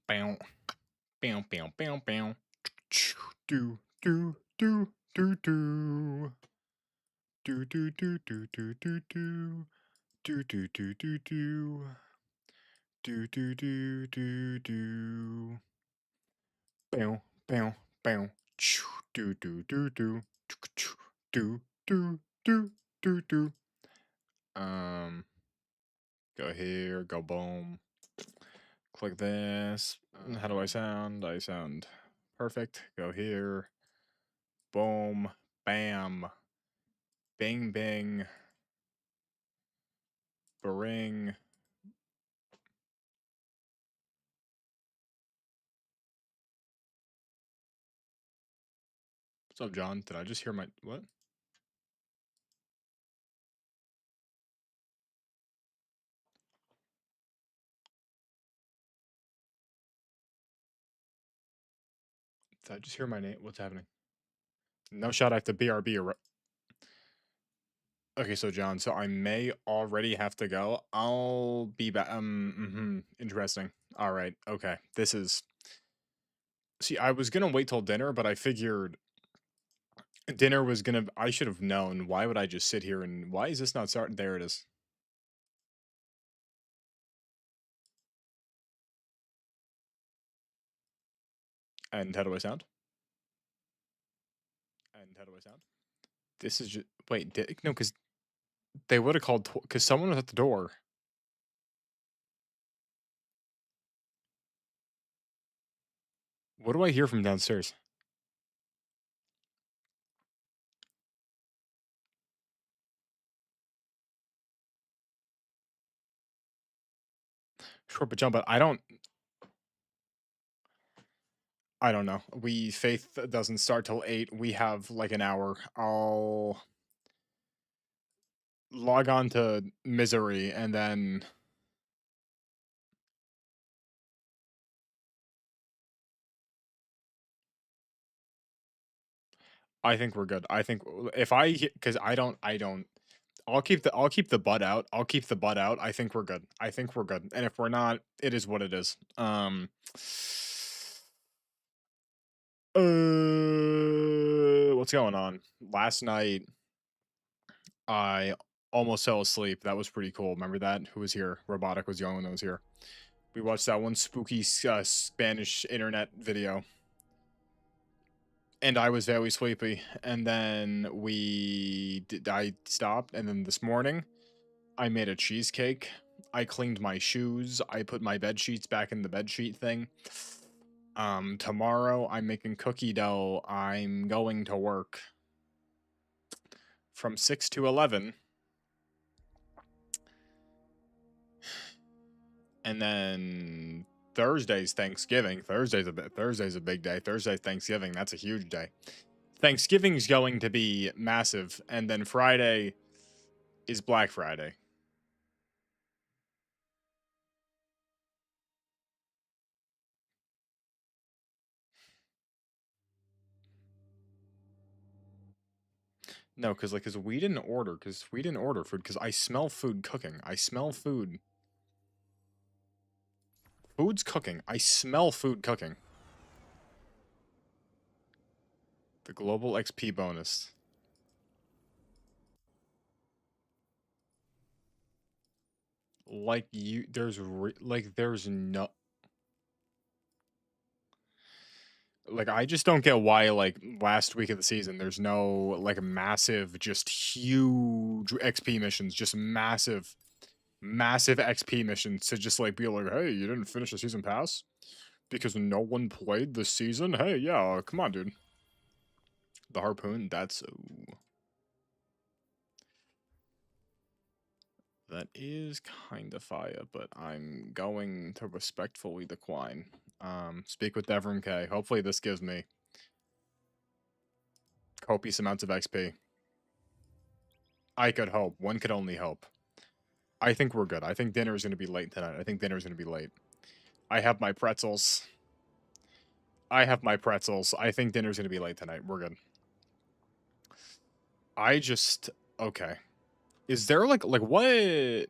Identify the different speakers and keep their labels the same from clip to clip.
Speaker 1: Bow, bow, bow, bow, bow. Do, do, do, do, do. Do, do, do, do, do, do, do. Do, do, do, do, do. Do, do, do, do, do. Bow, bow, bow. Do, do, do, do. Do, do, do, do, do. Go here, go boom. Click this. How do I sound? I sound perfect. Go here. Boom. Bam. Bing, bing. Bring. What's up, John? Did I just hear my... What? Did I just hear my name? What's happening? No shot, I have to BRB. Okay, so John, so I may already have to go. I'll be back. Interesting. All right. Okay. This is... See, I was gonna wait till dinner, but I figured dinner was gonna... I should have known. Why would I just sit here and... Why is this not starting? There it is. And how do I sound? And how do I sound? This is just... Wait, no, because they would have called... Because someone was at the door. What do I hear from downstairs? Sure, but John, but I don't know. Faith doesn't start till 8. We have like an hour. I'll log on to Misery and then I think we're good. I think if because I'll keep the butt out. I'll keep the butt out. I think we're good. I think we're good. And if we're not, it is what it is. What's going on? Last night I almost fell asleep. That was pretty cool. Remember that? Who was here? Robotic was the only one that was here. We watched that one spooky Spanish internet video. And I was very sleepy. And then I stopped. And then this morning, I made a cheesecake. I cleaned my shoes. I put my bed sheets back in the bed sheet thing. Tomorrow I'm making cookie dough. I'm going to work from 6 to 11. And then Thursday's Thanksgiving. Thursday's a big day. Thursday's Thanksgiving. That's a huge day. Thanksgiving's going to be massive, and then Friday is Black Friday. No, because we didn't order food because I smell food cooking. I smell food. Food's cooking. I smell food cooking. The global XP bonus. There's no... Like, I just don't get why, like, last week of the season, there's no, like, massive, just huge XP missions. Just massive, massive XP missions to just, like, be like, hey, you didn't finish the season pass? Because no one played this season? Hey, yeah, come on, dude. The harpoon, that's... Ooh. That is kind of fire, but I'm going to respectfully decline. Speak with Devrim K. Hopefully this gives me copious amounts of XP. I could hope. One could only hope. I think we're good. I think dinner is going to be late tonight. I think dinner is going to be late. I have my pretzels. I think dinner's going to be late tonight. We're good. Okay. Is there like what?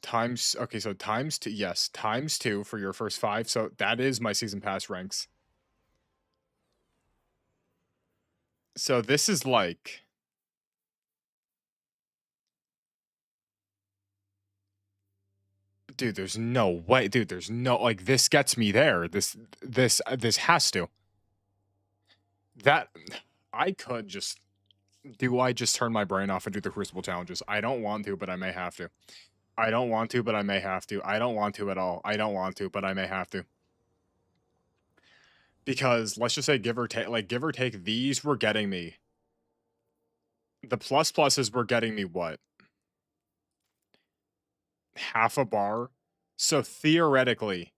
Speaker 1: Times okay, so times 2, yes, times 2 for your first 5, so that is my season pass ranks. So this is like dude, there's no way, dude, there's no like, this gets me there. This has to. That I could just do I just turn my brain off and do the Crucible challenges? I don't want to, but I may have to. I don't want to, but I may have to. I don't want to at all. I don't want to, but I may have to. Because let's just say give or take, these were getting me. The plus pluses were getting me what? Half a bar. So theoretically,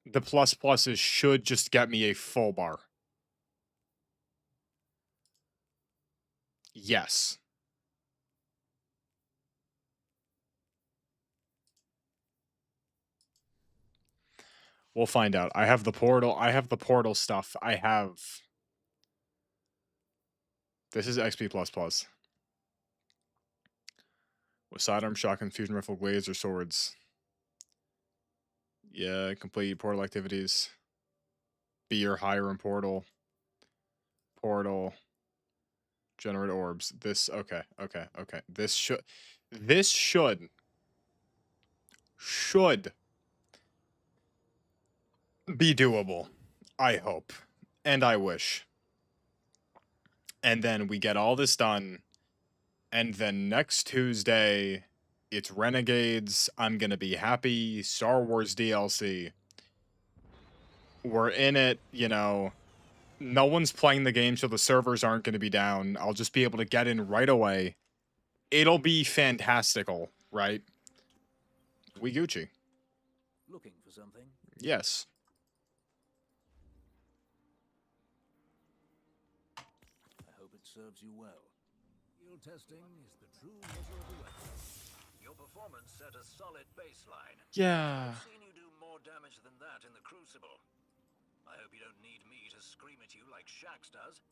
Speaker 1: the plus pluses should just get me a full bar. Yes. We'll find out. I have the portal. I have the portal stuff. I have. This is XP plus plus. With sidearm, shotgun, fusion rifle, blades, or swords. Yeah, complete portal activities. Be your higher in portal. Portal. Generate orbs. This okay. This should be doable. I hope. And I wish. And then we get all this done. And then next Tuesday, it's Renegades. I'm gonna be happy. Star Wars DLC. We're in it, you know. No one's playing the game, so the servers aren't going to be down. I'll just be able to get in right away. It'll be fantastical, right? We Gucci.
Speaker 2: Looking for something?
Speaker 1: Yes.
Speaker 2: I hope it serves you well. Field testing is the true measure of a weapon. Your performance set a solid baseline.
Speaker 1: Yeah.
Speaker 2: I've seen you do more damage than that in the Crucible. I hope you don't need me to scream at you like Shax does.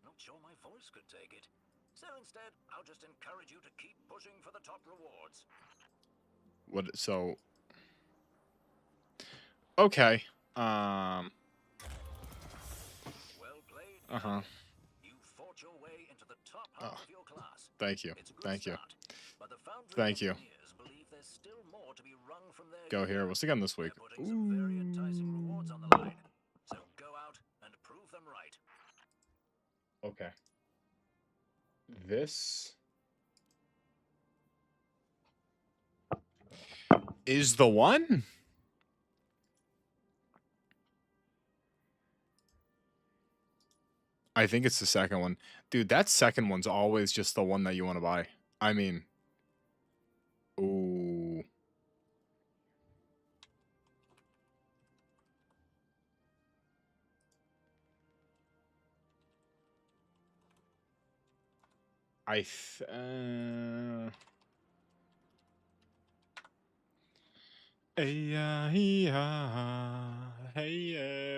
Speaker 2: Not sure my voice could take it. So instead, I'll just encourage you to keep pushing for the top rewards.
Speaker 1: What so okay.
Speaker 2: Well played.
Speaker 1: Uh-huh.
Speaker 2: You fought your way into the top half of your class.
Speaker 1: Thank you.
Speaker 2: It's a good
Speaker 1: Thank you.
Speaker 2: start, but the Foundry
Speaker 1: Thank you.
Speaker 2: engineers believe there's still more to be wrung from their
Speaker 1: Go here.
Speaker 2: gear.
Speaker 1: What's again this week?
Speaker 2: They're putting some very enticing rewards on the line. So go out and prove them right.
Speaker 1: Okay. This is the one? I think it's the second one. Dude, that second one's always just the one that you want to buy. I mean, ooh. Hey,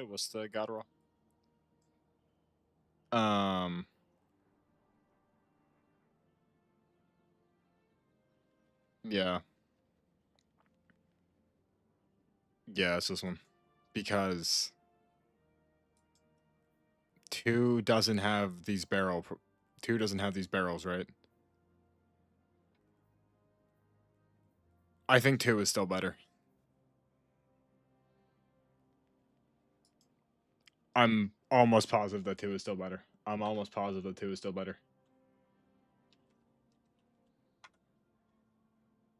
Speaker 1: what's the god roll? Yeah. Yeah, it's this one. Because 2 doesn't have these 2 doesn't have these barrels, right? I think 2 is still better. I'm almost positive that 2 is still better. I'm almost positive that 2 is still better.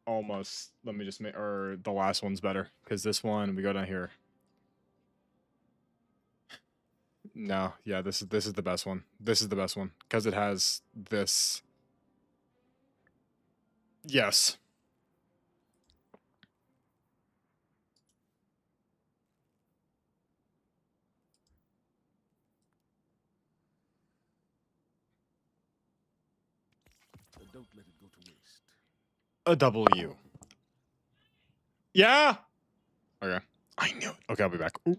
Speaker 1: Almost. Let me just make, or the last one's better because this one we go down here. No, yeah, this is the best one. This is the best one because it has this. Yes.
Speaker 2: Don't let it go to waste.
Speaker 1: A W. Yeah. Okay. I knew it. Okay, I'll be back. Ooh.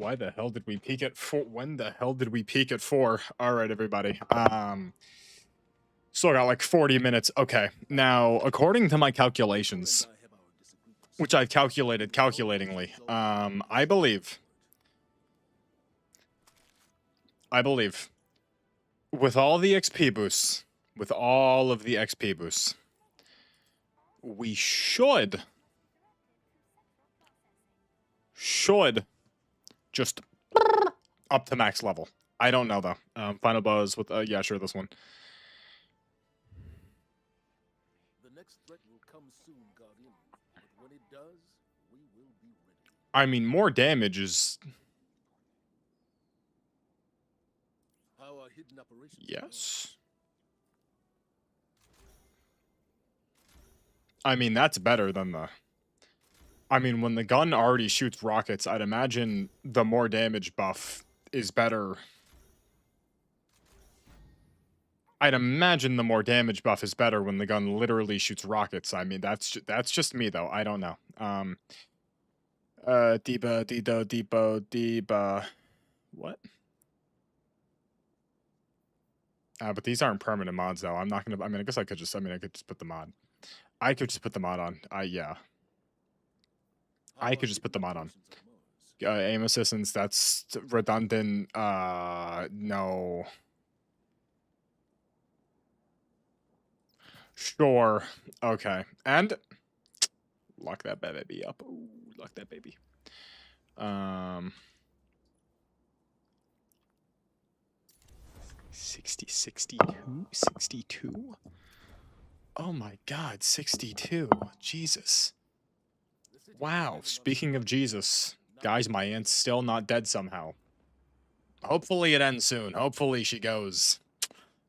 Speaker 1: Why the hell did we peak at 4? When the hell did we peak at 4? All right, everybody. So I got like 40 minutes. Okay. Now, according to my calculations, which I've calculated calculatingly, I believe with all the XP boosts, we should just up to max level. I don't know though. Final buzz with yeah, sure, this one.
Speaker 3: The next threat will come soon, Guardian. But when it does, we will be ready.
Speaker 1: I mean, more damage is
Speaker 3: How are hidden operations?
Speaker 1: yes. I mean, that's better than the... I mean, when the gun already shoots rockets, I'd imagine the more damage buff is better. I'd imagine the more damage buff is better when the gun literally shoots rockets. I mean, that's just me, though. I don't know. Deba. What? But these aren't permanent mods, though. I'm not gonna... I mean, I guess I could just... I mean, I could just put the mod. I could just put the mod on. Yeah. I could just put the mod on. Aim assistance, that's redundant. No. Sure. Okay. And lock that baby up. Ooh, lock that baby. 62. Oh my god, 62. Jesus. Wow, speaking of Jesus, guys, my aunt's still not dead somehow. Hopefully it ends soon. Hopefully she goes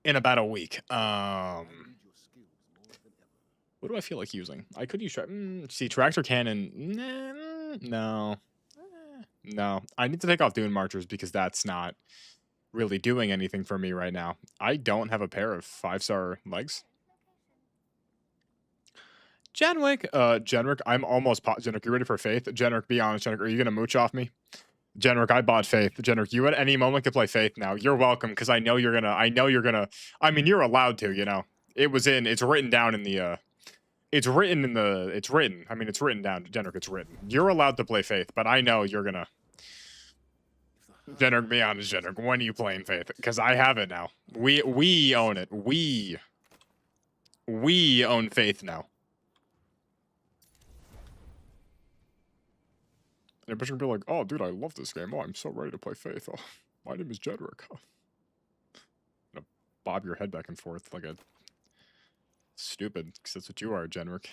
Speaker 1: in about a week. What do I feel like using? I could use... see, tractor cannon... no. No. I need to take off Dune Marchers because that's not really doing anything for me right now. I don't have a pair of 5-star legs. Jenwick, Jenrick, I'm almost Jenrick, you ready for Faith? Jenrick, be honest, Jenrick, are you gonna mooch off me? Jenrick, I bought Faith. Jenrick, you at any moment could play Faith now. You're welcome, because I know you're gonna, I mean, you're allowed to, you know. It's written down in the, it's written, I mean, it's written down, Jenrick, it's written. You're allowed to play Faith, but I know you're gonna. Jenrick, be honest, Jenrick, when are you playing Faith? Because I have it now. We own it. We own Faith now. Everybody's gonna be like, oh, dude, I love this game. Oh, I'm so ready to play Faith. Oh, my name is Jedrick. Oh. Gonna bob your head back and forth like a stupid, because that's what you are, Jenrick.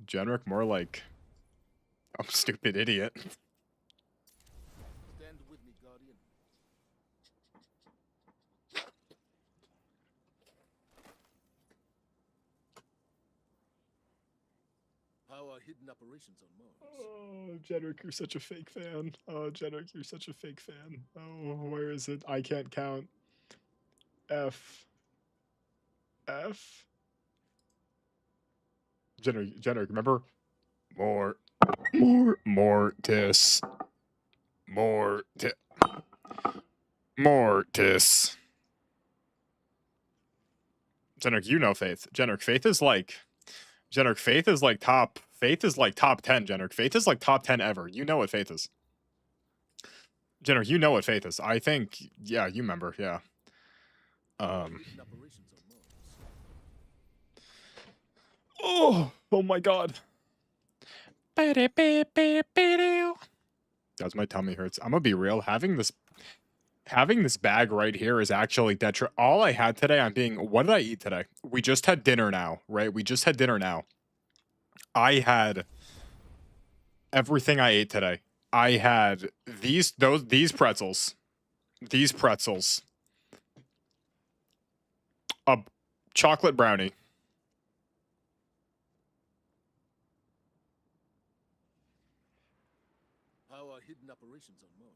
Speaker 1: Jenrick, more like I'm a stupid idiot.
Speaker 3: Stand with me, Guardian. How are hidden operations on Mars?
Speaker 1: Oh, Jedrick, you're such a fake fan. Oh, Jedrick, you're such a fake fan. Oh, where is it? I can't count. F. Jedrick, remember? Mortis. Jedrick, you know Faith. Jedrick, Faith is like top 10, Jenrick. Faith is like top 10 ever. You know what Faith is. Jenrick, you know what Faith is. I think, yeah, you remember, yeah. Oh my god. Guys, my tummy hurts. I'm gonna be real. Having this bag right here is actually detrimental. All I had today, what did I eat today? We just had dinner now, right? I had everything I ate today. I had these pretzels. A chocolate brownie.
Speaker 3: How are hidden operations on Mars?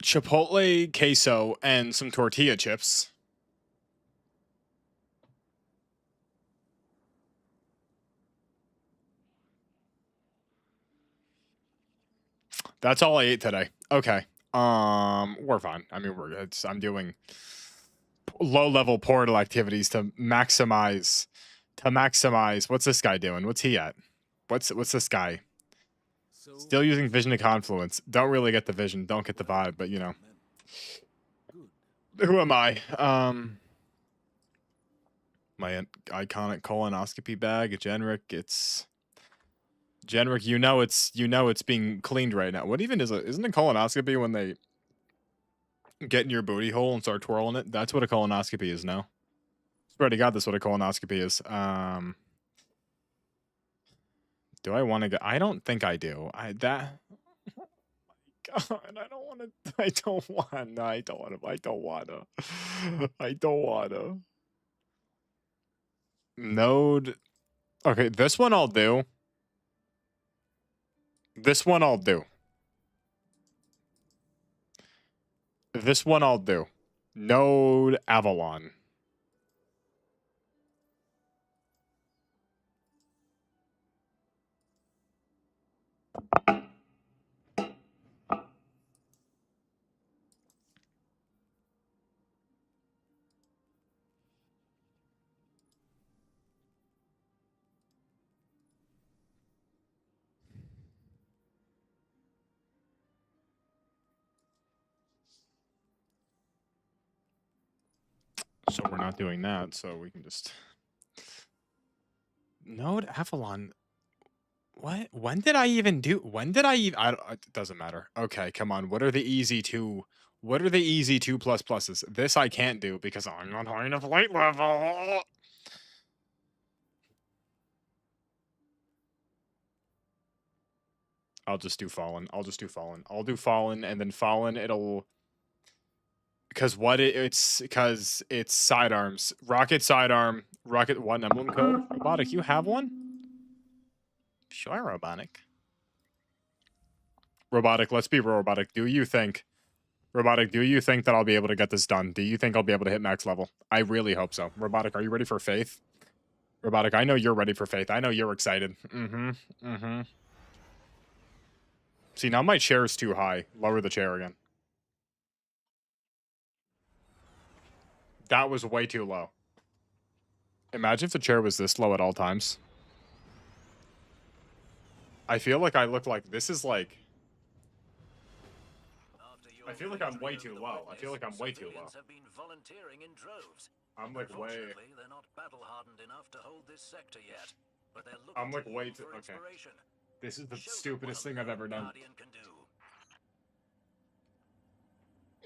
Speaker 1: Chipotle queso and some tortilla chips. That's all I ate today. Okay. We're fine. I mean, I'm doing low-level portal activities to maximize. What's this guy doing? What's he at? What's this guy?
Speaker 3: So,
Speaker 1: Still using Vision of Confluence. Don't really get the vision. Don't get the vibe, but you know.
Speaker 3: good.
Speaker 1: Who am I? My iconic colonoscopy bag, Genric. It's Genric. You know it's being cleaned right now. What even is it? Isn't a colonoscopy when they get in your booty hole and start twirling it? That's what a colonoscopy is now. Swear to God, that's what a colonoscopy is. Do I want to go? I don't think I do. God, I don't want to. I don't want. No, I don't want to. I don't want to. I don't want to. Node. Okay, this one I'll do. This one I'll do. This one I'll do. Node Avalon. So we're not doing that, so we can just... Node Avalon. What? When did I even do... When did I even... it doesn't matter. Okay, come on. What are the easy two... What are the easy 2++s? This I can't do because I'm not high enough light level. I'll just do Fallen. I'll do Fallen, and then Fallen, it'll... Because it's sidearms. Rocket sidearm. Rocket 1 emblem code. Robotic, you have one? Sure, Robotic. Robotic, let's be Robotic. Robotic, do you think that I'll be able to get this done? Do you think I'll be able to hit max level? I really hope so. Robotic, are you ready for Faith? Robotic, I know you're ready for Faith. I know you're excited. See, now my chair is too high. Lower the chair again. That was way too low. Imagine if the chair was this low at all times. I feel like I look like... This is like... I feel like I'm way too low. I'm like way...
Speaker 2: They're not battle-hardened enough to hold this sector yet, but they're looking
Speaker 1: I'm like way
Speaker 2: to
Speaker 1: too...
Speaker 2: for
Speaker 1: Okay.
Speaker 2: inspiration.
Speaker 1: This is the
Speaker 2: Show them
Speaker 1: stupidest
Speaker 2: what a
Speaker 1: thing I've ever done.
Speaker 2: Guardian can do.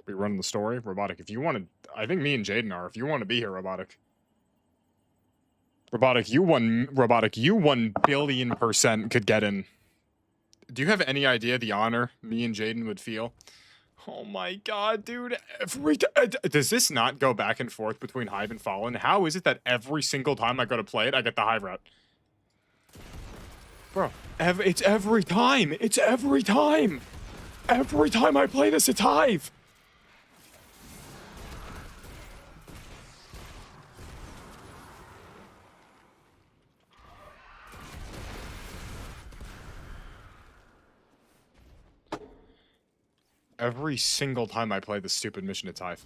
Speaker 1: We running the story? Robotic, if you want to... I think me and Jaden are. If you want to be here, Robotic. Robotic, you 1 billion% could get in. Do you have any idea the honor me and Jaden would feel? Oh my god, dude. Does this not go back and forth between Hive and Fallen? How is it that every single time I go to play it, I get the Hive route? Bro, it's every time. It's every time. Every time I play this, it's Hive. Every single time I play this stupid mission, it's Hive.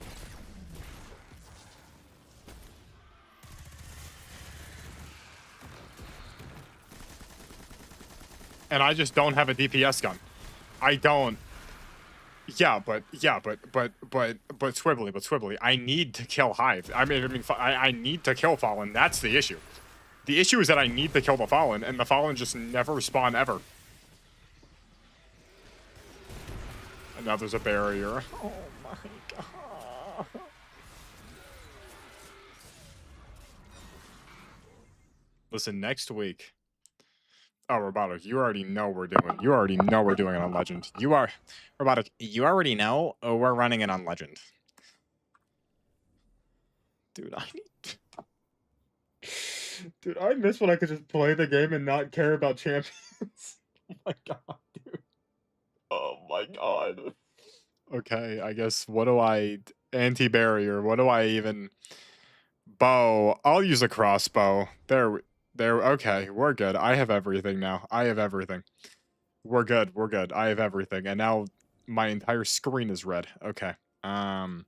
Speaker 1: And I just don't have a DPS gun. I don't. Yeah, but Swibbly, I need to kill Hive. I need to kill Fallen. That's the issue. The issue is that I need to kill the Fallen, and the Fallen just never spawn ever. And now there's a barrier. Oh my god. Listen, next week. Oh, Robotic, you already know we're doing. You already know we're doing it on Legend. Robotic, you already know we're running it on Legend. Dude, Dude, I miss when I could just play the game and not care about champions. Oh my god, dude. Oh my god. Okay, I guess, what do I... Anti-barrier, what do I even... Bow. I'll use a crossbow. There, okay, we're good. I have everything now. I have everything. We're good. We're good. I have everything. And now my entire screen is red. Okay. That'd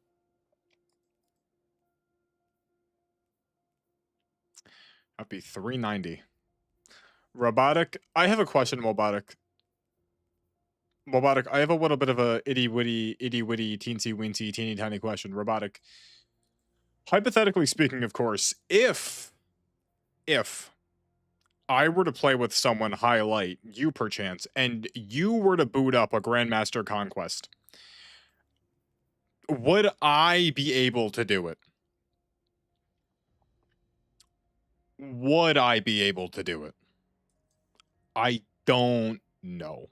Speaker 1: be 390. Robotic. I have a question, Robotic. Robotic, I have a little bit of a itty witty, teensy weensy, teeny tiny question. Robotic. Hypothetically speaking, of course, if I were to play with someone highlight, you perchance, and you were to boot up a Grandmaster Conquest, would I be able to do it? Would I be able to do it? I don't know.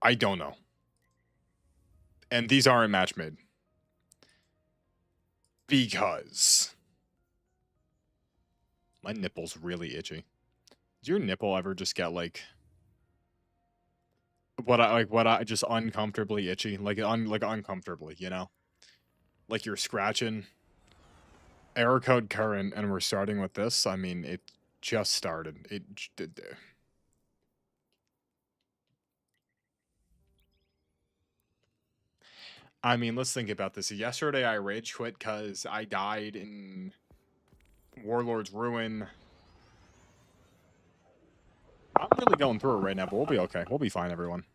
Speaker 1: I don't know. And these aren't match made. Because my nipple's really itchy. Does your nipple ever just get like what I just uncomfortably itchy? Like uncomfortably, you know? Like you're scratching. Error code current, and we're starting with this. I mean, it just started. It did. I mean, let's think about this. Yesterday, I rage quit because I died in Warlord's Ruin. I'm really going through it right now, but we'll be okay. We'll be fine, everyone.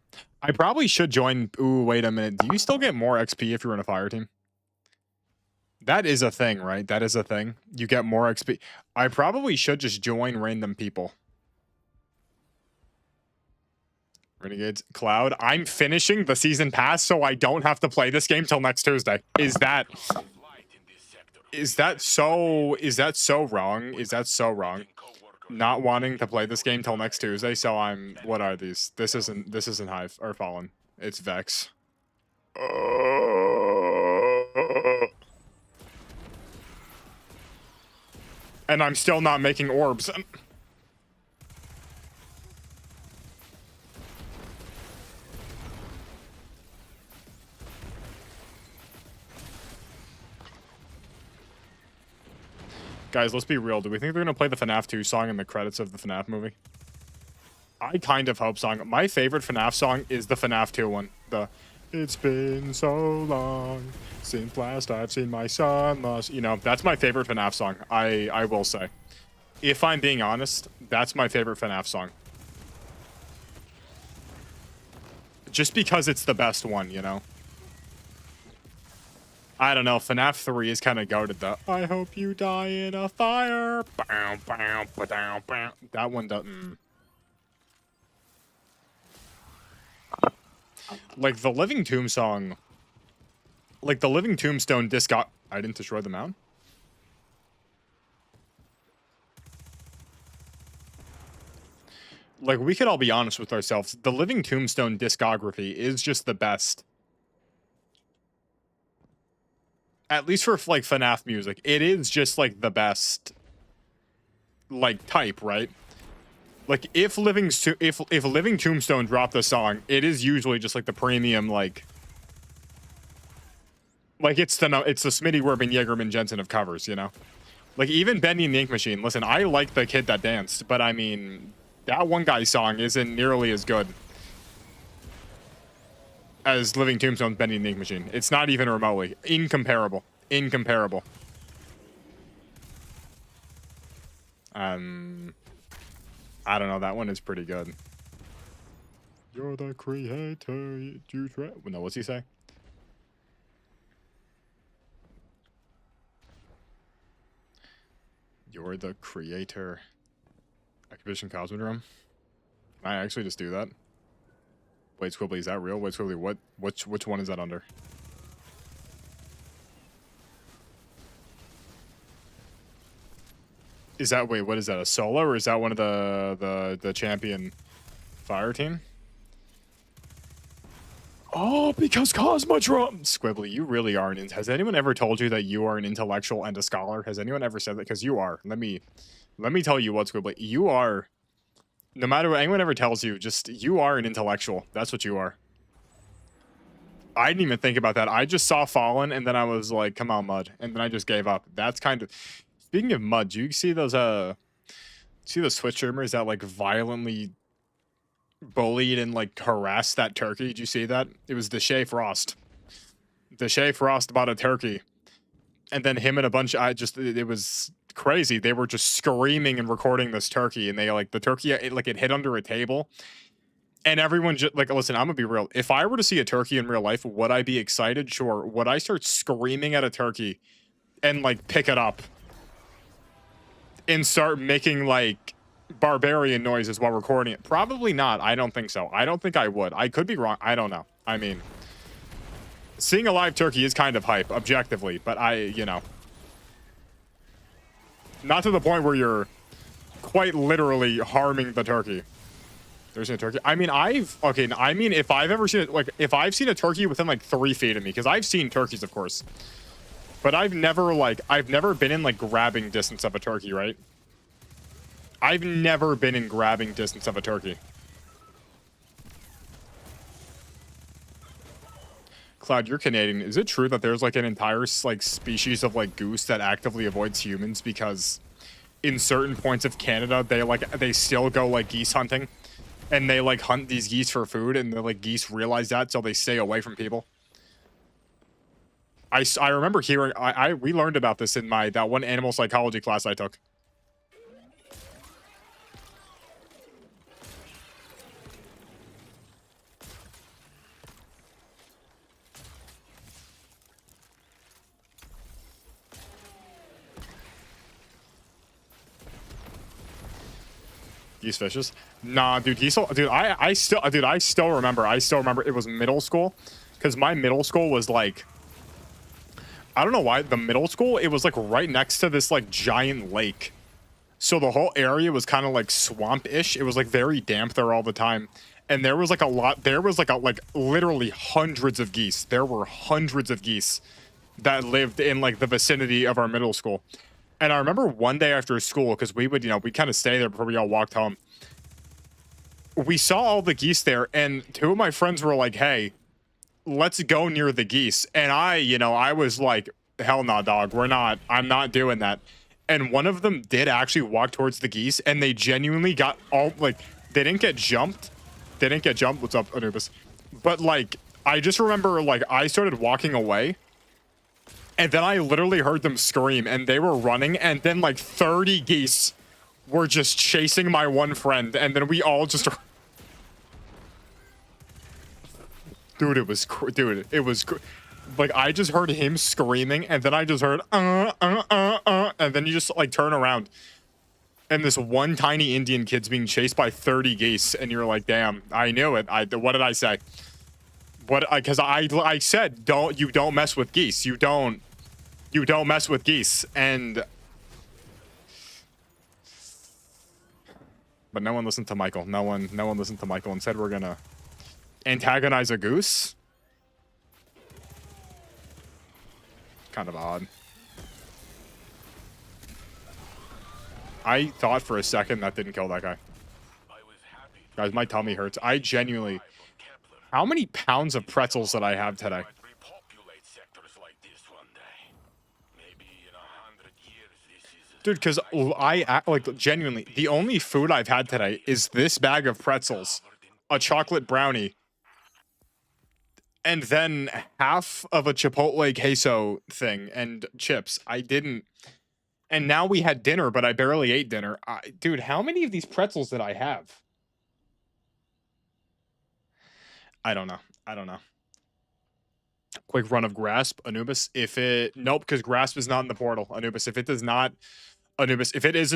Speaker 1: I probably should join. Ooh, wait a minute. Do you still get more XP if you're in a fire team? That is a thing, right? That is a thing. You get more XP. I probably should just join random people. Renegades. Cloud. I'm finishing the season pass, so I don't have to play this game till next Tuesday. Is that so wrong? Is that so wrong? Not wanting to play this game till next Tuesday, so I'm... What are these? This isn't Hive or Fallen. It's Vex. And I'm still not making orbs. Guys, let's be real. Do we think they're going to play the FNAF 2 song in the credits of the FNAF movie? I kind of hope so. My favorite FNAF song is the FNAF 2 one. The "It's been so long since last I've seen my son lost." You know, that's my favorite FNAF song. I will say. If I'm being honest, that's my favorite FNAF song. Just because it's the best one, you know? I don't know. FNAF 3 is kind of goated though. I hope you die in a fire. That one doesn't. Like the Living Tomb song. Like the Living Tombstone disc. I didn't destroy the mound. Like we could all be honest with ourselves. The Living Tombstone discography is just the best. At least for like FNAF music, it is just like the best like type, right? Like if Living Tombstone dropped a song, it is usually just like the premium like it's the Smitty Werben Jaegerman Jensen of covers, you know? Like even Bendy and the Ink Machine. Listen, I like the Kid That Danced, but I mean that one guy's song isn't nearly as good as Living Tombstone's Bendy and the Ink Machine. It's not even remotely. Incomparable. Incomparable. I don't know. That one is pretty good. You're the creator. You try. No, what's he say? You're the creator. Activision Cosmodrome. Can I actually just do that? Wait, Squibbly, is that real? Wait, Squibbly, which one is that under? Is that, wait, what is that, a solo, or is that one of the champion fire team? Oh, because Cosmodrome! Squibbly, you really are has anyone ever told you that you are an intellectual and a scholar? Has anyone ever said that? Because you are. Let me tell you what, Squibbly, you are. No matter what anyone ever tells you, just, you are an intellectual. That's what you are. I didn't even think about that. I just saw Fallen, and then I was like, come on, Mud. And then I just gave up. That's kind of... Speaking of Mud, do you see those See the Twitch streamers that like violently bullied and like harassed that turkey? Did you see that? It was Deshae Frost. Deshae Frost bought a turkey, and then him and a bunch. It was crazy. They were just screaming and recording this turkey, and they like the turkey. It hit under a table, and everyone just like, listen. I'm gonna be real. If I were to see a turkey in real life, would I be excited? Sure. Would I start screaming at a turkey and like pick it up and start making like barbarian noises while recording it? Probably not. I don't think so. I don't think I would. I could be wrong. I don't know. I mean, seeing a live turkey is kind of hype, objectively, but not to the point where you're quite literally harming the turkey. There's no turkey. I mean, if I've ever seen it, like, if I've seen a turkey within like 3 feet of me, because I've seen turkeys, of course, but I've never been in like grabbing distance of a turkey, right? I've never been in grabbing distance of a turkey. Cloud, you're Canadian. Is it true that there's like an entire like species of like goose that actively avoids humans because in certain points of Canada they still go like geese hunting and they like hunt these geese for food and the like geese realize that so they stay away from people? I remember hearing we learned about this in that one animal psychology class I took. Geese fishes? Nah, dude. I still remember. It was middle school, because my middle school was like, I don't know why the middle school. It was like right next to this like giant lake, so the whole area was kind of like swamp-ish. It was like very damp there all the time, and there was like a lot. There was like literally hundreds of geese. There were hundreds of geese that lived in like the vicinity of our middle school. And I remember one day after school, because we would, we kind of stay there before we all walked home. We saw all the geese there, and 2 of my friends were like, hey, let's go near the geese. And I was like, hell no, dog. I'm not doing that. And one of them did actually walk towards the geese, and they genuinely got they didn't get jumped. What's up, Anubis? But like, I just remember like I started walking away. And then I literally heard them scream, and they were running, and then like 30 geese were just chasing my one friend, and then we all just... Dude, it was like, I just heard him screaming, and then I just heard, and then you just like turn around, and this one tiny Indian kid's being chased by 30 geese, and you're like, damn, I knew it. What did I say? Because I said, you don't mess with geese. You don't mess with geese. And but no one listened to Michael. No one listened to Michael and said we're gonna antagonize a goose. Kind of odd. I thought for a second that didn't kill that guy. Guys, my tummy hurts. I genuinely... How many pounds of pretzels did I have today? Dude, because genuinely, the only food I've had today is this bag of pretzels, a chocolate brownie, and then half of a Chipotle queso thing and chips. And now we had dinner, but I barely ate dinner. Dude, how many of these pretzels did I have? I don't know. Quick run of Grasp, Anubis. Nope, because Grasp is not in the portal, Anubis. If it isn't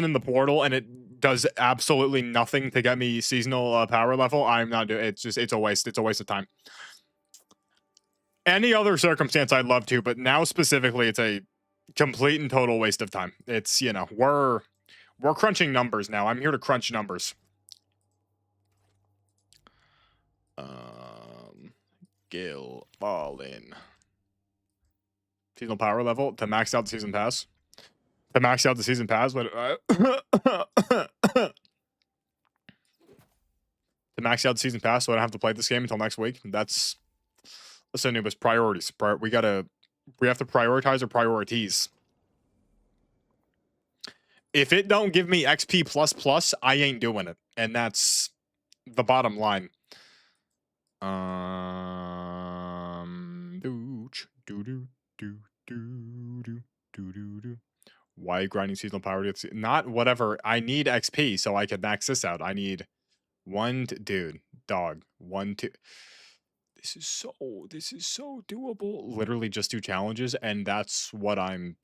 Speaker 1: in the portal and it does absolutely nothing to get me seasonal power level, I'm not doing it. It's a waste. It's a waste of time. Any other circumstance I'd love to, but now specifically it's a complete and total waste of time. It's, we're crunching numbers now. I'm here to crunch numbers. Gil Ballin. Seasonal power level to max out the season pass. To max out the season pass, but to max out the season pass, so I don't have to play this game until next week. That's, listen, Anubis, priorities. We have to prioritize our priorities. If it don't give me XP plus plus, I ain't doing it. And that's the bottom line. Why grinding seasonal power? Not whatever. I need XP so I can max this out. I need dude, dog, 1, 2. This is so doable. Literally just 2 challenges, and that's what I'm.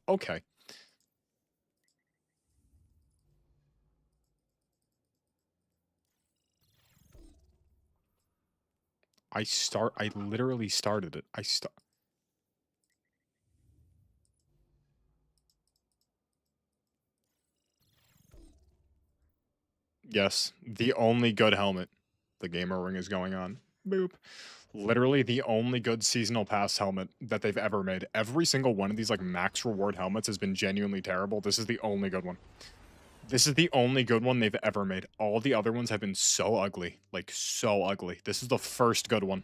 Speaker 1: Okay. I literally started it. Yes, the only good helmet. The gamer ring is going on. Boop. Literally the only good seasonal pass helmet that they've ever made. Every single one of these like max reward helmets has been genuinely terrible. This is the only good one. This is the only good one they've ever made. All the other ones have been so ugly. Like, so ugly. This is the first good one.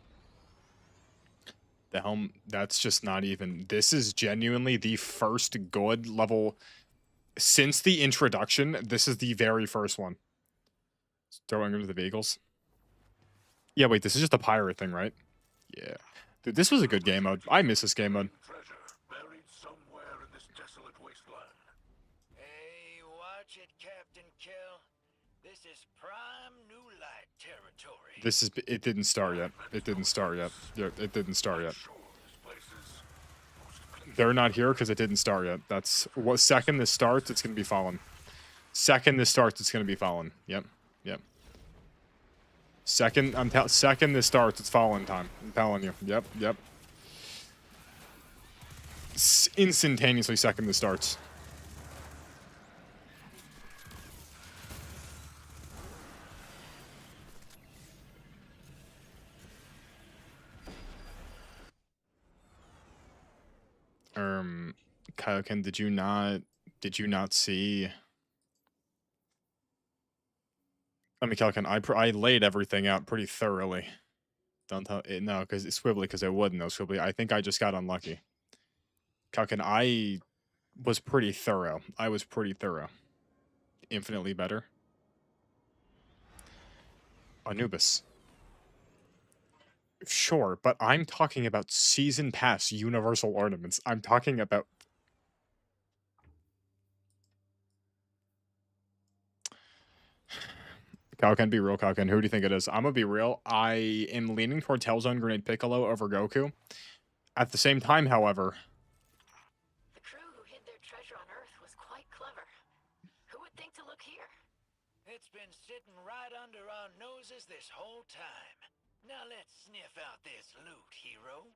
Speaker 1: The helm, that's just not even... This is genuinely the first good level... Since the introduction, this is the very first one. Throwing into the vehicles. Yeah, wait, this is just a pirate thing, right? Yeah. Dude, this was a good game mode. I miss this game mode.
Speaker 3: Buried somewhere in this desolate wasteland.
Speaker 2: Hey, watch it, Captain Kill. This is prime New Light territory.
Speaker 1: This is... It didn't start yet. It didn't start yet. Yeah, it didn't start yet. They're not here because it didn't start yet. That's... What second this starts, it's going to be fallen. Second this starts, it's going to be fallen. Yep. Yep. Second this starts, it's fallen time. I'm telling you. Yep. Yep. Instantaneously second this starts. Kaioken, did you not see... I mean, Kaioken, I laid everything out pretty thoroughly. Don't tell it, no, because it's Swibbly, because I wouldn't know Swibbly. I think I just got unlucky. Kaioken, I was pretty thorough. Infinitely better. Anubis. Sure, but I'm talking about Season Pass Universal Ornaments. I'm talking about... Kaioken, be real, Kaioken. Who do you think it is? I'm gonna be real. I am leaning toward Tailzone Grenade Piccolo over Goku. At the same time, however...
Speaker 4: The crew who hid their treasure on Earth was quite clever. Who would think to look here?
Speaker 2: It's been sitting right under our noses this whole time. Now let's sniff out this loot, hero.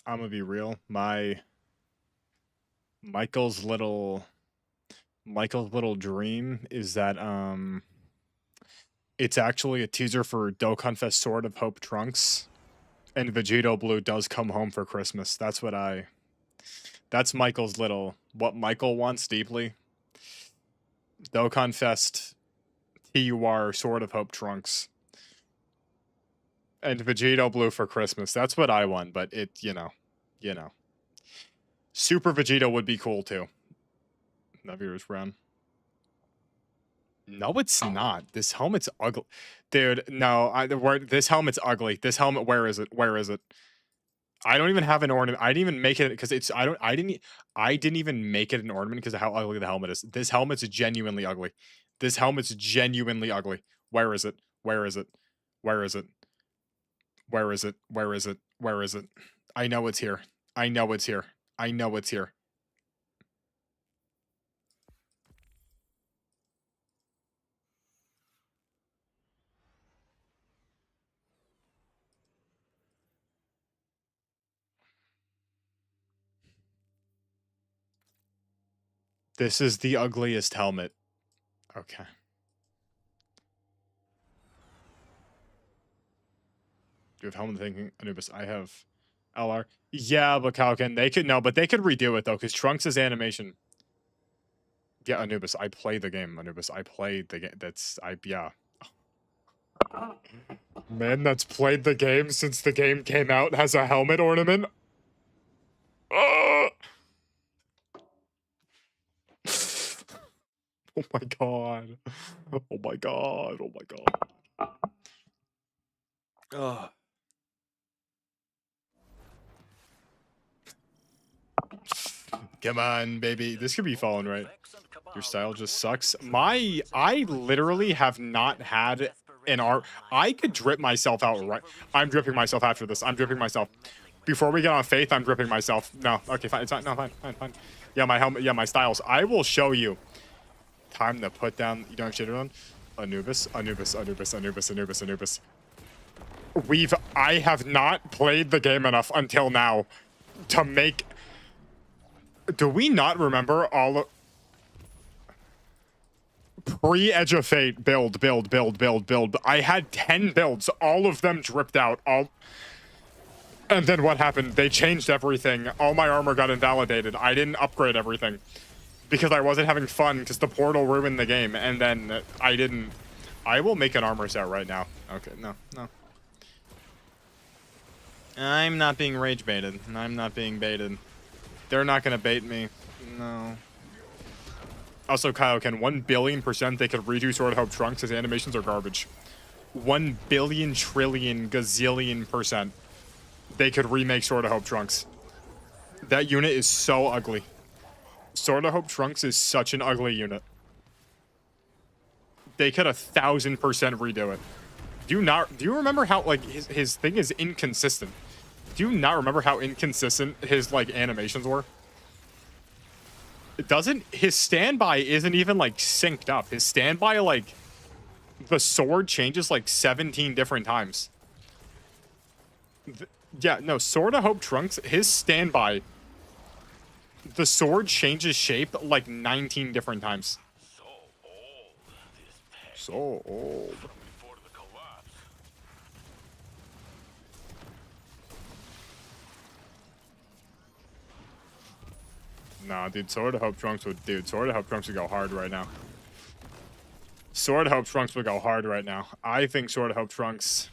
Speaker 1: I'm gonna be real. Michael's little dream is that it's actually a teaser for Dokkan Fest Sword of Hope Trunks, and Vegito Blue does come home for Christmas. That's Michael's little... What Michael wants deeply. Dokkan Fest TUR Sword of Hope Trunks. And Vegito Blue for Christmas. That's what I want, but it, you know. Super Vegito would be cool too. Naviru's brown. No, it's not. This helmet's ugly. Dude, no, this helmet's ugly. This helmet, where is it? I don't even have an ornament. I didn't even make it because it's... I didn't even make it an ornament because of how ugly the helmet is. This helmet's genuinely ugly. Where is it? I know it's here. This is the ugliest helmet. Okay. Do you have helmet thinking, Anubis? I have LR. Yeah, but Kalkin, they could no, but they could redo it though, because Trunks' animation. Yeah, Anubis, I play the game. Anubis, I played the game. Yeah. Man that's played the game since the game came out has a helmet ornament. Oh my god. Oh my god. Oh my god. Ugh. Come on, baby. This could be fallen, right? Your style just sucks. I literally have not had an art. I could drip myself out right. I'm dripping myself after this. I'm dripping myself. Before we get on Faith, I'm dripping myself. No, okay, fine. It's not. No, fine. Yeah, my helmet. Yeah, my styles. I will show you. Time to put down. You don't have shit on. Anubis. I have not played the game enough until now to make. Do we not remember all of pre-Edge of Fate build? I had 10 builds. All of them dripped out. And then what happened? They changed everything. All my armor got invalidated. I didn't upgrade everything because I wasn't having fun because the portal ruined the game. And then I didn't. I will make an armor set right now. Okay, no. I'm not being rage baited. I'm not being baited. They're not gonna bait me. No. Also, Kaioken, 1,000,000,000% they could redo Sword of Hope Trunks. His animations are garbage. 1,000,000,000,000,000,000,000,000% they could remake Sword of Hope Trunks. That unit is so ugly. Sword of Hope Trunks is such an ugly unit. They could 1,000% redo it. Do you remember how like his thing is inconsistent? Do you not remember how inconsistent his like animations were? His standby isn't even like synced up. His standby, like the sword changes like 17 different times. Yeah, no, Sword of Hope Trunks, his standby, the sword changes shape like 19 different times. So old. Nah, dude, Sword of Hope Trunks would go hard right now. Sword of Hope Trunks would go hard right now. I think Sword of Hope Trunks.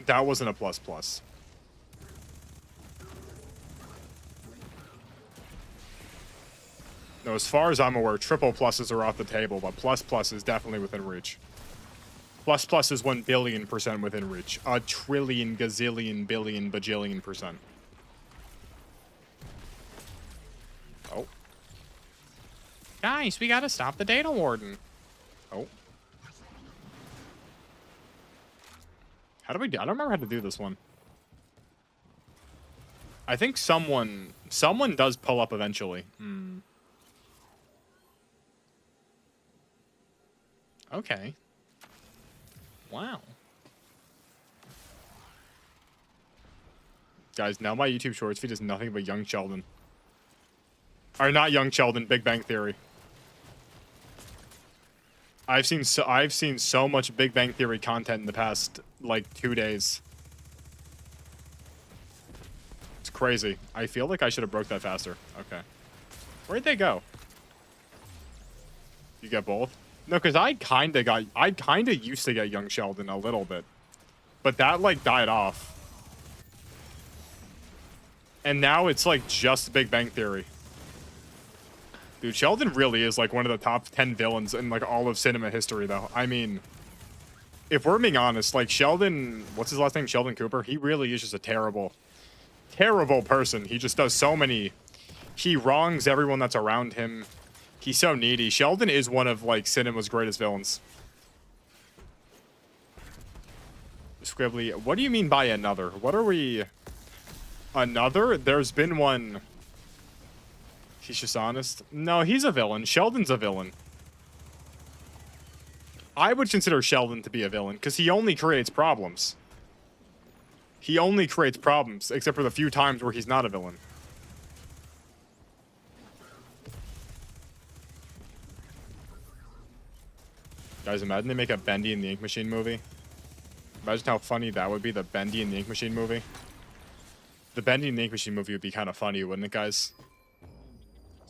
Speaker 1: That wasn't a plus. No, as far as I'm aware, triple pluses are off the table, but plus is definitely within reach. Plus is 1,000,000,000% within reach. A trillion, gazillion, billion, bajillion percent. Oh. Guys, we gotta stop the data warden. Oh. How do we do? I don't remember how to do this one. I think someone does pull up eventually. Okay. Wow. Guys, now my YouTube Shorts feed is nothing but Young Sheldon. Or not Young Sheldon, Big Bang Theory. I've seen so much Big Bang Theory content in the past like 2 days. It's crazy. I feel like I should have broke that faster. Okay. Where'd they go? You get both? No, because I kinda used to get Young Sheldon a little bit. But that like died off. And now it's like just Big Bang Theory. Dude, Sheldon really is like one of the top 10 villains in like all of cinema history though. I mean, if we're being honest, like Sheldon, what's his last name? Sheldon Cooper? He really is just a terrible person. He just does so many, he wrongs everyone that's around him. He's so needy. Sheldon is one of like cinema's greatest villains. Scribbly, what do you mean by another? What are we? Another? There's been one. He's just honest. No, he's a villain. Sheldon's a villain. I would consider Sheldon to be a villain because he only creates problems. He only creates problems, except for the few times where he's not a villain. Guys, imagine they make a Bendy and the Ink Machine movie. Imagine how funny that would be, the Bendy and the Ink Machine movie. The Bendy and the Ink Machine movie would be kind of funny, wouldn't it, guys?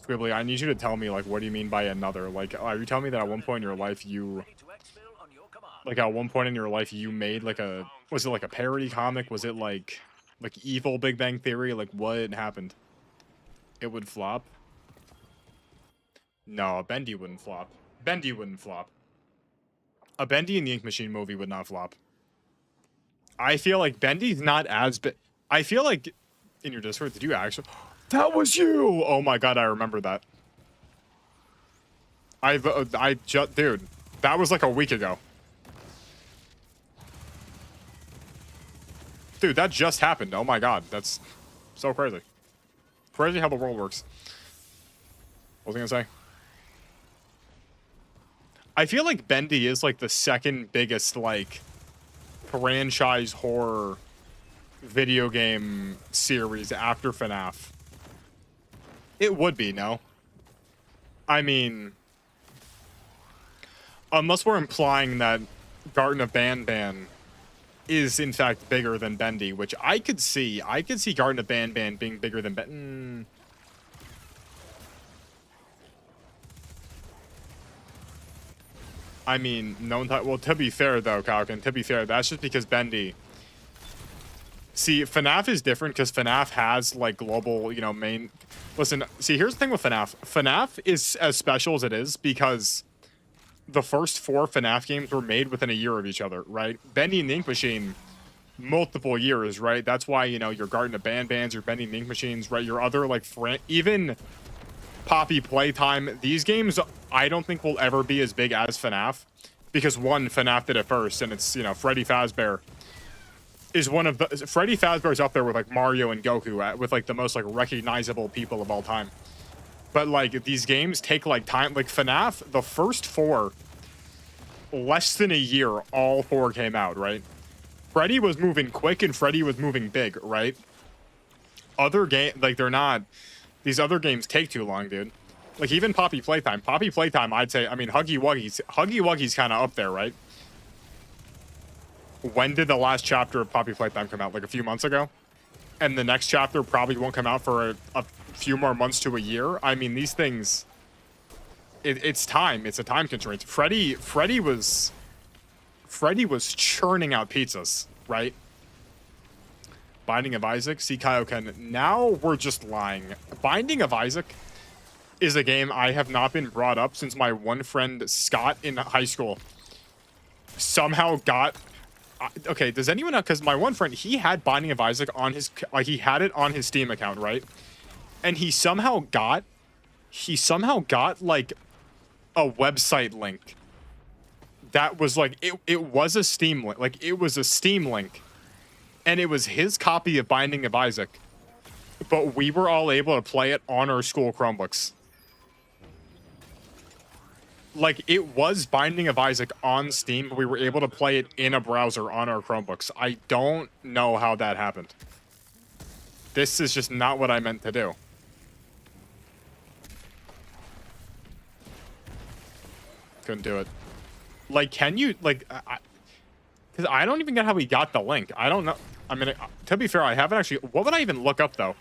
Speaker 1: Squibbly, I need you to tell me, like, what do you mean by another? Like, are you telling me that at one point in your life you...
Speaker 2: Ready to exfil on your command.
Speaker 1: Like, at one point in your life you made, like, a... Was it, like, a parody comic? Was it, like evil Big Bang Theory? Like, what happened? It would flop? No, a Bendy wouldn't flop. Bendy wouldn't flop. A Bendy and the Ink Machine movie would not flop. I feel like Bendy's not as big. I feel like in your Discord, did you actually? That was you. Oh my god, I remember that. I just, dude, that was like a week ago. Dude, that just happened. Oh my god, that's so crazy. Crazy how the world works. What was I gonna say? I feel like Bendy is like the second biggest like franchise horror video game series after FNAF. It would be, no? I mean, unless we're implying that Garten of Banban is in fact bigger than Bendy, which I could see. I could see Garten of Banban being bigger than Bendy. I mean, well, to be fair, though, Kalkin, to be fair, that's just because Bendy... See, FNAF is different because FNAF has, like, global, you know, main... Listen, see, here's the thing with FNAF. FNAF is as special as it is because the first 4 FNAF games were made within a year of each other, right? Bendy and the Ink Machine, multiple years, right? That's why, you know, your Garten of Banbans, your Bendy and the Ink Machines, right? Your other, like, even... Poppy Playtime, these games I don't think will ever be as big as FNAF because one, FNAF did it first, and it's, you know, Freddy Fazbear is one of the... Freddy Fazbear's up there with, like, Mario and Goku, with, like, the most, like, recognizable people of all time. But, like, these games take, like, time. Like, FNAF, the first 4, less than a year, all 4 came out, right? Freddy was moving quick, and Freddy was moving big, right? Other game... Like, they're not... These other games take too long, dude. Like, even Poppy Playtime. Poppy Playtime, I'd say... I mean, Huggy Wuggy's kind of up there, right? When did the last chapter of Poppy Playtime come out? Like, a few months ago? And the next chapter probably won't come out for a few more months to a year? I mean, these things... It's time. It's a time constraint. Freddy was churning out pizzas, right? Binding of Isaac, see Kaioken. Now we're just lying. Binding of Isaac is a game I have not been brought up since my one friend Scott in high school somehow got... Okay, does anyone know? Because my one friend, he had Binding of Isaac on his... Like, he had it on his Steam account, right? And he somehow got, like, a website link that was, like... It was a Steam link. Like, it was a Steam link. And it was his copy of Binding of Isaac. But we were all able to play it on our school Chromebooks. Like, it was Binding of Isaac on Steam, but we were able to play it in a browser on our Chromebooks. I don't know how that happened. This is just not what I meant to do. Couldn't do it. Like, can you, like... Because I don't even get how we got the link. I don't know. I mean, to be fair, I haven't actually... What would I even look up, though?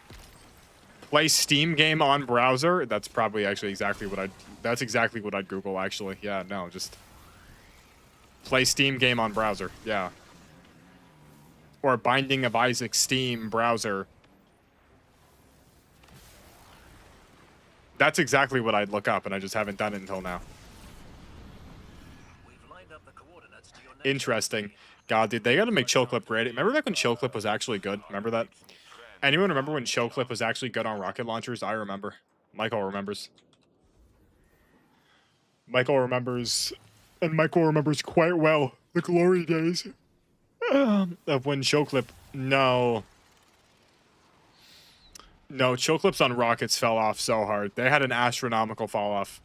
Speaker 1: Play Steam game on browser? That's probably actually exactly what I'd... That's exactly what I'd Google, actually. Yeah, no, just... Play Steam game on browser. Yeah. Or Binding of Isaac Steam browser. That's exactly what I'd look up, and I just haven't done it until now.
Speaker 2: We've lined up the coordinates to your next
Speaker 1: Interesting. God, dude, they gotta make Chill Clip great. Remember back when Chill Clip was actually good? Remember that? Anyone remember when Chill Clip was actually good on rocket launchers? I remember. Michael remembers. Michael remembers, and Michael remembers quite well the glory days of when Chill Clip... No, Chill Clips on rockets fell off so hard. They had an astronomical fall off.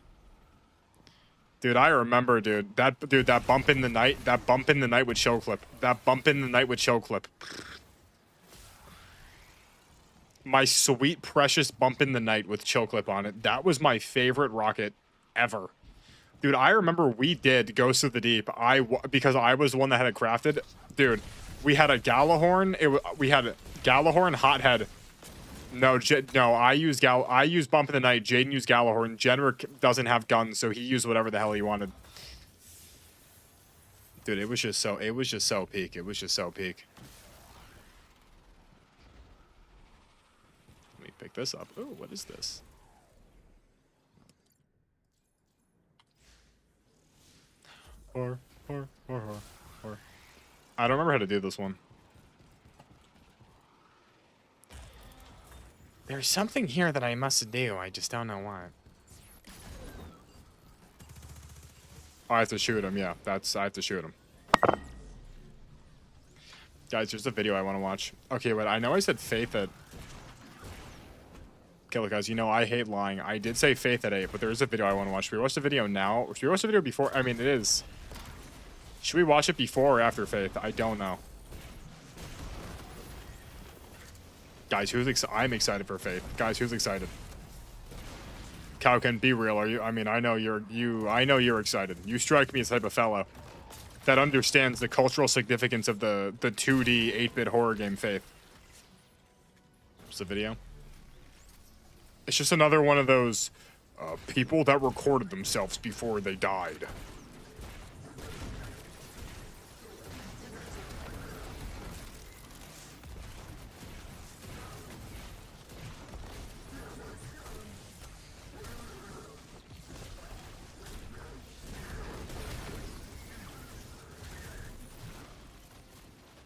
Speaker 1: Dude, I remember, dude. That bump in the night. That bump in the night with Chill Clip. That bump in the night with Chill Clip. My sweet, precious Bump in the Night with chill clip on it. That was my favorite rocket ever. Dude, I remember we did Ghost of the Deep. Because I was the one that had it crafted. Dude, we had a Galahorn. We had a Galahorn, Hothead. No, I used Bump in the Night. Jaden used Galahorn. Jenrick doesn't have guns, so he used whatever the hell he wanted. Dude, it was just so peak. It was just so peak. Let me pick this up. Ooh, what is this? Or. I don't remember how to do this one. There's something here that I must do. I just don't know what. Oh, I have to shoot him. Yeah, I have to shoot him. Guys, there's a video I want to watch. Okay, wait. I know I said Faith at... Okay, look, guys. You know I hate lying. I did say Faith at 8, but there is a video I want to watch. Should we watch the video now? Should we watch the video before? I mean, it is... Should we watch it before or after Faith? I don't know. Guys, I'm excited for Faith. Guys, who's excited? Cowcan, be real. Are you? I mean, I know you're excited. You strike me as the type of fellow that understands the cultural significance of the 2D 8-bit horror game Faith. What's the video? It's just another one of those people that recorded themselves before they died.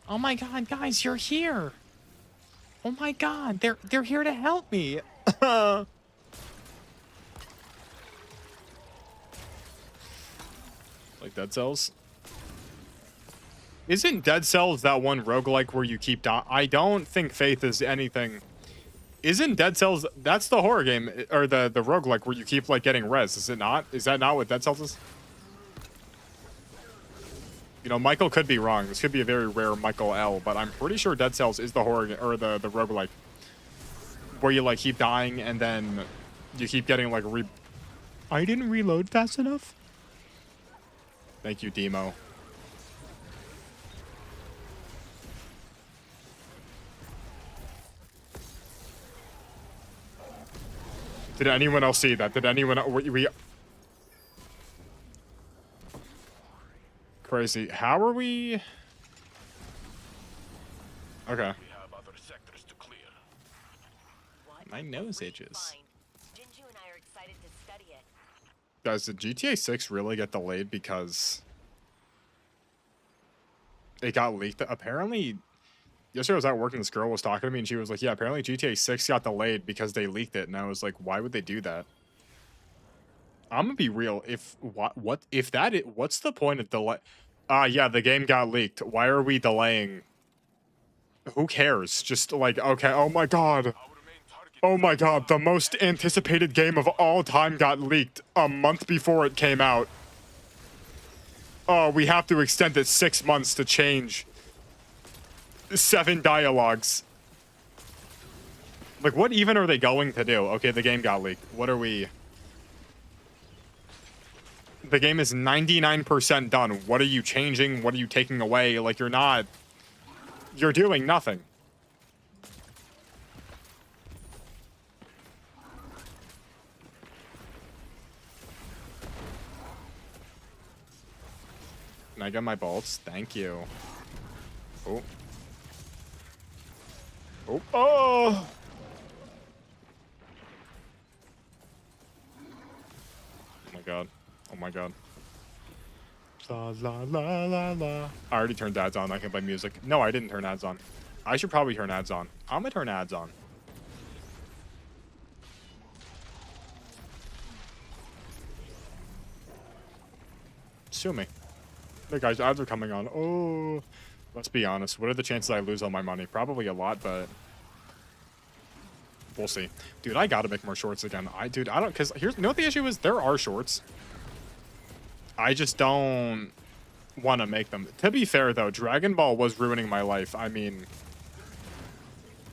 Speaker 1: Oh my god, guys, you're here. Oh my god, they're here to help me. Like Dead Cells? Isn't Dead Cells that one roguelike where you keep dying? I don't think Faith is anything. Isn't Dead Cells, that's the horror game, or the roguelike where you keep like getting res, is it not? Is that not what Dead Cells is? You know, Michael could be wrong. This could be a very rare Michael L, but I'm pretty sure Dead Cells is the horror, or the roguelike. Where you, like, keep dying, and then you keep getting, like, I didn't reload fast enough? Thank you, Demo. Did anyone else see that? Did anyone... we Crazy. How are we... Okay. My nose itches.
Speaker 5: Jinju and I are excited to study it.
Speaker 1: Guys, did GTA 6 really get delayed because it got leaked? Apparently, yesterday I was at work and this girl was talking to me and she was like, yeah, apparently GTA 6 got delayed because they leaked it. And I was like, why would they do that? I'm gonna be real. What's the point of delay? Yeah, the game got leaked. Why are we delaying? Who cares? Just like, okay, oh my god. Oh my god, the most anticipated game of all time got leaked a month before it came out. Oh, we have to extend it 6 months to change 7 dialogues. Like, what even are they going to do? Okay, the game got leaked. What are we... The game is 99% done. What are you changing? What are you taking away? Like, you're not... You're doing nothing. Can I get my bolts? Thank you. Oh. Oh. Oh! Oh my god. Oh my god. La la la la la. I already turned ads on. I can play music. No, I didn't turn ads on. I should probably turn ads on. I'm gonna turn ads on. Sue me. Hey guys, ads are coming on. Oh, let's be honest. What are the chances I lose all my money? Probably a lot, but we'll see. Dude, I gotta make more shorts again. I don't, cause here's, you know what the issue is? There are shorts. I just don't want to make them. To be fair though, Dragon Ball was ruining my life. I mean,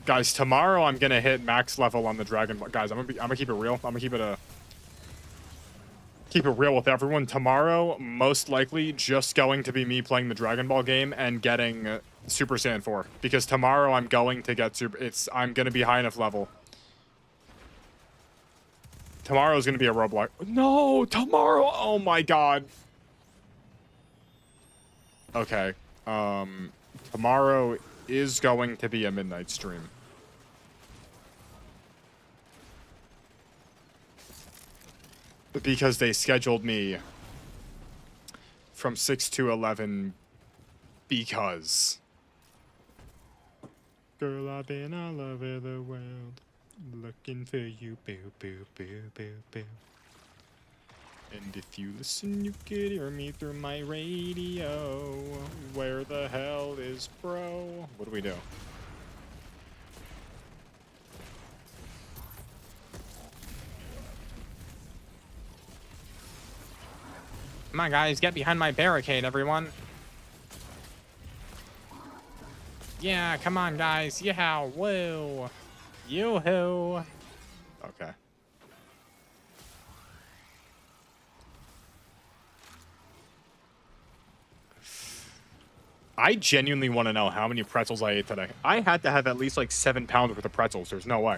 Speaker 1: Guys, tomorrow I'm gonna hit max level on the Dragon Ball. Guys, I'm gonna keep it real. I'm gonna keep it real with everyone. Tomorrow, most likely, just going to be me playing the Dragon Ball game and getting Super Saiyan 4. Because tomorrow I'm going to get I'm gonna be high enough level. Tomorrow's gonna be a Roblox. No, tomorrow. Oh my god. Okay. Tomorrow is going to be a midnight stream. Because they scheduled me from 6 to 11 because. Girl, I've been all over the world looking for you, boo, boo, boo, boo, boo. And if you listen, you could hear me through my radio. Where the hell is bro? What do we do? Come on, guys, get behind my barricade, everyone. Yeah, come on, guys. Yeah, woo. Yoo-hoo. Okay. I genuinely want to know how many pretzels I ate today. I had to have at least like 7 pounds worth of pretzels. There's no way.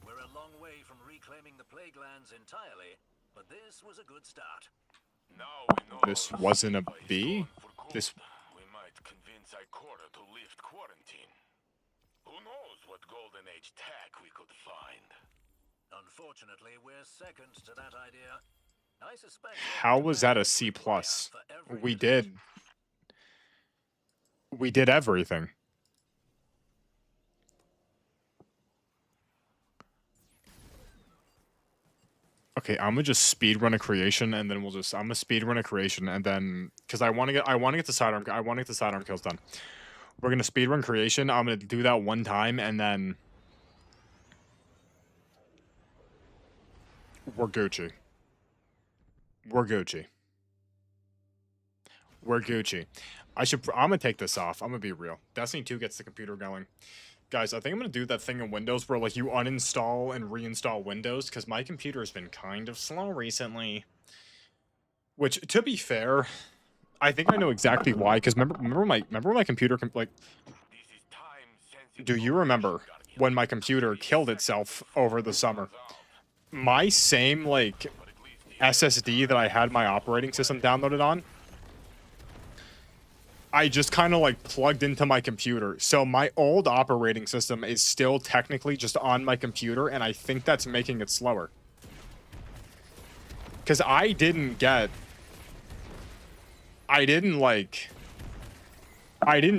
Speaker 2: We're a long way from reclaiming the plague lands entirely, but this was a good start.
Speaker 6: Now we know
Speaker 1: This wasn't a bee? This...
Speaker 6: We might convince Ikora to lift quarantine. Who knows what Golden Age tech we could find.
Speaker 2: Unfortunately, we're second to that idea. I suspect...
Speaker 1: How was that a C+? We did. We did everything. Okay, I'm gonna just speedrun a creation, and then I'm gonna speedrun a creation, and then because I want to get the sidearm kills done. We're gonna speedrun creation. I'm gonna do that one time, and then we're Gucci. We're Gucci. We're Gucci. I'm gonna take this off. I'm gonna be real. Destiny 2 gets the computer going. Guys, I think I'm gonna do that thing in Windows where like you uninstall and reinstall Windows, because my computer has been kind of slow recently. Which, to be fair, I think I know exactly why. Because remember my computer like. Do you remember when my computer killed itself over the summer? My same like SSD that I had my operating system downloaded on, I just kind of like plugged into my computer. So my old operating system is still technically just on my computer, and I think that's making it slower. Because I didn't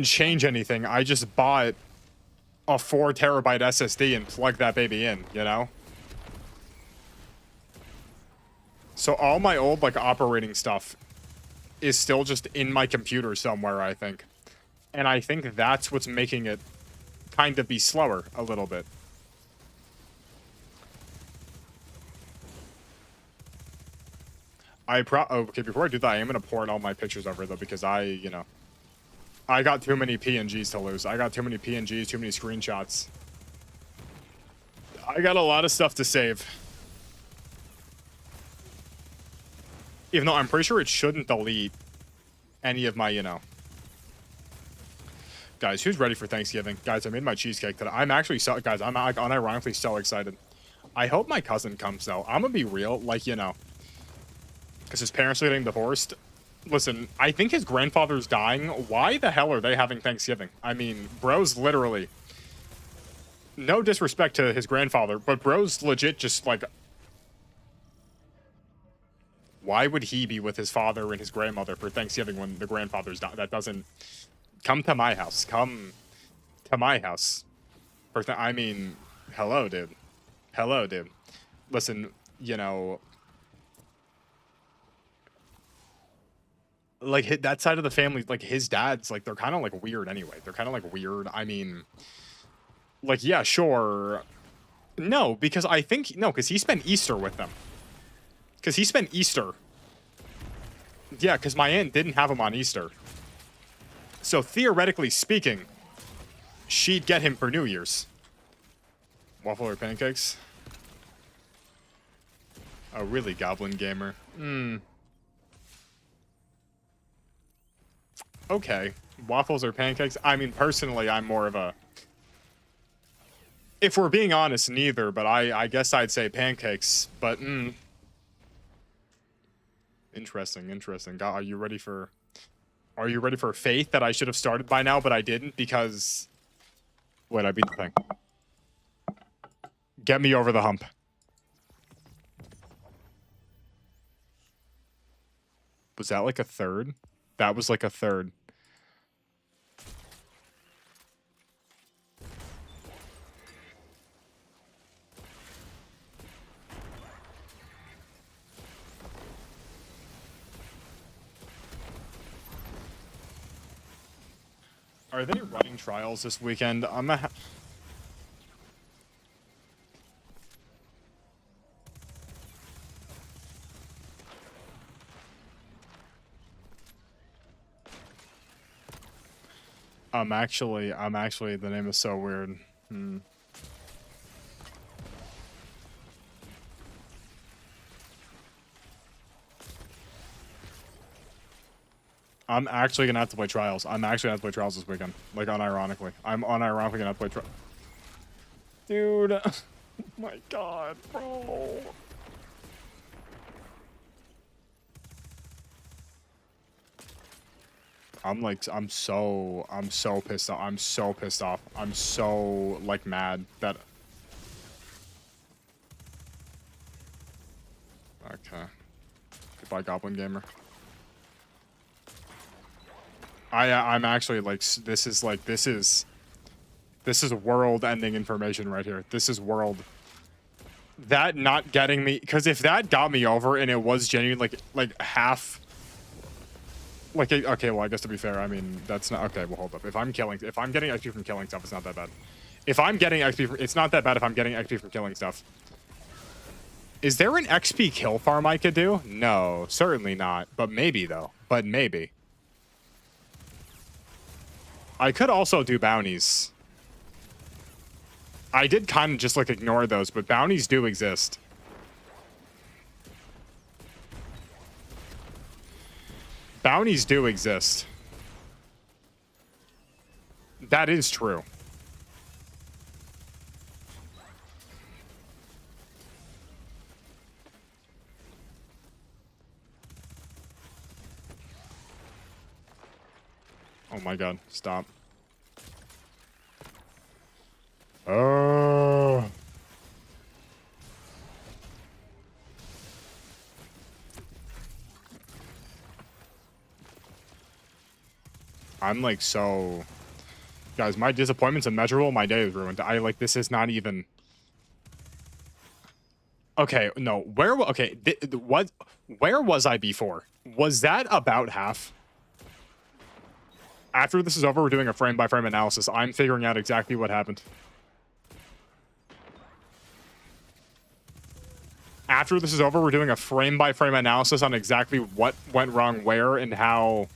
Speaker 1: change anything. I just bought a 4 terabyte SSD and plugged that baby in, you know? So all my old like operating stuff is still just in my computer somewhere, I think. And I think that's what's making it kind of be slower a little bit. Okay, before I do that, I am going to port all my pictures over, though, because I got too many PNGs to lose. I got too many PNGs, too many screenshots. I got a lot of stuff to save. Even though I'm pretty sure it shouldn't delete any of my, Guys, who's ready for Thanksgiving? Guys, I made my cheesecake today. I'm actually so... Guys, I'm unironically so excited. I hope my cousin comes, though. I'm gonna be real, like, because his parents are getting divorced. Listen, I think his grandfather's dying. Why the hell are they having Thanksgiving? I mean, bro's literally... No disrespect to his grandfather, but bro's legit just, like... Why would he be with his father and his grandmother for Thanksgiving when the grandfather's died? That doesn't... Come to my house. Come to my house. I mean, hello, dude. Hello, dude. Listen, like, that side of the family, like, his dad's, like, they're kind of, like, weird anyway. They're kind of, like, weird. I mean, like, yeah, sure. No, because I think... No, because he spent Easter with them. Because he spent Easter. Yeah, because my aunt didn't have him on Easter. So, theoretically speaking, she'd get him for New Year's. Waffle or pancakes? Oh, really, Goblin Gamer? Okay. Waffles or pancakes? I mean, personally, I'm more of a... If we're being honest, neither, but I guess I'd say pancakes, but, Interesting, interesting. God, are you ready for Faith that I should have started by now, but I didn't because... Wait, I beat the thing. Get me over the hump. Was that like a third? That was like a third. Are they running trials this weekend? I'm actually, the name is so weird. I'm actually gonna have to play trials. I'm actually gonna have to play trials this weekend. Like, unironically. I'm unironically gonna have to play trials. Dude. Oh my god, bro. I'm so pissed off. I'm so pissed off. I'm so, like, mad that... Okay. Goodbye, Goblin Gamer. I'm actually, like, this is world-ending information right here. This is world... That not getting me... Because if that got me over and it was genuine, like half... Like, okay, well, I guess to be fair, I mean, that's not... Okay, well, hold up. If I'm getting XP from killing stuff, it's not that bad. If I'm getting XP... It's not that bad if I'm getting XP from killing stuff. Is there an XP kill farm I could do? No, certainly not. But maybe, though. But maybe. I could also do bounties. I did kind of just, like, ignore those, but bounties do exist. Bounties do exist. That is true. Oh my god, stop. Oh. I'm like so... Guys, my disappointment's immeasurable. My day is ruined. This is not even... Okay, no. Where was I before? Was that about half? After this is over, we're doing a frame-by-frame analysis. I'm figuring out exactly what happened. After this is over, we're doing a frame-by-frame analysis on exactly what went wrong where and how...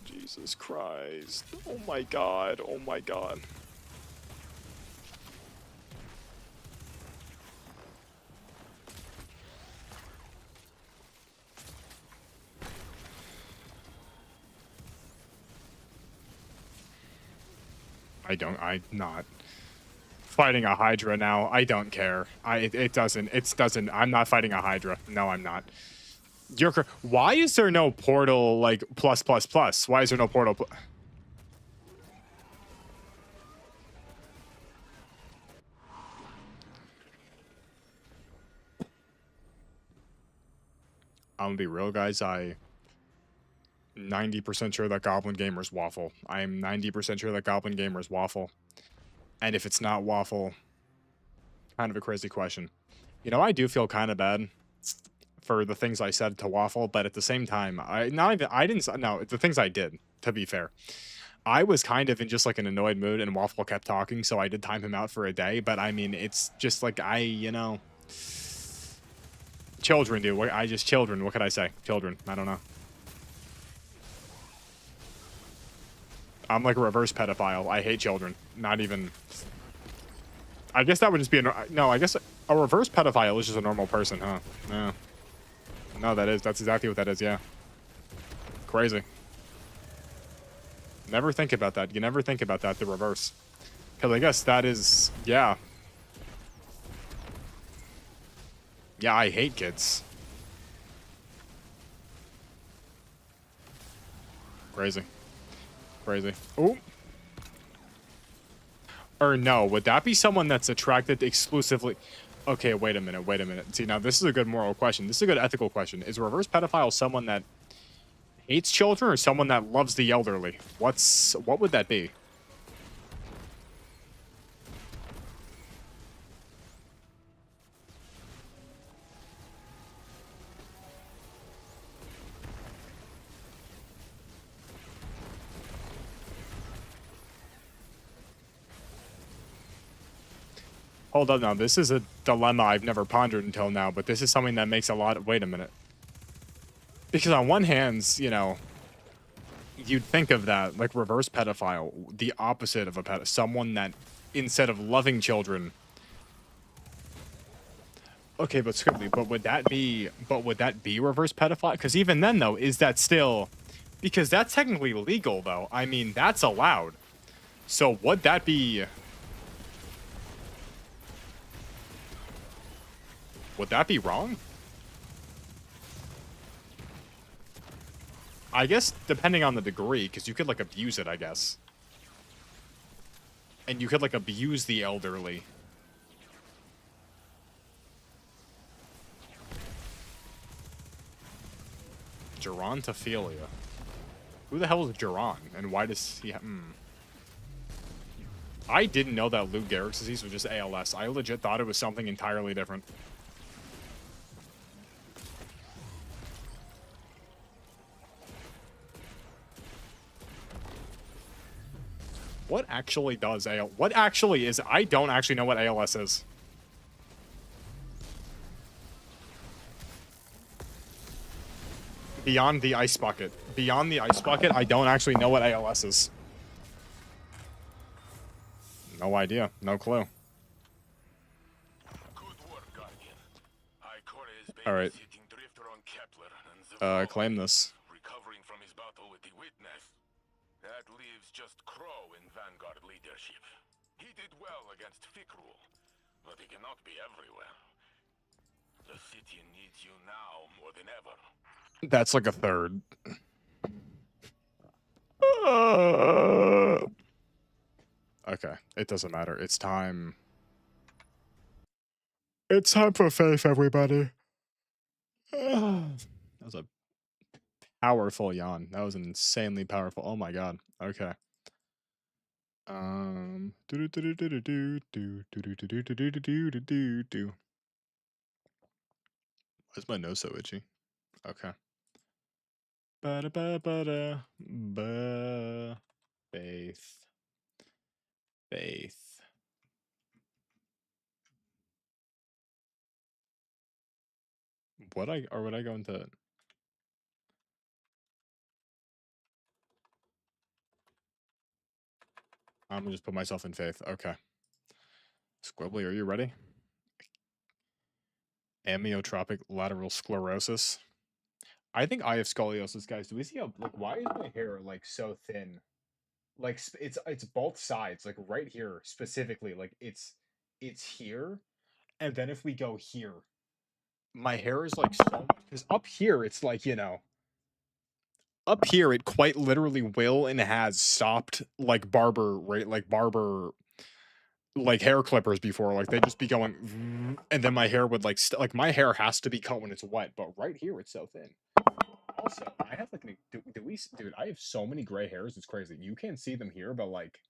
Speaker 1: Jesus Christ. Oh my god. Oh my god. I'm not fighting a Hydra now. I don't care. It doesn't, I'm not fighting a Hydra. No, I'm not. Why is there no portal, like, plus? Why is there no portal? I'm gonna be real, guys. 90% sure that Goblin Gamer's waffle. I am 90% sure that Goblin Gamer's waffle. And if it's not waffle, kind of a crazy question. You know, I do feel kind of bad for the things I said to waffle, but at the same time, the things I did, to be fair. I was kind of in just like an annoyed mood and waffle kept talking, so I did time him out for a day, but I mean, it's just like, you know, children, dude. Children. What could I say? Children. I don't know. I'm like a reverse pedophile. I hate children. Not even. I guess that would just be no. I guess a reverse pedophile is just a normal person, huh? No. No, that's exactly what that is. Yeah. Crazy. Never think about that. You never think about that. The reverse. Because I guess that is, yeah. Yeah, I hate kids. Crazy. Crazy. Oh. Or no, would that be someone that's attracted exclusively? Okay, wait a minute, wait a minute. See, now this is a good moral question. This is a good ethical question. Is a reverse pedophile someone that hates children or someone that loves the elderly? What would that be? Hold up now, this is a dilemma I've never pondered until now, but this is something that makes a lot of... Wait a minute. Because on one hand, you know, you'd think of that, like reverse pedophile, the opposite of a pedophile, someone that, instead of loving children... Okay, but Scribbly, would that be reverse pedophile? Because even then, though, is that still... Because that's technically legal, though. I mean, that's allowed. So would that be... Would that be wrong? I guess depending on the degree, because you could, like, abuse it, I guess. And you could, like, abuse the elderly. Gerontophilia. Who the hell is Geron? And why does he have... I didn't know that Lou Gehrig's disease was just ALS. I legit thought it was something entirely different. What actually does ALS... What actually is... I don't actually know what ALS is. Beyond the ice bucket. Beyond the ice bucket, I don't actually know what ALS is. No idea. No clue.
Speaker 6: Good work, Guardian. Ikora is
Speaker 1: Alright.
Speaker 6: babysitting Drifter on Kepler and Zavala
Speaker 1: Claim this.
Speaker 6: recovering from his battle with the Witness. That leaves just Crow in Vanguard leadership. He did well against Fikrul, but he cannot be everywhere. The city needs you now more than ever.
Speaker 1: That's like a third. Okay, it doesn't matter. It's time. It's time for faith, everybody. That was a powerful yawn. That was an insanely powerful. Oh my god. Okay. Why is my nose so itchy? Okay. Faith. Faith. Would I go into... I'm gonna just put myself in faith. Okay. Squibbly, are you ready? Amyotrophic lateral sclerosis. I think I have scoliosis, guys. Do we see how, like, why is my hair, like, so thin? Like, it's both sides, like, right here, specifically. Like, it's here, and then if we go here, my hair is, like, so... Because up here, it's, like, you know... Up here, it quite literally will and has stopped, like, barber hair clippers before. Like, they just be going... And then my hair would, like... like, my hair has to be cut when it's wet, but right here, it's so thin. Also, I have, like, dude, I have so many gray hairs, it's crazy. You can't see them here, but, like...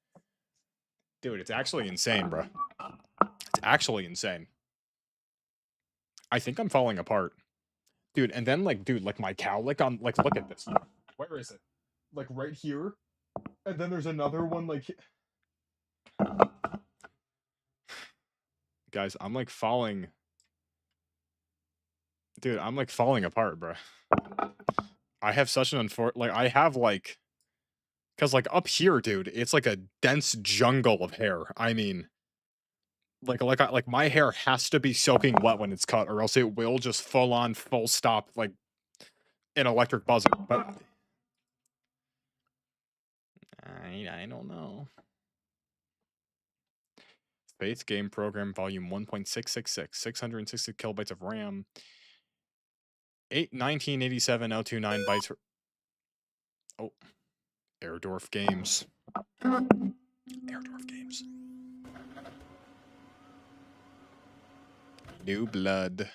Speaker 1: Dude, it's actually insane, bro. It's actually insane. I think I'm falling apart. Dude, and then, like, dude, like, my cowlick on... Like, look at this. Where is it? Like, right here? And then there's another one, like... Guys, I'm, like, falling... Dude, I'm, like, falling apart, bro. I have such an like, I have, like... Because, like, up here, dude, it's like a dense jungle of hair. I mean, like my hair has to be soaking wet when it's cut, or else it will just full on, full stop, like an electric buzzer. But I don't know. Faith Game Program Volume 1.666, 660 kilobytes of RAM, 1987 L29 bytes. Oh, Airdorf Games. Airdorf Games. New Blood.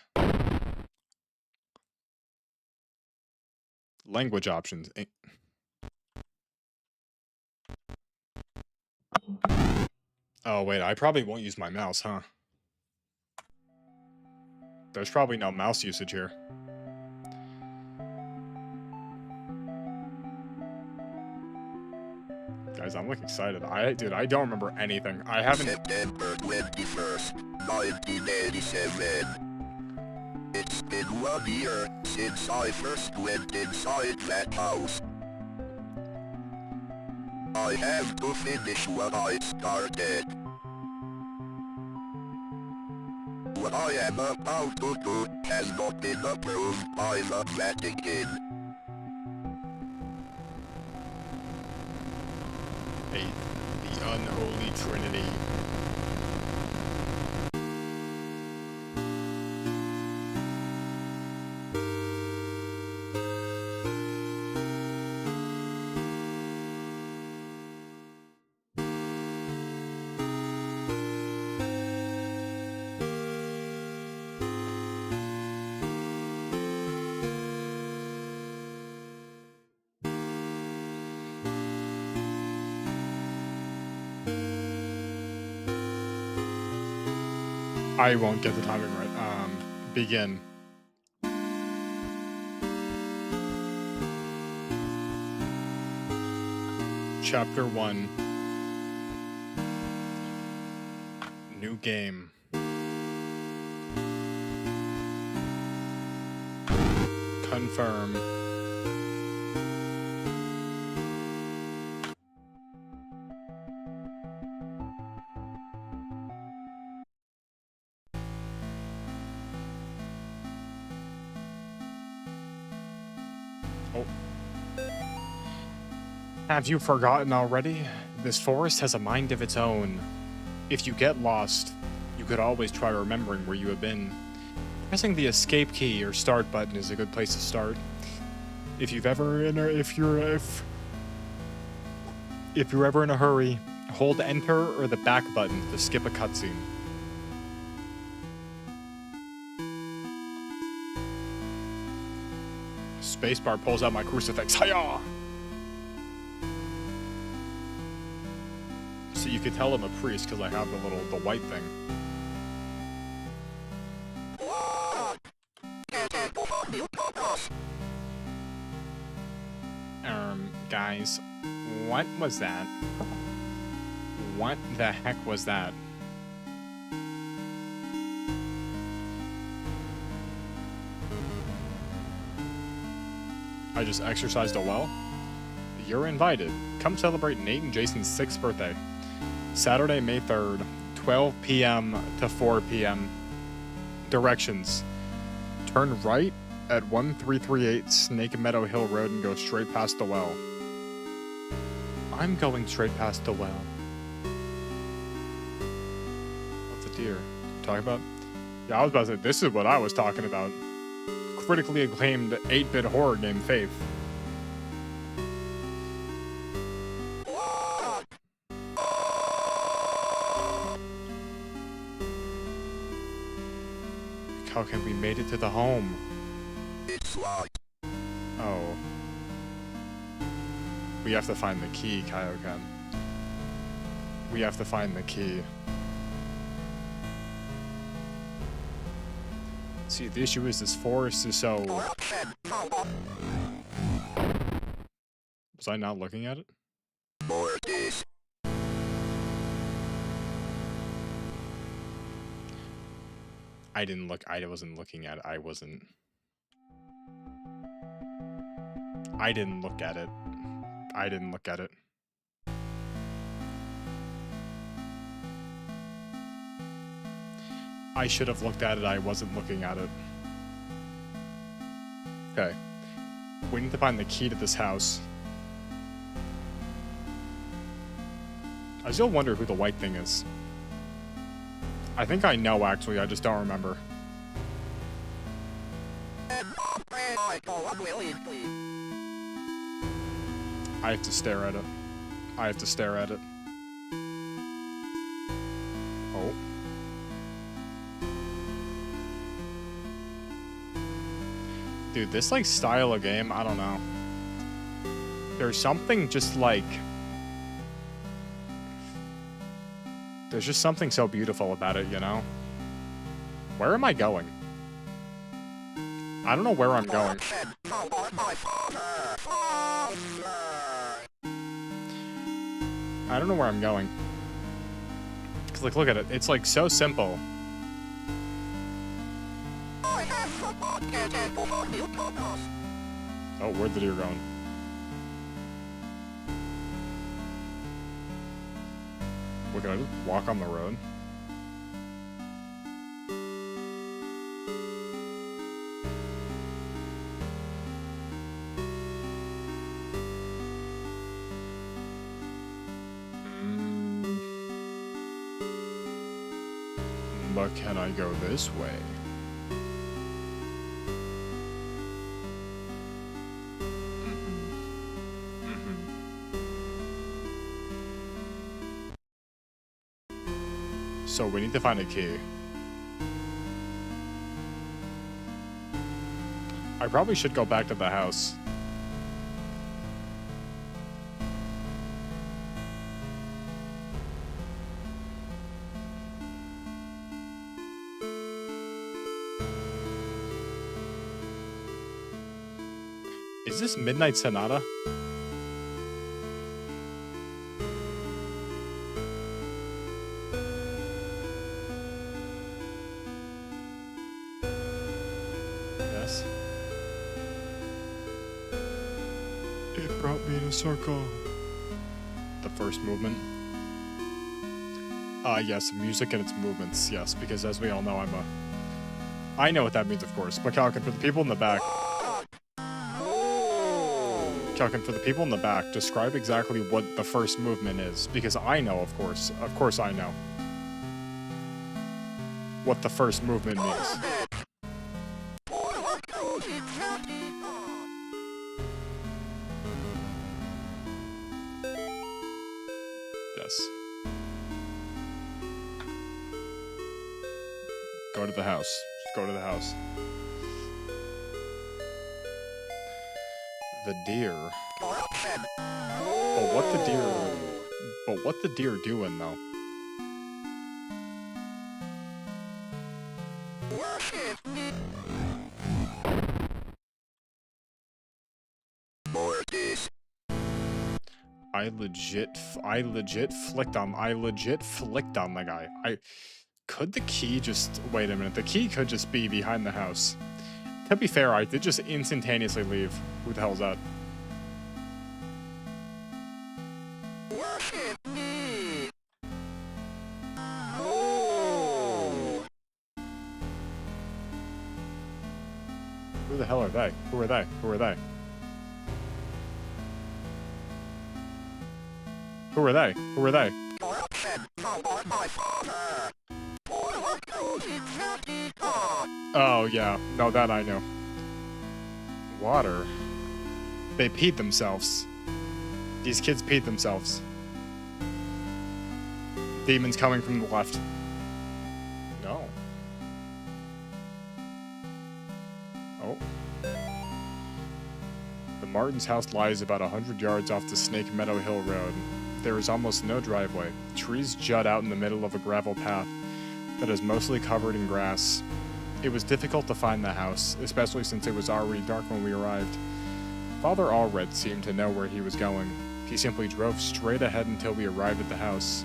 Speaker 1: Language options. Oh, wait, I probably won't use my mouse, huh? There's probably no mouse usage here. Guys, I'm like excited. Dude, I don't remember anything. I haven't.
Speaker 7: September 21st, 1987. It's been 1 year since I first went inside that house. I have to finish what I started. What I am about to do has not been approved by the Vatican.
Speaker 1: The Unholy Trinity. I won't get the timing right. Begin. Chapter 1. New game. Confirm. Oh. Have you forgotten already? This forest has a mind of its own. If you get lost, you could always try remembering where you have been. Pressing the escape key or start button is a good place to start. If you're ever in a hurry, hold enter or the back button to skip a cutscene. Spacebar pulls out my crucifix. Hiya! So you could tell I'm a priest because I have the white thing. Guys, what was that? What the heck was that? I just exercised a well? You're invited. Come celebrate Nate and Jason's 6th birthday. Saturday, May 3rd, 12 p.m. to 4 p.m. Directions. Turn right at 1338 Snake Meadow Hill Road and go straight past the well. I'm going straight past the well. What's a deer? Talking about? Yeah, I was about to say, this is what I was talking about. Critically acclaimed 8-bit horror game Faith. Kaioken, we made it to the home.
Speaker 7: It's locked.
Speaker 1: Oh. We have to find the key, Kaioken. We have to find the key. See, the issue is this forest is so... Was I not looking at it?
Speaker 7: Mortis.
Speaker 1: I didn't look. I wasn't looking at it. I didn't look at it. I didn't look at it. I should have looked at it. I wasn't looking at it. Okay. We need to find the key to this house. I still wonder who the white thing is. I think I know, actually. I just don't remember. I have to stare at it. I have to stare at it. Oh. Dude, this, like, style of game, I don't know. There's something just, like... There's just something so beautiful about it, you know? Where am I going? I don't know where I'm going. I don't know where I'm going. 'Cause, like, look at it. It's, like, so simple. Oh, where'd the deer going? We're gonna just walk on the road. But can I go this way? So we need to find a key. I probably should go back to the house. Is this Midnight Sonata? Yes. It brought me in a circle. The first movement. Yes, music and its movements, yes, because as we all know, I know what that means, of course, but Calkin, for the people in the back... Calkin, for the people in the back, describe exactly what the first movement is, because I know, of course I know what the first movement means. Yes. Go to the house. Just go to the house. The deer. But what the deer doing though? I legit flicked on the guy. Could the key just... Wait a minute, the key could just be behind the house. To be fair, I did just instantaneously leave. Who the hell's that? Who the hell are they? Who are they? Who are they? Who are they? Who are they? Oh, yeah. No, that I know. Water. They peed themselves. These kids peed themselves. Demons coming from the left. No. Oh. The Martins' house lies about 100 yards off the Snake Meadow Hill Road. There is almost no driveway. Trees jut out in the middle of a gravel path that is mostly covered in grass. It was difficult to find the house, especially since it was already dark when we arrived. Father Allred seemed to know where he was going. He simply drove straight ahead until we arrived at the house.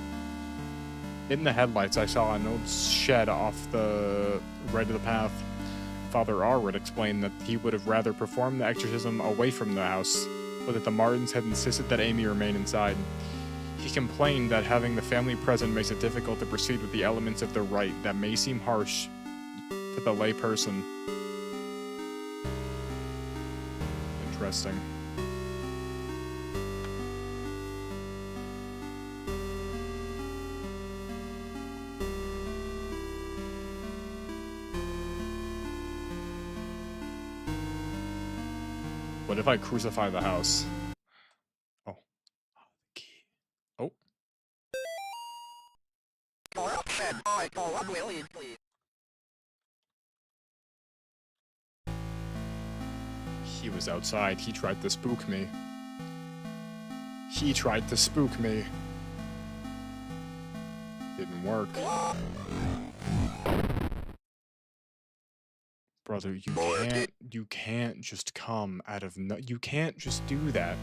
Speaker 1: In the headlights, I saw an old shed off the right of the path. Father Allred explained that he would have rather performed the exorcism away from the house, but that the Martins had insisted that Amy remain inside. He complained that having the family present makes it difficult to proceed with the elements of the rite that may seem harsh to the lay person. Interesting. What if I crucify the house? Oh. Key. Oh.
Speaker 7: Corruption, I go unwillingly.
Speaker 1: He was outside. He tried to spook me. He tried to spook me. Didn't work. Brother, you can't just come out of no, you can't just do that.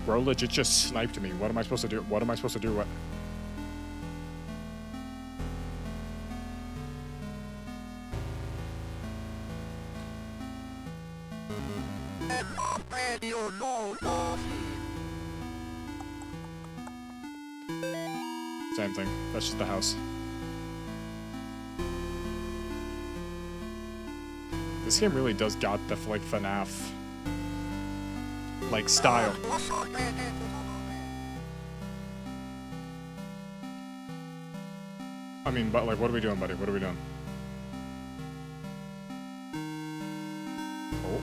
Speaker 1: Bro legit just sniped me. What am I supposed to do? What am I supposed to do? What? Same thing. That's just the house. This game really does got the like FNAF like style. I mean, but like, what are we doing, buddy? What are we doing? Oh.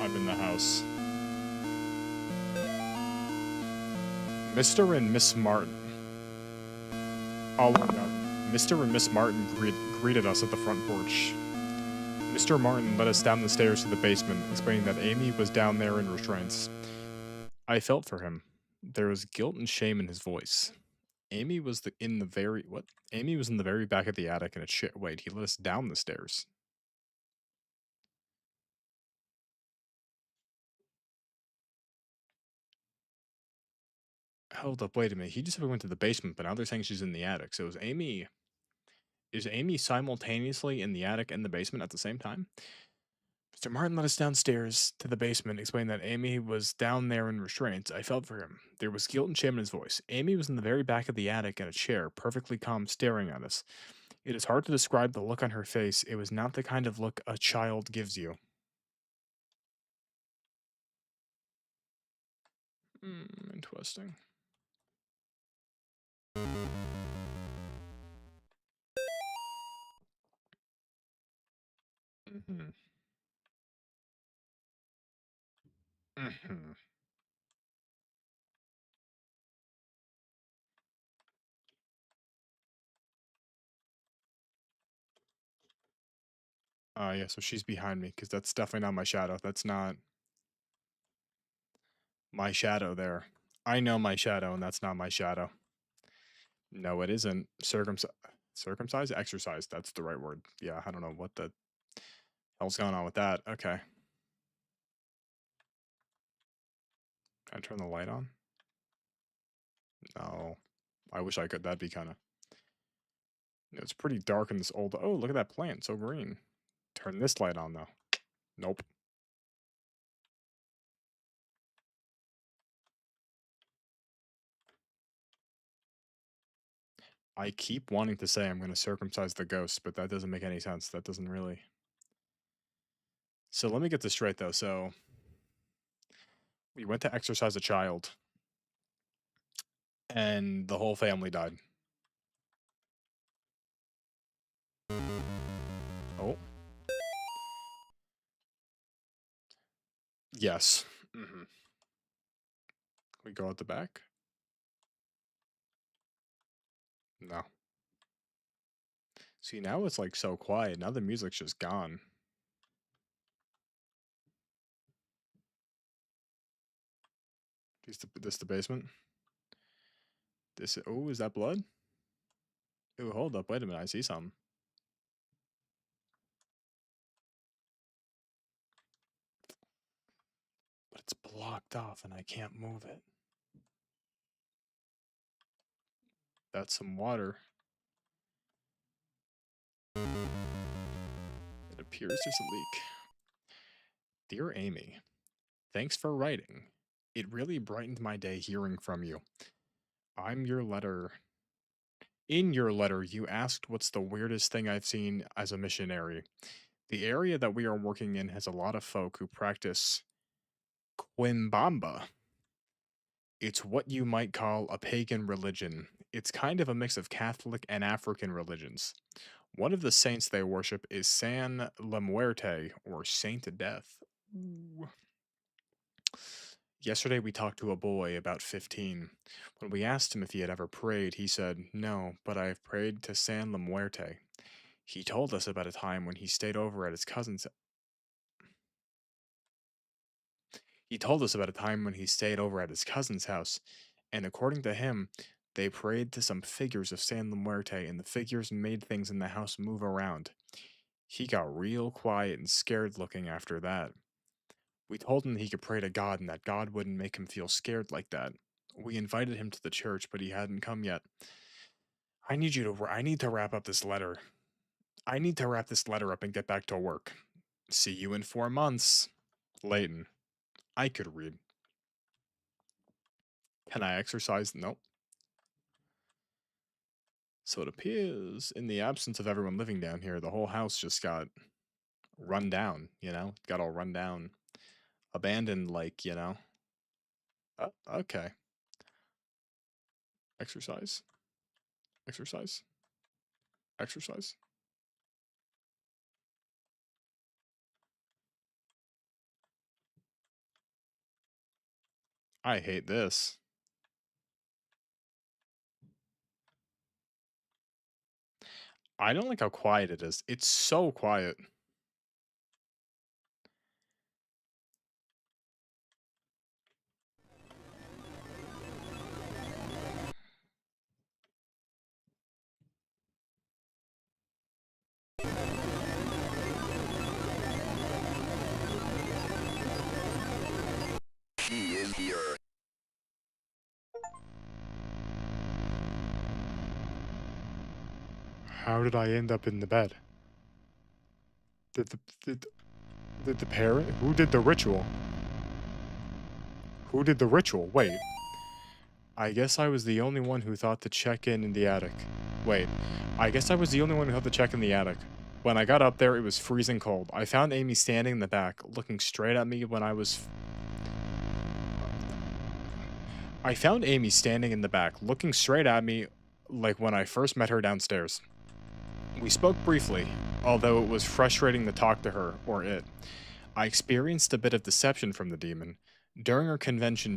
Speaker 1: I'm in the house. Mr. and Miss Martin. Oh my god. Mr. and Miss Martin greeted us at the front porch. Mr. Martin led us down the stairs to the basement, explaining that Amy was down there in restraints. I felt for him. There was guilt and shame in his voice. Amy was in the very back of the attic in a chair. Wait, he led us down the stairs. Hold up, wait a minute. He just said we went to the basement, but now they're saying she's in the attic. So is Amy simultaneously in the attic and the basement at the same time? Mr. Martin led us downstairs to the basement, explaining that Amy was down there in restraints. I felt for him. There was guilt and shame in his voice. Amy was in the very back of the attic in a chair, perfectly calm, staring at us. It is hard to describe the look on her face. It was not the kind of look a child gives you. Interesting. Mm-hmm. Mm-hmm. Yeah, so she's behind me, because that's definitely not my shadow. That's not my shadow there. I know my shadow, and that's not my shadow. No, it isn't. Circumcised? Exercise, that's the right word. Yeah, I don't know what the hell's going on with that. Okay. Can I turn the light on? No. I wish I could. That'd be kind of... It's pretty dark in this old... Oh, look at that plant. So green. Turn this light on, though. Nope. I keep wanting to say I'm going to circumcise the ghost, but that doesn't make any sense. That doesn't really... So let me get this straight, though. So we went to exercise a child, and the whole family died. Oh. Yes. Mm-hmm. We go out the back? No. See, now it's like so quiet. Now the music's just gone. This the basement? Oh, is that blood? Oh, hold up. Wait a minute. I see something. But it's blocked off and I can't move it. That's some water. It appears there's a leak. Dear Amy, thanks for writing. It really brightened my day hearing from you. In your letter, you asked what's the weirdest thing I've seen as a missionary. The area that we are working in has a lot of folk who practice Quimbamba. It's what you might call a pagan religion. It's kind of a mix of Catholic and African religions. One of the saints they worship is San La Muerte, or Saint of Death. Ooh. Yesterday we talked to a boy about 15. When we asked him if he had ever prayed, he said, "No, but I have prayed to San La Muerte." He told us about a time when he stayed over at his cousin's house, and according to him, they prayed to some figures of San La Muerte, and the figures made things in the house move around. He got real quiet and scared looking after that. We told him he could pray to God and that God wouldn't make him feel scared like that. We invited him to the church, but he hadn't come yet. I need to wrap up this letter. I need to wrap this letter up and get back to work. See you in 4 months. Layton. I could read. Can I exercise? Nope. So it appears, in the absence of everyone living down here, the whole house just got run down, you know? It got all run down. Abandoned, like, you know? Okay. Exercise. Exercise. Exercise. I hate this. I don't like how quiet it is. It's so quiet.
Speaker 7: She is here.
Speaker 1: How did I end up in the bed? Did the parent? Who did the ritual? Who did the ritual? Wait. I guess I was the only one who thought to check in the attic. Wait. I guess I was the only one who thought to check in the attic. When I got up there, it was freezing cold. I found Amy standing in the back, looking straight at me when I was... I found Amy standing in the back, looking straight at me like when I first met her downstairs. We spoke briefly, although it was frustrating to talk to her, or it. I experienced a bit of deception from the demon. During our conversation,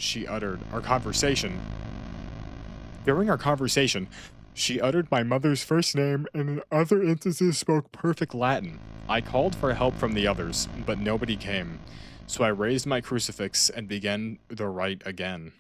Speaker 1: she uttered my mother's first name and in other instances spoke perfect Latin. I called for help from the others, but nobody came. So I raised my crucifix and began the rite again.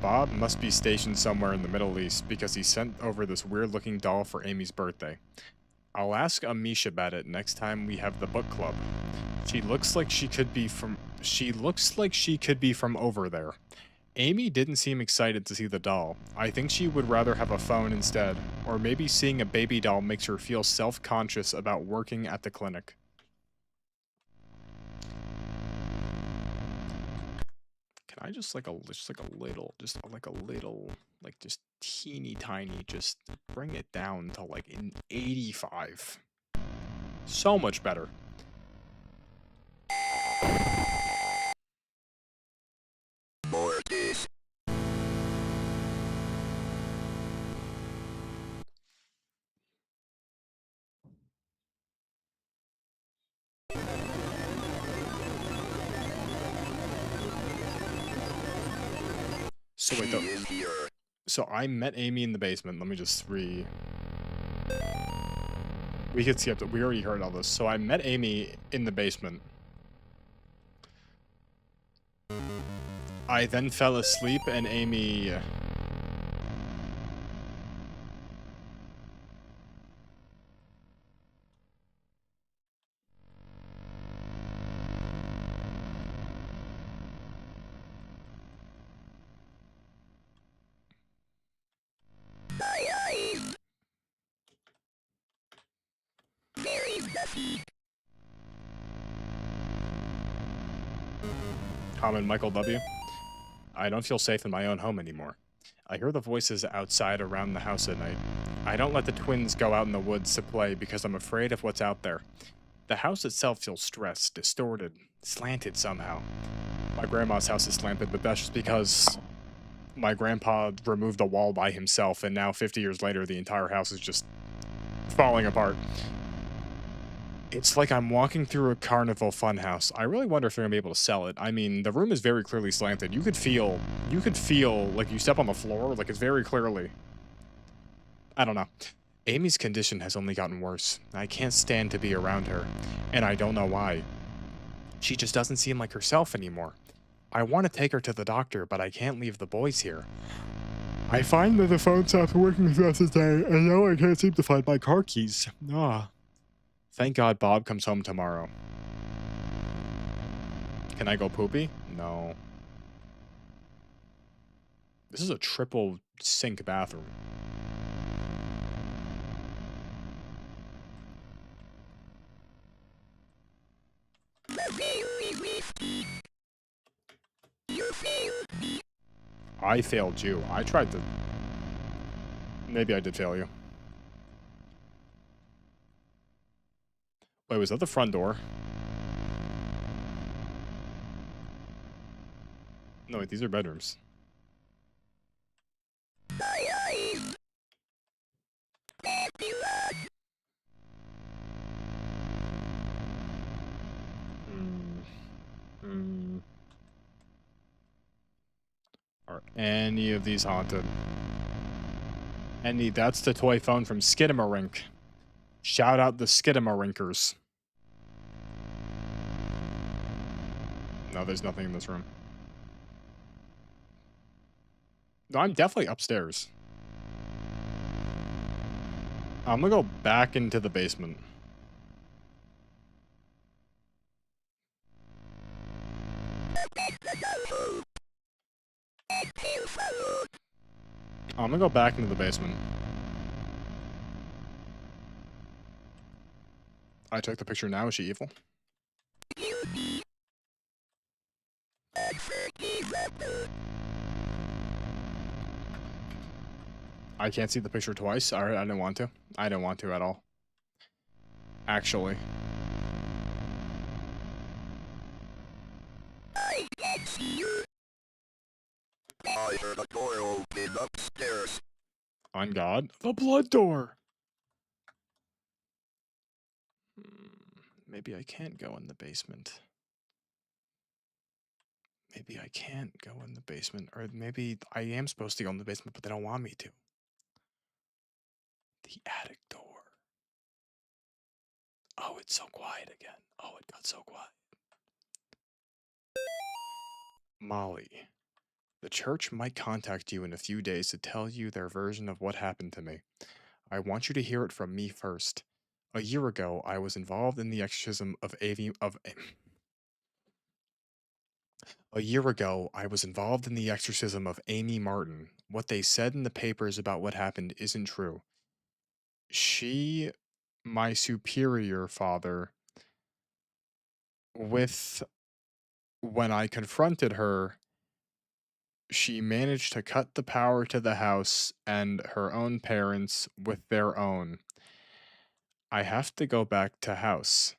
Speaker 1: Bob must be stationed somewhere in the Middle East because he sent over this weird-looking doll for Amy's birthday. I'll ask Amish about it next time we have the book club. She looks like she could be from over there. Amy didn't seem excited to see the doll. I think she would rather have a phone instead, or maybe seeing a baby doll makes her feel self-conscious about working at the clinic. Can I just just teeny tiny, just bring it down to like an 85. So much better.
Speaker 7: Mortis.
Speaker 1: So wait, though. So I met Amy in the basement. Let me just We could skip it. We already heard all this. So I met Amy in the basement. I then fell asleep and Amy... Common Michael W. I don't feel safe in my own home anymore. I hear the voices outside around the house at night. I don't let the twins go out in the woods to play because I'm afraid of what's out there. The house itself feels stressed, distorted, slanted somehow. My grandma's house is slanted, but that's just because my grandpa removed a wall by himself, and now 50 years later, the entire house is just falling apart. It's like I'm walking through a carnival funhouse. I really wonder if they're gonna be able to sell it. I mean, the room is very clearly slanted. You could feel like you step on the floor, like it's very clearly. I don't know. Amy's condition has only gotten worse. I can't stand to be around her, and I don't know why. She just doesn't seem like herself anymore. I want to take her to the doctor, but I can't leave the boys here. I find that the phone stopped working throughout the day, and now I can't seem to find my car keys. Ah. Thank God Bob comes home tomorrow. Can I go poopy? No. This is a triple sink bathroom. I failed you. I tried to... Maybe I did fail you. Wait, was that the front door? No, wait, these are bedrooms. Are any of these haunted? That's the toy phone from Skidamarink. Shout out the Skidamarinkers. No, there's nothing in this room. No, I'm definitely upstairs. I'm gonna go back into the basement. I'm gonna go back into the basement. I took the picture now. Is she evil? I can't see the picture twice. Alright, I didn't want to. I didn't want to at all. Actually.
Speaker 7: I can see you. I heard a door open upstairs.
Speaker 1: On God. The blood door! Maybe I can't go in the basement. Maybe I can't go in the basement. Or maybe I am supposed to go in the basement, but they don't want me to. The attic door. Oh, it's so quiet again. Oh, it got so quiet. Molly. The church might contact you in a few days to tell you their version of what happened to me. I want you to hear it from me first. A year ago, I was involved in the exorcism of A year ago, I was involved in the exorcism of Amy Martin. What they said in the papers about what happened isn't true. She, my superior father, when I confronted her, she managed to cut the power to the house and her own parents with their own. I have to go back to house.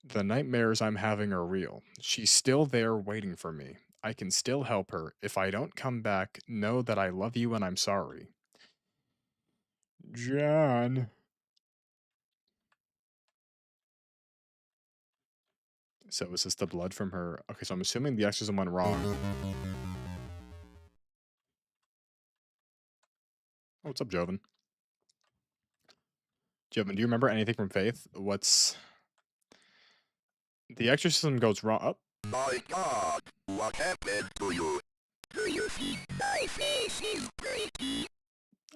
Speaker 1: The nightmares I'm having are real. She's still there waiting for me. I can still help her. If I don't come back, know that I love you and I'm sorry. John. So is this the blood from her? Okay, so I'm assuming the exorcism went wrong. Oh, what's up, Joven? Joven, do you remember anything from Faith? The exorcism goes wrong. Oh.
Speaker 7: My God, what happened to you? Do you think my face is pretty?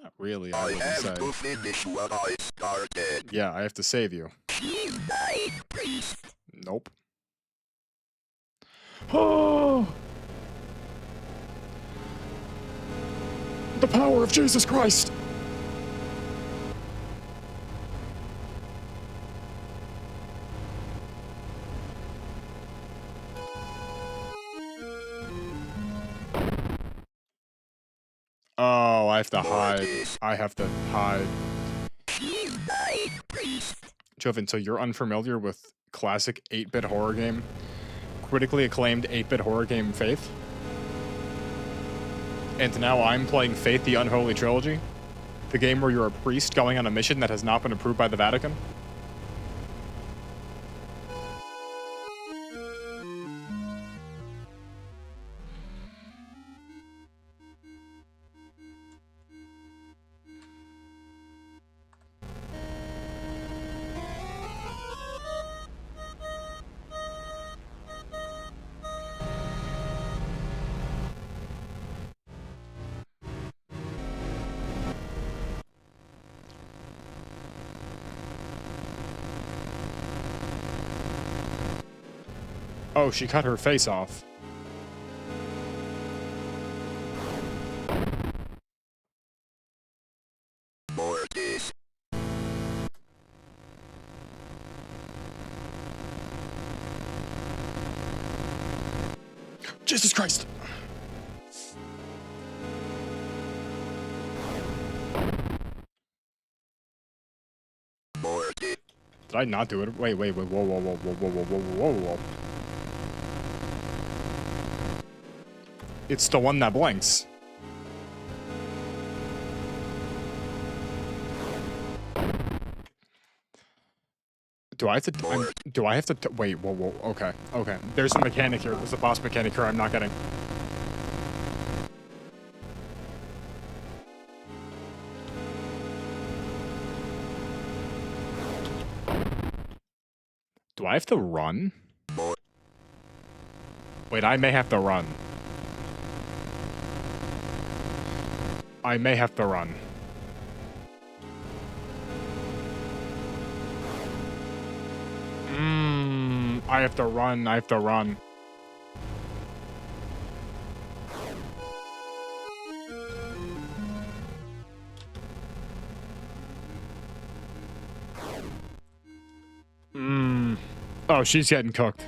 Speaker 1: Not really,
Speaker 7: I
Speaker 1: wouldn't
Speaker 7: have
Speaker 1: say.
Speaker 7: to finish what I started.
Speaker 1: Yeah, I have to save you.
Speaker 7: She's died, priest.
Speaker 1: Nope. Oh! The power of Jesus Christ! have to hide.
Speaker 7: Mortis.
Speaker 1: I have to hide.
Speaker 7: He's my priest.
Speaker 1: Joven, so you're unfamiliar with classic 8-bit horror game, critically acclaimed 8-bit horror game Faith? And now I'm playing Faith: The Unholy Trilogy, the game where you're a priest going on a mission that has not been approved by the Vatican. Oh, she cut her face off.
Speaker 7: Mortis.
Speaker 1: Jesus Christ!
Speaker 7: Mortis.
Speaker 1: Did I not do it? Wait, whoa, whoa, whoa, whoa, whoa, whoa, whoa, whoa, whoa. It's the one that blinks. Do I have to? Do I have to? Wait, whoa, whoa. Okay, okay. There's a mechanic here. There's a boss mechanic here. I'm not getting. Do I have to run? Wait, I may have to run. I may have to run. I have to run. I have to run. Oh, she's getting cooked.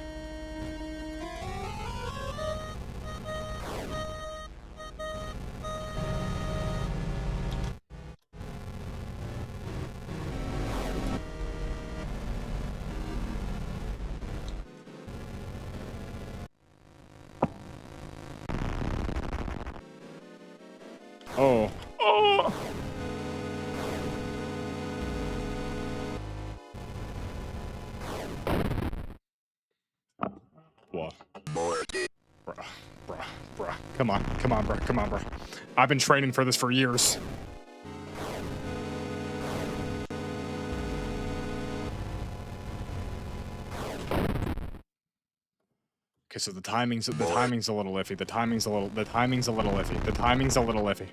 Speaker 1: Oh. Oh! What? Bruh. Come on, bruh. I've been training for this for years. Okay, so the timing's a little iffy. The timing's a little iffy.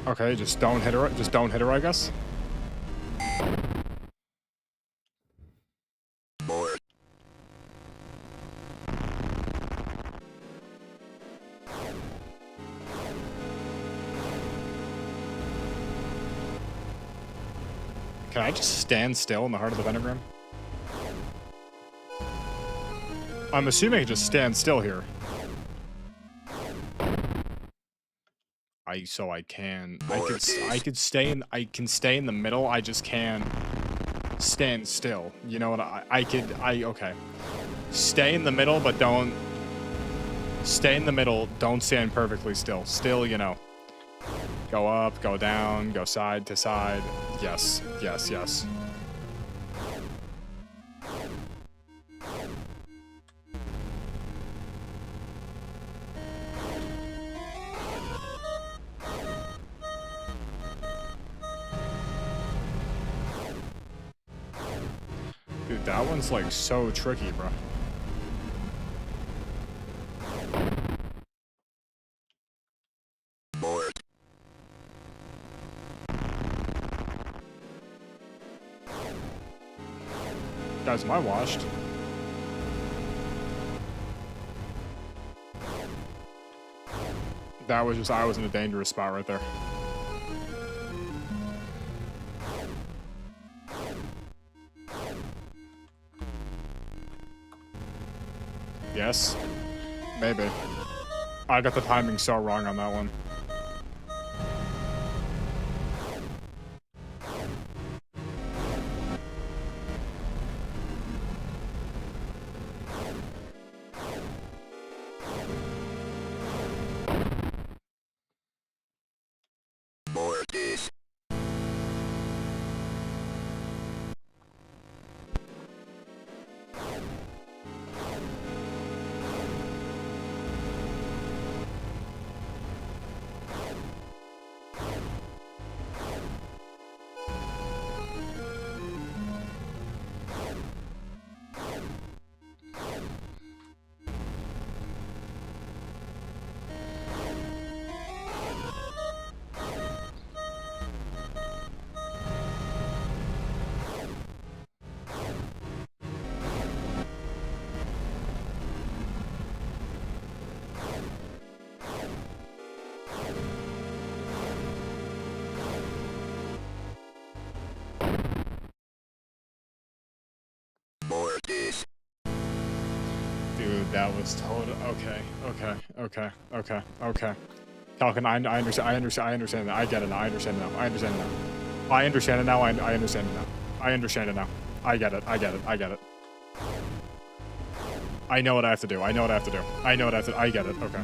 Speaker 1: Okay, just don't hit her. Just don't hit her, I guess. Can I just stand still in the heart of the pentagram? I'm assuming I can just stand still here. I can stay in the middle. I just can't stand still. You know what? Okay. Stay in the middle, but don't stay in the middle. Don't stand perfectly still. Still, you know. Go up, go down, go side to side. Yes. Dude, that one's like so tricky, bro. Guys, am I washed? That was just, I was in a dangerous spot right there. Yes. Maybe. I got the timing so wrong on that one.
Speaker 7: Mortis. Mortis.
Speaker 1: Dude, that was total. Okay. Falcon, I understand that. I get it now. I understand it now. I understand it now. I understand it now. I understand it now. I understand it now. I get it. I know what I have to do. I get it. Okay.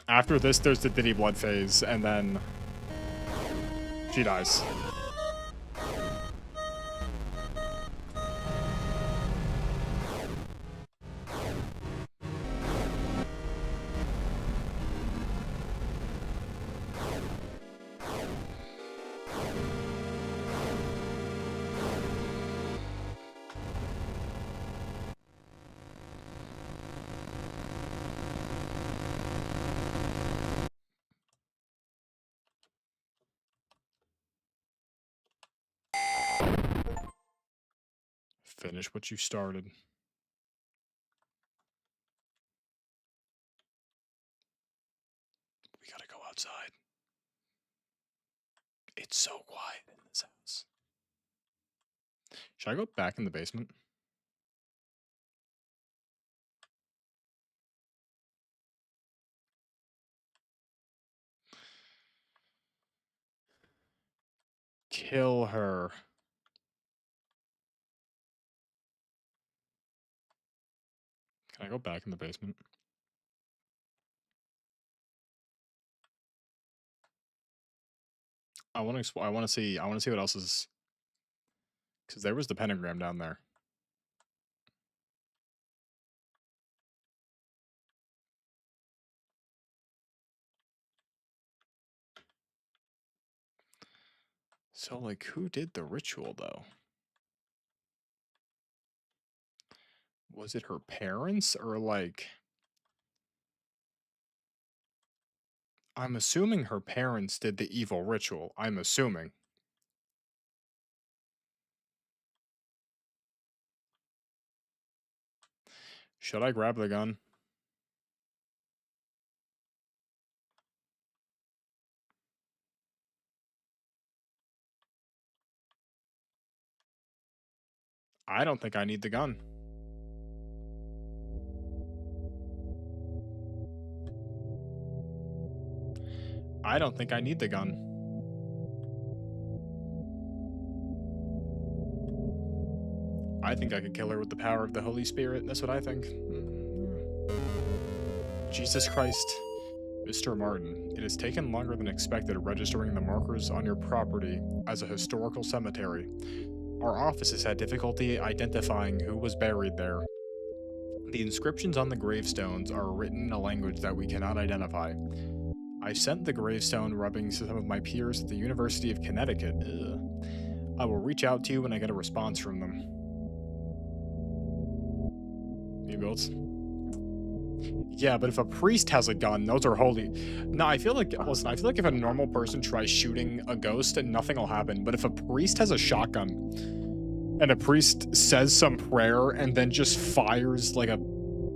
Speaker 1: After this, there's the Diddy Blood phase, and then she dies. Finish what you started. We gotta go outside. It's so quiet in this house. Should I go back in the basement? Kill her. Can I go back in the basement? I want to see what else is, because there was the pentagram down there. So, like, who did the ritual, though? Was it her parents, or, like... I'm assuming her parents did the evil ritual. I'm assuming. Should I grab the gun? I don't think I need the gun. I don't think I need the gun. I think I could kill her with the power of the Holy Spirit. That's what I think. Jesus Christ. Mr. Martin, it has taken longer than expected registering the markers on your property as a historical cemetery. Our office has had difficulty identifying who was buried there. The inscriptions on the gravestones are written in a language that we cannot identify. I sent the gravestone rubbings to some of my peers at the University of Connecticut. I will reach out to you when I get a response from them. New builds. Yeah, but if a priest has a gun, those are holy. No, I feel like, listen, I feel like if a normal person tries shooting a ghost, nothing will happen. But if a priest has a shotgun and a priest says some prayer and then just fires like a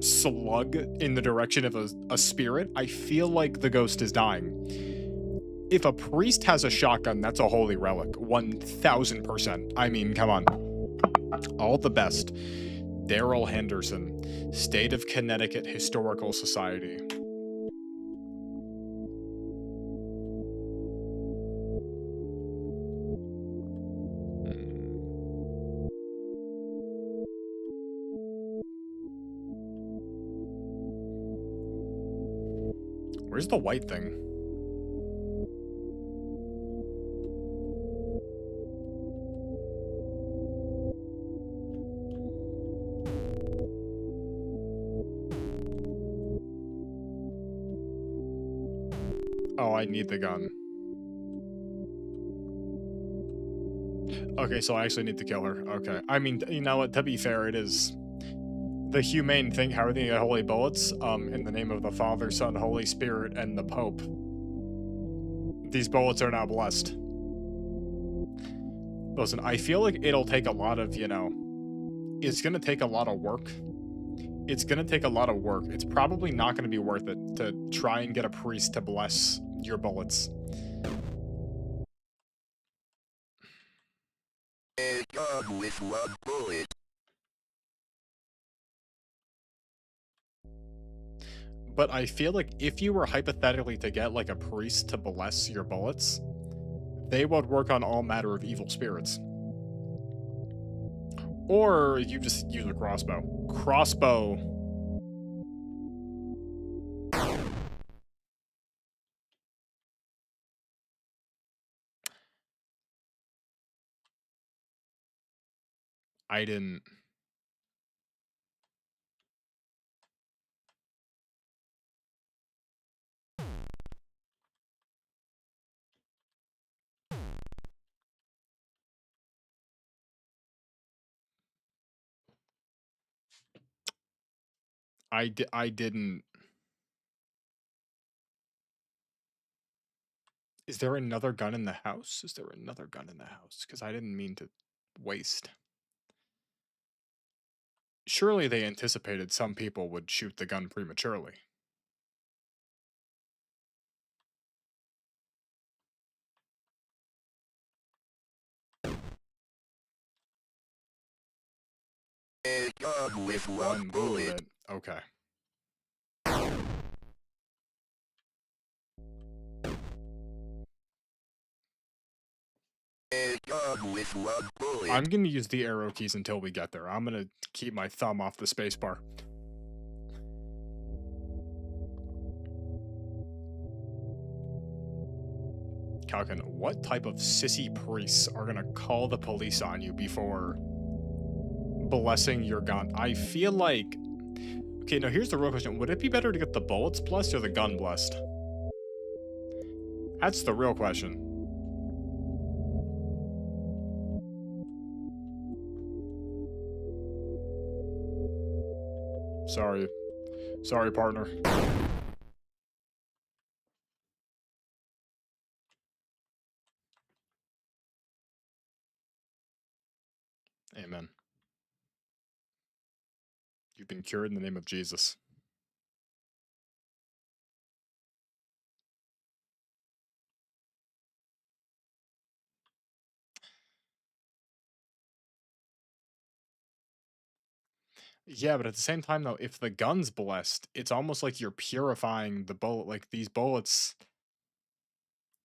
Speaker 1: slug in the direction of a spirit, I feel like the ghost is dying. If a priest has a shotgun, that's a holy relic. 1000%. I mean, come on. All the best. Daryl Henderson, State of Connecticut Historical Society. Where's the white thing? Oh, I need the gun. Okay, so I actually need to kill her. Okay. I mean, you know what? To be fair, it is the humane thing. How are they gonna get holy bullets? In the name of the Father, Son, Holy Spirit, and the Pope. These bullets are now blessed. Listen, I feel like it'll take a lot of, it's gonna take a lot of work. It's gonna take a lot of work. It's probably not gonna be worth it to try and get a priest to bless your bullets.
Speaker 7: A gun with one bullet.
Speaker 1: But I feel like if you were hypothetically to get like a priest to bless your bullets, they would work on all matter of evil spirits. Or you just use a crossbow. Crossbow. I didn't. I didn't. Is there another gun in the house? Is there another gun in the house? Because I didn't mean to waste. Surely they anticipated some people would shoot the gun prematurely.
Speaker 7: A gun with one bullet.
Speaker 1: Okay.
Speaker 7: A gun with one bullet.
Speaker 1: I'm going to use the arrow keys until we get there. I'm going to keep my thumb off the spacebar. Calkin, what type of sissy priests are going to call the police on you before blessing your gun? I feel like... Okay, now here's the real question. Would it be better to get the bullets blessed or the gun blessed? That's the real question. Sorry. Sorry, partner. Amen. You've been cured in the name of Jesus. Yeah, but at the same time, though, if the gun's blessed, it's almost like you're purifying the bullet. Like, these bullets,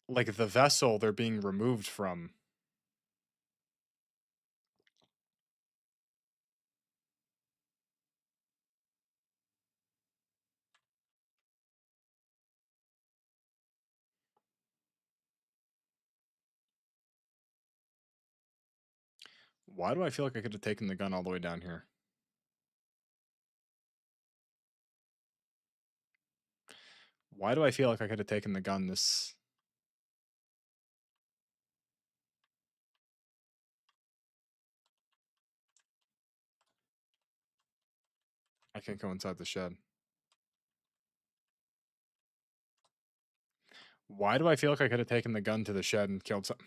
Speaker 1: like the vessel they're being removed from. Why do I feel like I could have taken the gun all the way down here? Why do I feel like I could have taken the gun this... I can't go inside the shed. Why do I feel like I could have taken the gun to the shed and killed some?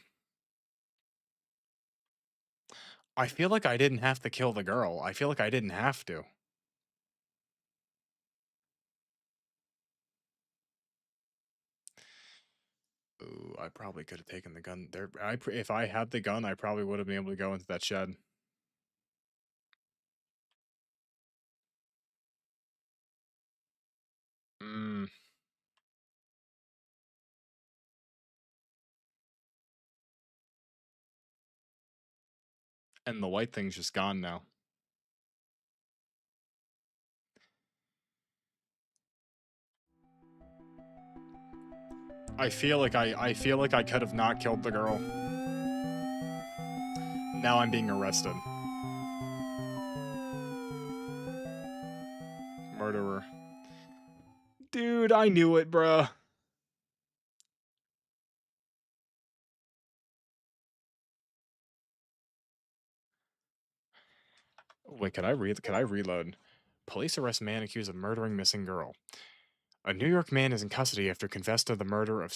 Speaker 1: I feel like I didn't have to kill the girl. I feel like I didn't have to. Ooh, I probably could have taken the gun there. If I had the gun, I probably would have been able to go into that shed. Mm. And the white thing's just gone now. I feel like I could have not killed the girl. Now I'm being arrested. Murderer. Dude, I knew it, bruh. Wait, could I reload? Police arrest man accused of murdering missing girl. A New York man is in custody after confessed to the murder of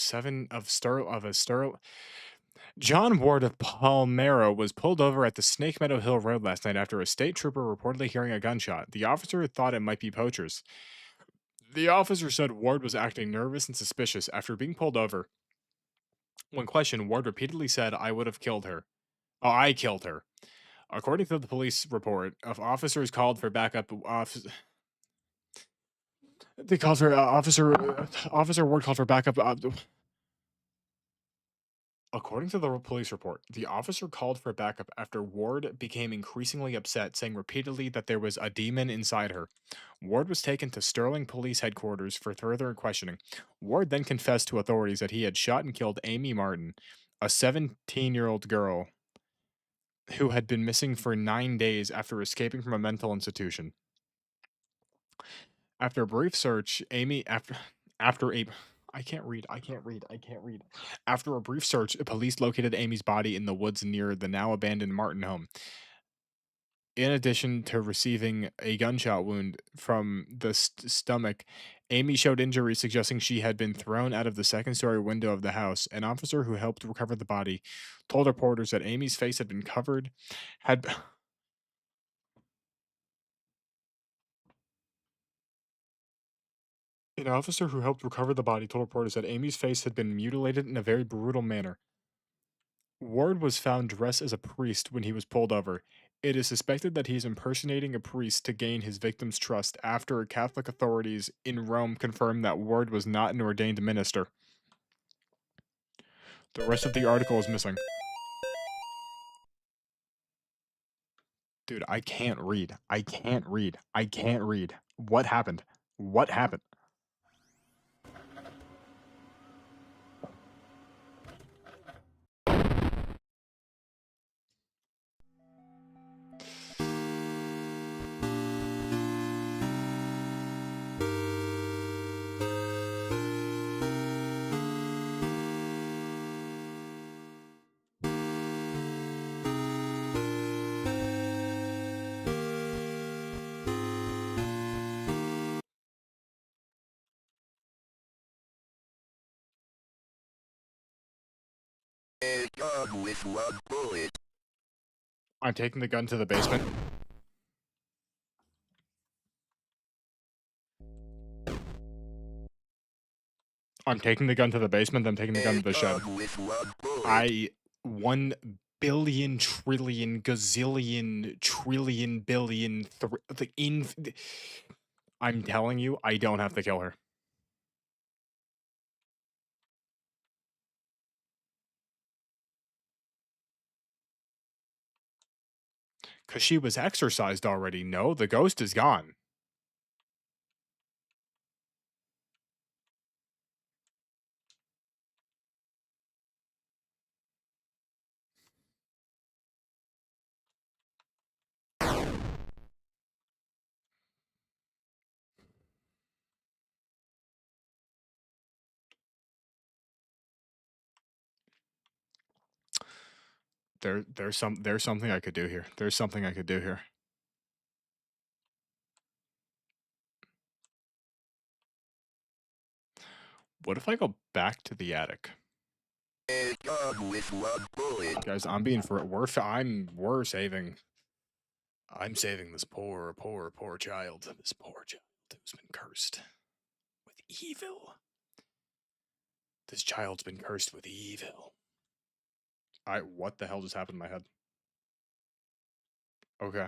Speaker 1: John Ward of Palmero was pulled over at the Snake Meadow Hill Road last night after a state trooper reportedly hearing a gunshot. The officer thought it might be poachers. The officer said Ward was acting nervous and suspicious after being pulled over. When questioned, Ward repeatedly said, "I would have killed her. Oh, I killed her." According to the police report, officers called for backup. They called for Officer Ward called for backup. According to the police report, the officer called for backup after Ward became increasingly upset, saying repeatedly that there was a demon inside her. Ward was taken to Sterling Police Headquarters for further questioning. Ward then confessed to authorities that he had shot and killed Amy Martin, a 17-year-old girl who had been missing for 9 days after escaping from a mental institution. After a brief search, After a brief search, police located Amy's body in the woods near the now abandoned Martin home. In addition to receiving a gunshot wound from the stomach, Amy showed injuries suggesting she had been thrown out of the second-story window of the house. An officer who helped recover the body told reporters that Amy's face had been covered, had An officer who helped recover the body told reporters that Amy's face had been mutilated in a very brutal manner. Ward was found dressed as a priest when he was pulled over. It is suspected that he is impersonating a priest to gain his victim's trust after Catholic authorities in Rome confirmed that Ward was not an ordained minister. The rest of the article is missing. Dude, I can't read. I can't read. I can't read. What happened? What happened?
Speaker 7: A gun with one bullet.
Speaker 1: I'm taking the gun to the basement. I'm taking the gun to the basement, I'm taking the gun to the shed.
Speaker 7: With one bullet.
Speaker 1: 1 billion trillion gazillion trillion billion I'm telling you, I don't have to kill her. Because she was exorcised already. No, the ghost is gone. There's something I could do here. There's something I could do here. What if I go back to the attic?
Speaker 7: A gun with one bullet.
Speaker 1: Guys, we're saving. I'm saving this poor child. This poor child who's been cursed with evil. This child's been cursed with evil. What the hell just happened in my head? Okay.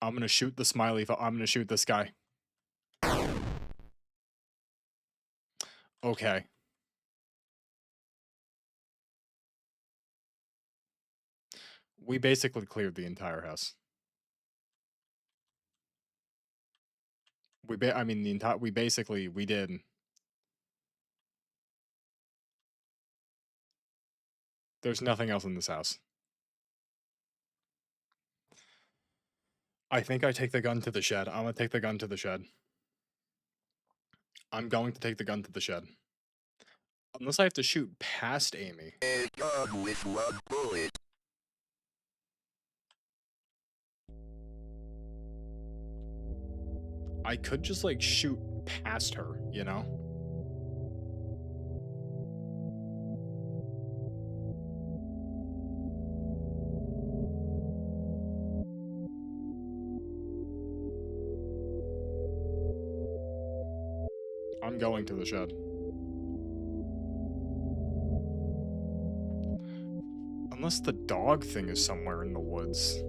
Speaker 1: I'm gonna shoot the smiley. I'm gonna shoot this guy. Okay. We basically cleared the entire house. We did. There's nothing else in this house. I think I take the gun to the shed. I'm gonna take the gun to the shed. I'm going to take the gun to the shed. Unless I have to shoot past Amy.
Speaker 7: A gun with one bullet.
Speaker 1: I could just, like, shoot past her, you know? I'm going to the shed. Unless the dog thing is somewhere in the woods.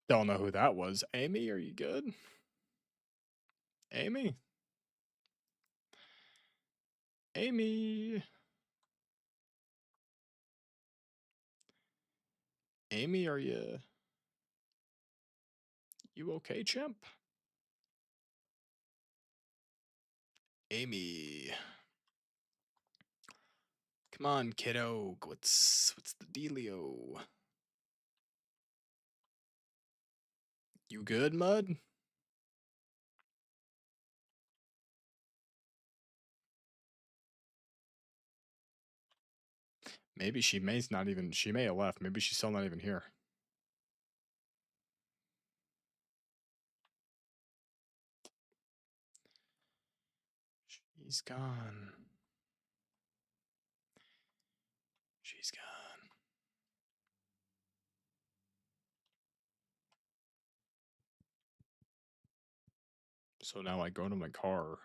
Speaker 1: Don't know who that was. Amy, are you good? Amy? Amy? Amy, are you... You okay, chimp? Amy. Come on, kiddo. What's the dealio? You good, Mud? Maybe she may have left. Maybe she's still not even here. She's gone. She's gone. So now I go to my car.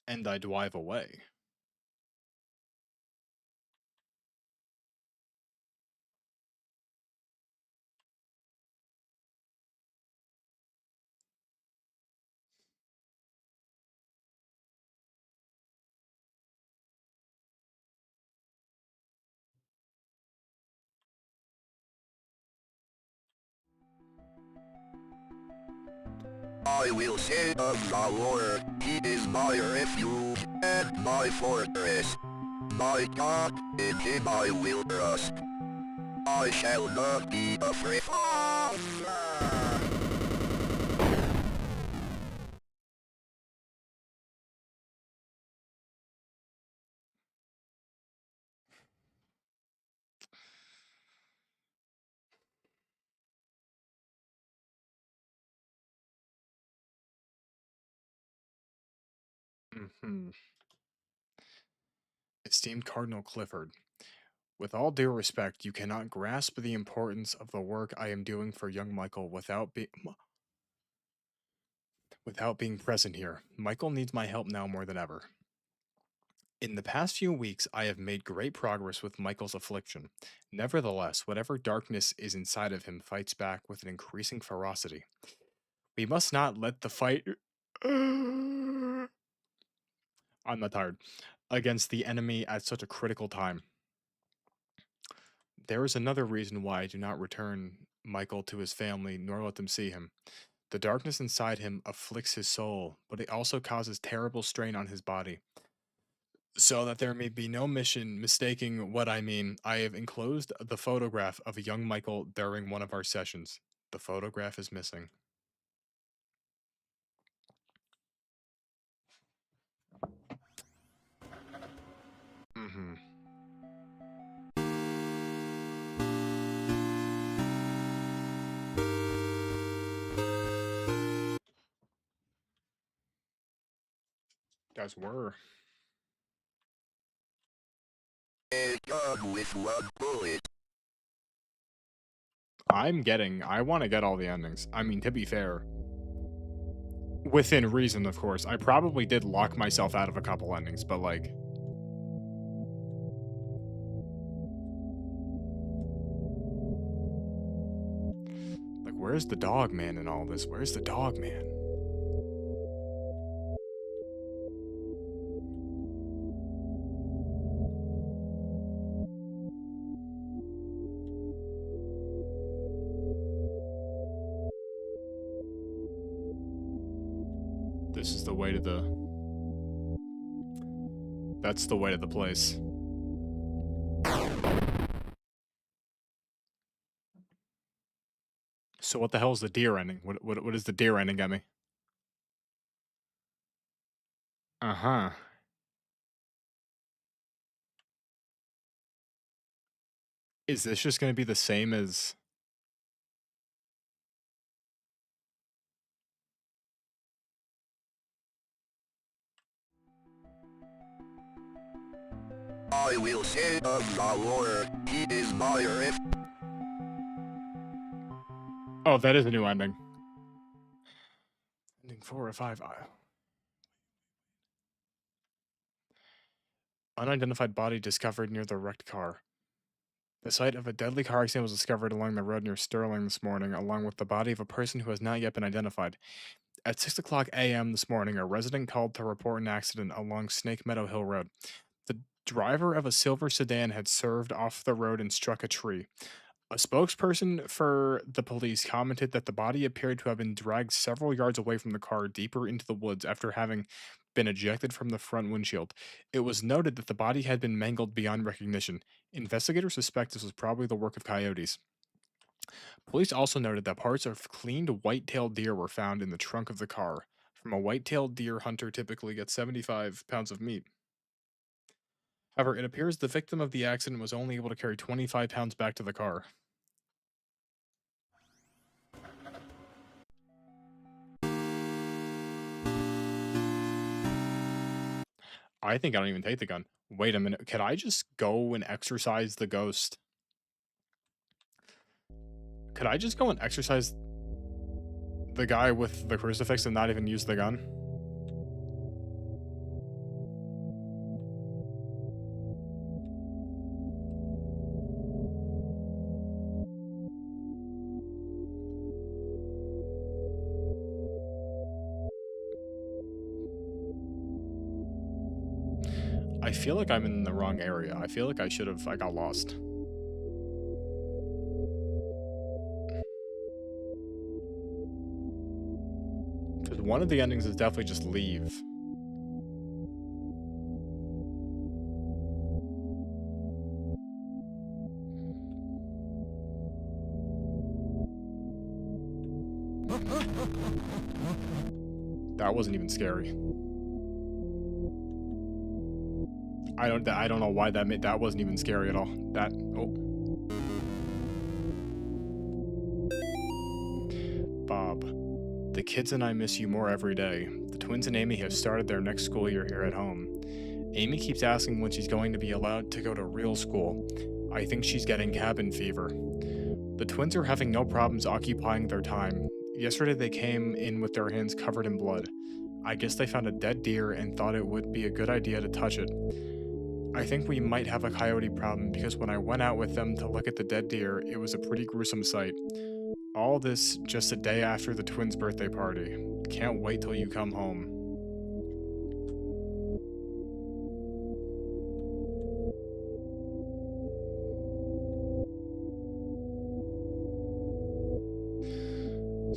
Speaker 1: And I drive away.
Speaker 7: I will say of the Lord, He is my refuge and my fortress. My God, in Him I will trust. I shall not be afraid.
Speaker 1: Esteemed Cardinal Clifford, with all due respect, you cannot grasp the importance of the work I am doing for young Michael without being present here. Michael needs my help now more than ever. In the past few weeks, I have made great progress with Michael's affliction. Nevertheless, whatever darkness is inside of him fights back with an increasing ferocity. We must not let the fight... I'm not tired. Against the enemy at such a critical time. There is another reason why I do not return Michael to his family nor let them see him. The darkness inside him afflicts his soul, but it also causes terrible strain on his body. So that there may be no mistaking what I mean, I have enclosed the photograph of young Michael during one of our sessions. The photograph is missing. Mm-hmm. Guys, were.
Speaker 7: A gun with one bullet.
Speaker 1: I want to get all the endings. I mean, to be fair, within reason, of course. I probably did lock myself out of a couple endings, but like, where's the dog man in all this? Where's the dog man? This is the way to the... That's the way to the place. So what the hell is the deer ending? What is the deer ending, Emmy? Uh-huh. Is this just gonna be the same as...
Speaker 7: I will say of the Lord, he is my ref.
Speaker 1: Oh, that is a new ending. Ending 4 or 5. Unidentified body discovered near the wrecked car. The site of a deadly car accident was discovered along the road near Sterling this morning, along with the body of a person who has not yet been identified. At 6 o'clock a.m. this morning, a resident called to report an accident along Snake Meadow Hill Road. The driver of a silver sedan had swerved off the road and struck a tree. A spokesperson for the police commented that the body appeared to have been dragged several yards away from the car deeper into the woods after having been ejected from the front windshield. It was noted that the body had been mangled beyond recognition. Investigators suspect this was probably the work of coyotes. Police also noted that parts of cleaned white-tailed deer were found in the trunk of the car. From a white-tailed deer, hunter typically gets 75 pounds of meat. However, it appears the victim of the accident was only able to carry 25 pounds back to the car. I think I don't even take the gun. Wait a minute. Could I just go and exorcise the ghost? Could I just go and exorcise the guy with the crucifix and not even use the gun? I feel like I'm in the wrong area. I feel like I got lost. Because one of the endings is definitely just leave. That wasn't even scary. I don't know why that wasn't even scary at all. Bob, the kids and I miss you more every day. The twins and Amy have started their next school year here at home. Amy keeps asking when she's going to be allowed to go to real school. I think she's getting cabin fever. The twins are having no problems occupying their time. Yesterday they came in with their hands covered in blood. I guess they found a dead deer and thought it would be a good idea to touch it. I think we might have a coyote problem because when I went out with them to look at the dead deer, it was a pretty gruesome sight. All this just a day after the twins' birthday party. Can't wait till you come home.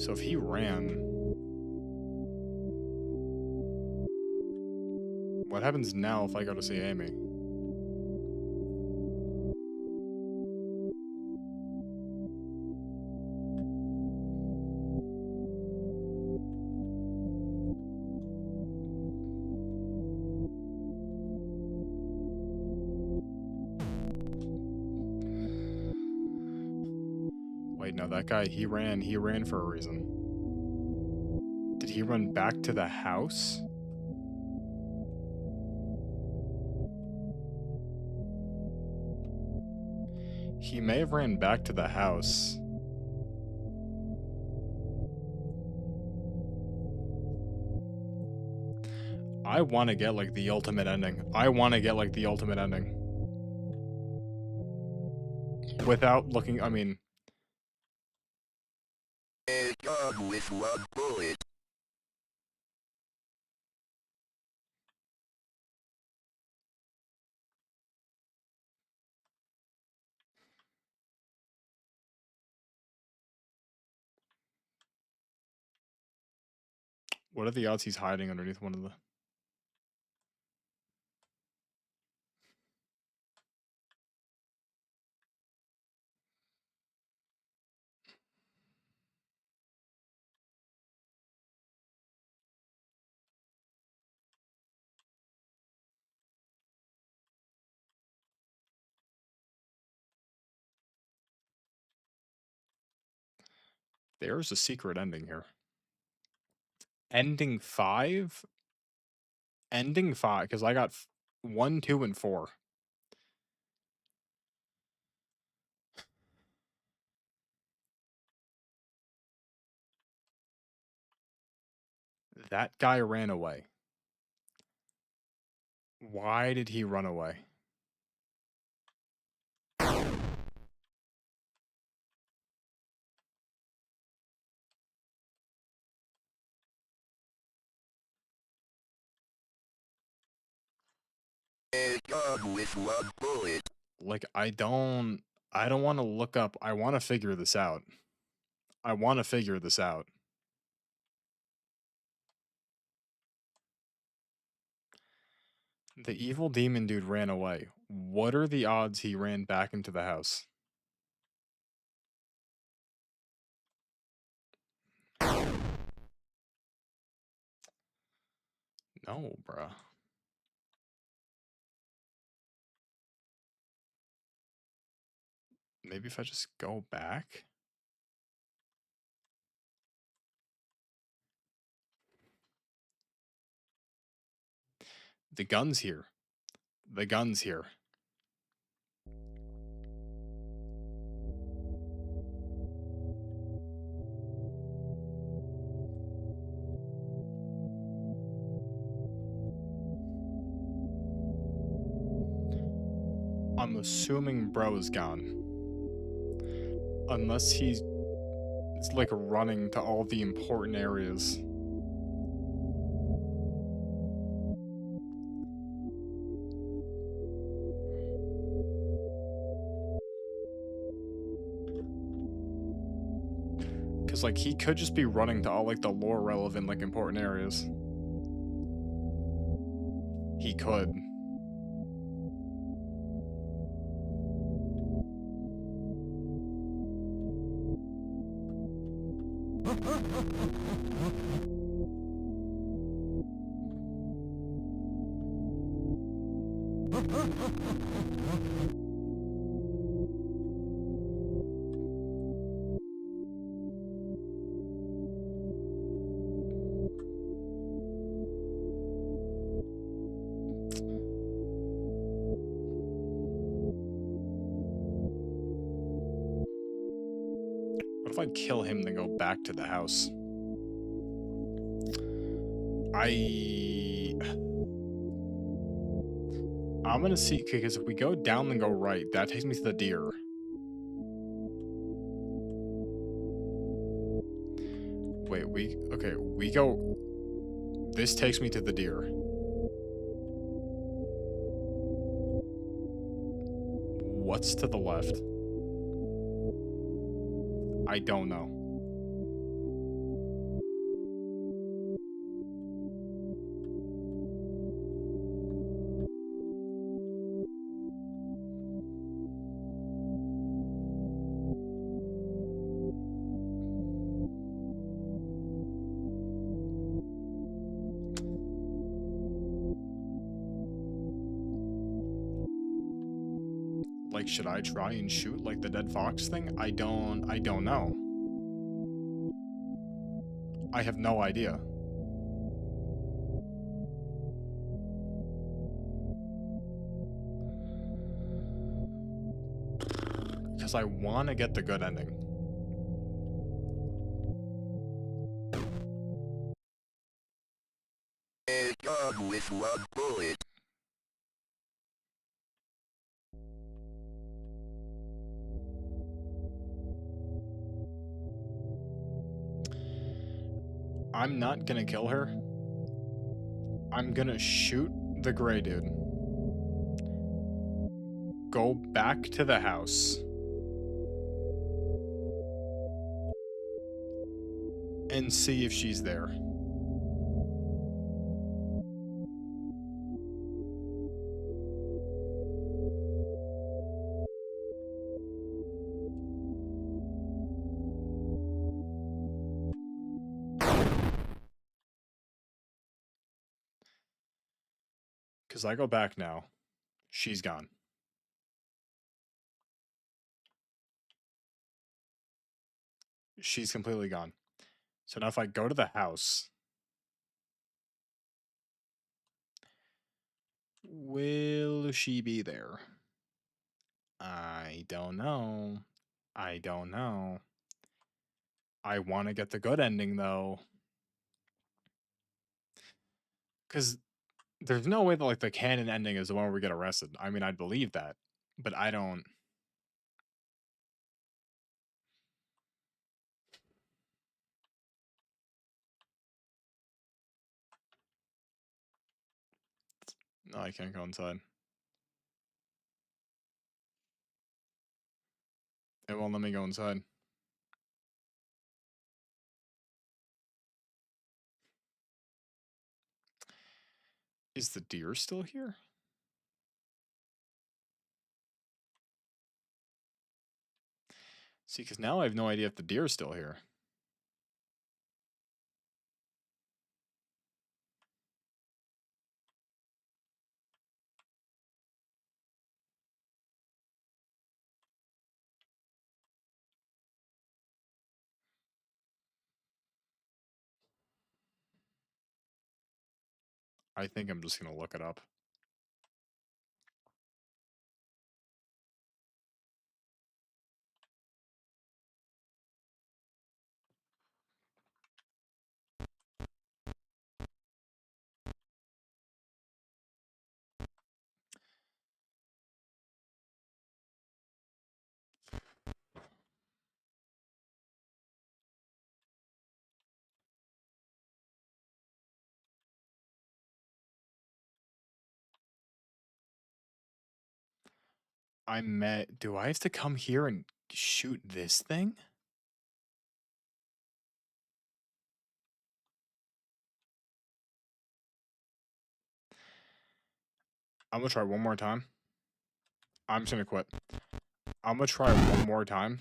Speaker 1: So if he ran, what happens now if I go to see Amy? Wait, no, that guy, he ran for a reason. Did he run back to the house? He may have ran back to the house. I want to get like the ultimate ending. Without looking, I mean,
Speaker 7: A gun with one bullet.
Speaker 1: what are the odds he's hiding underneath one of the... There's a secret ending here. Ending 5? Ending 5, because I got 1, 2, and 4. That guy ran away. Why did he run away?
Speaker 7: A gun with one bullet.
Speaker 1: Like, I don't want to look up. I want to figure this out. The evil demon dude ran away. What are the odds he ran back into the house? No, bruh. Maybe if I just go back? The gun's here. The gun's here. I'm assuming bro is gone. Unless he's like running to all the important areas. Cause like he could just be running to all like the lore relevant like important areas. He could. What if I kill him then go back to the house? I'm gonna see, because if we go down and go right, that takes me to the deer. Wait, we go, this takes me to the deer. What's to the left? I don't know. Like, should I try and shoot like the dead fox thing? I don't know. I have no idea. Because I want to get the good ending.
Speaker 7: A gun with one bullet.
Speaker 1: I'm not gonna kill her. I'm gonna shoot the gray dude. Go back to the house. And see if she's there. Because I go back now. She's gone. She's completely gone. So now if I go to the house, will she be there? I don't know. I don't know. I want to get the good ending though. Because there's no way that like the canon ending is the one where we get arrested. I mean, I'd believe that, but I don't. No, I can't go inside. It won't let me go inside. Is the deer still here? See, because now I have no idea if the deer's still here. I think I'm just going to look it up. Do I have to come here and shoot this thing? I'm gonna try one more time. I'm just gonna quit. I'm gonna try one more time.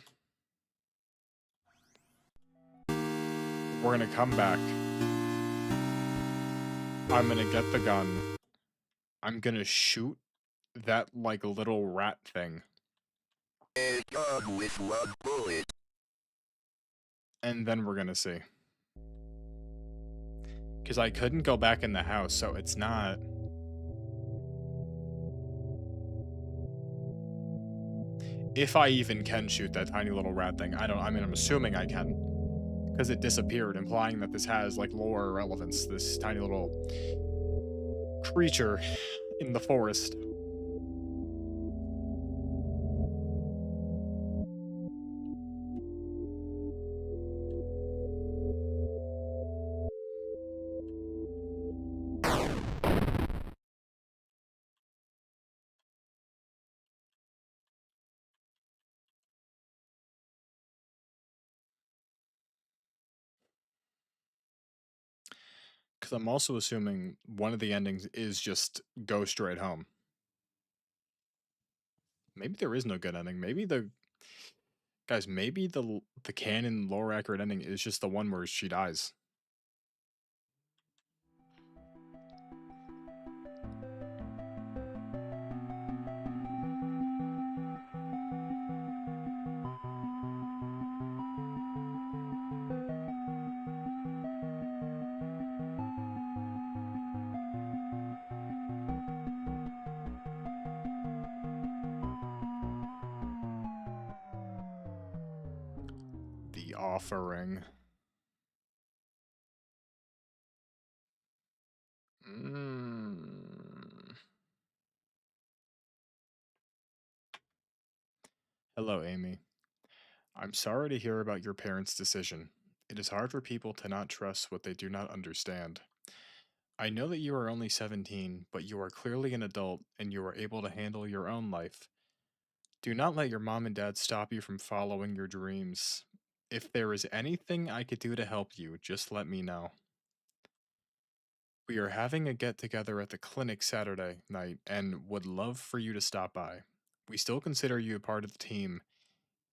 Speaker 1: We're gonna come back. I'm gonna get the gun. I'm gonna shoot that, like, little rat thing.
Speaker 7: A gun with one bullet.
Speaker 1: And then we're gonna see. Because I couldn't go back in the house, so it's not... If I even can shoot that tiny little rat thing. I mean, I'm assuming I can. Because it disappeared, implying that this has, like, lore relevance. This tiny little creature in the forest. Because I'm also assuming one of the endings is just go straight home. Maybe there is no good ending. Maybe the... Guys, maybe the canon lore accurate ending is just the one where she dies. offering. Hello, Amy. I'm sorry to hear about your parents' decision. It is hard for people to not trust what they do not understand. I know that you are only 17, but you are clearly an adult and you are able to handle your own life. Do not let your mom and dad stop you from following your dreams. If there is anything I could do to help you, just let me know. We are having a get together at the clinic Saturday night and would love for you to stop by. We still consider you a part of the team,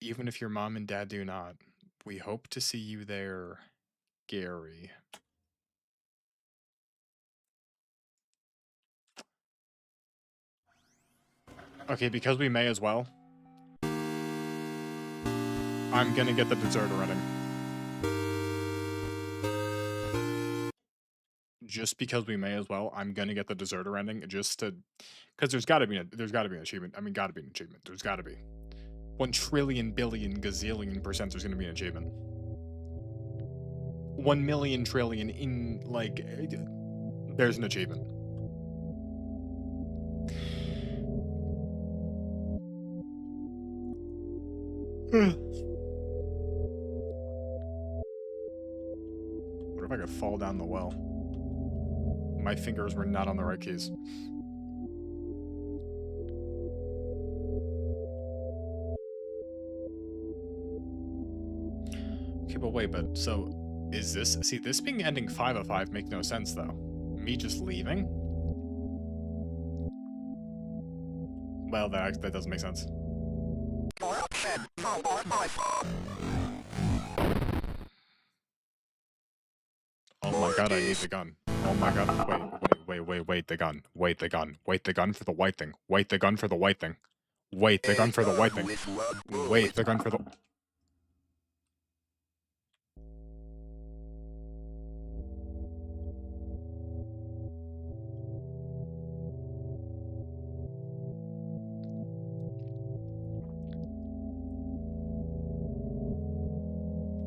Speaker 1: even if your mom and dad do not. We hope to see you there, Gary. Okay, because we may as well, I'm gonna get the deserter running. Just because we may as well, I'm gonna get the deserter ending just to, because there's gotta be an achievement. I mean, gotta be an achievement. There's gotta be 1 trillion billion gazillion %. There's gonna be an achievement. 1 million trillion in like, there's an achievement. What if I could fall down the well? My fingers were not on the right keys. Okay, but wait, but so is this, see, this being ending 5 of 5 makes no sense though. Me just leaving? Well, that doesn't make sense. Oh my god, I need the gun. Oh my god, wait, the gun. Wait the gun. Wait the gun for the white thing. Wait the gun for the white thing. Wait the gun for the white thing. Wait the gun for the...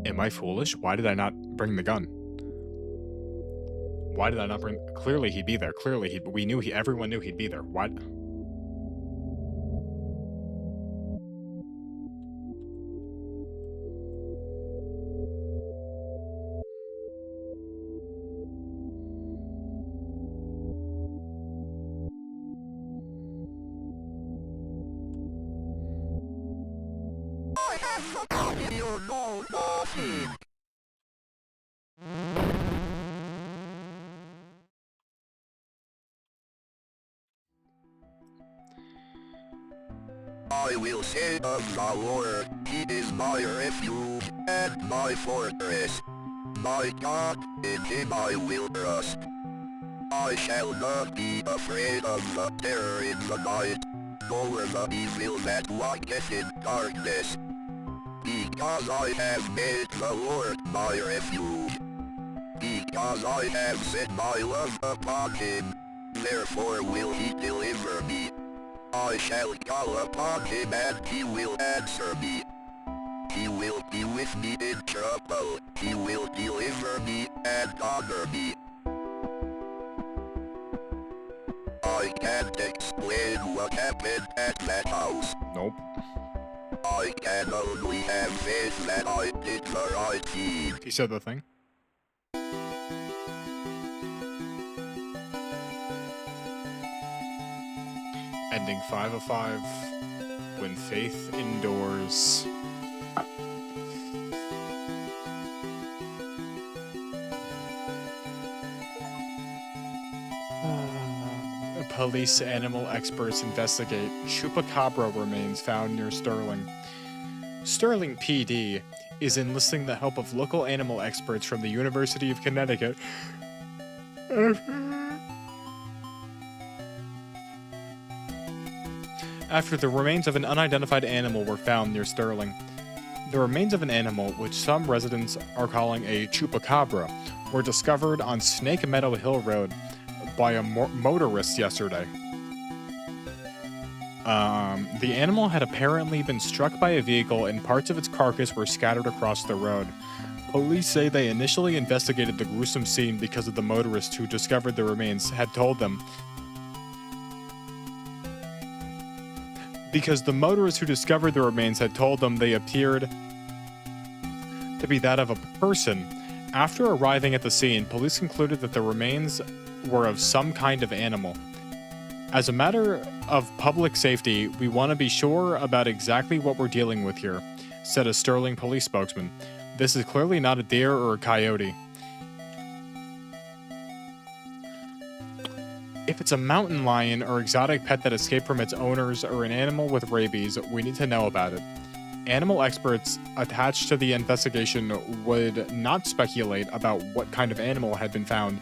Speaker 1: Am I foolish? Why did I not bring the gun? Why did I not bring... Clearly he'd be there. Clearly we knew everyone knew he'd be there. Why...
Speaker 7: I have forgotten your name. I will say of the Lord, He is my refuge and my fortress. My God, in Him I will trust. I shall not be afraid of the terror in the night, nor the evil that walketh in darkness. Because I have made the Lord my refuge. Because I have set my love upon Him, therefore will He deliver me. I shall call upon Him and He will answer me. He will be with me in trouble. He will deliver me and honor me. I can't explain what happened at that house.
Speaker 1: Nope.
Speaker 7: I can only have faith that I did the right deed.
Speaker 1: He said the thing. Ending 5 of 5. When faith endures. Police animal experts investigate. Chupacabra remains found near Sterling. Sterling PD is enlisting the help of local animal experts from the University of Connecticut. After the remains of an unidentified animal were found near Sterling. The remains of an animal, which some residents are calling a chupacabra, were discovered on Snake Meadow Hill Road by a motorist yesterday. The animal had apparently been struck by a vehicle and parts of its carcass were scattered across the road. Police say they initially investigated the gruesome scene because of the motorist who discovered the remains had told them. Because the motorist who discovered the remains had told them they appeared to be that of a person. After arriving at the scene, police concluded that the remains were of some kind of animal. As a matter of public safety, we want to be sure about exactly what we're dealing with here, said a Sterling police spokesman. This is clearly not a deer or a coyote. If it's a mountain lion or exotic pet that escaped from its owners or an animal with rabies, we need to know about it. Animal experts attached to the investigation would not speculate about what kind of animal had been found,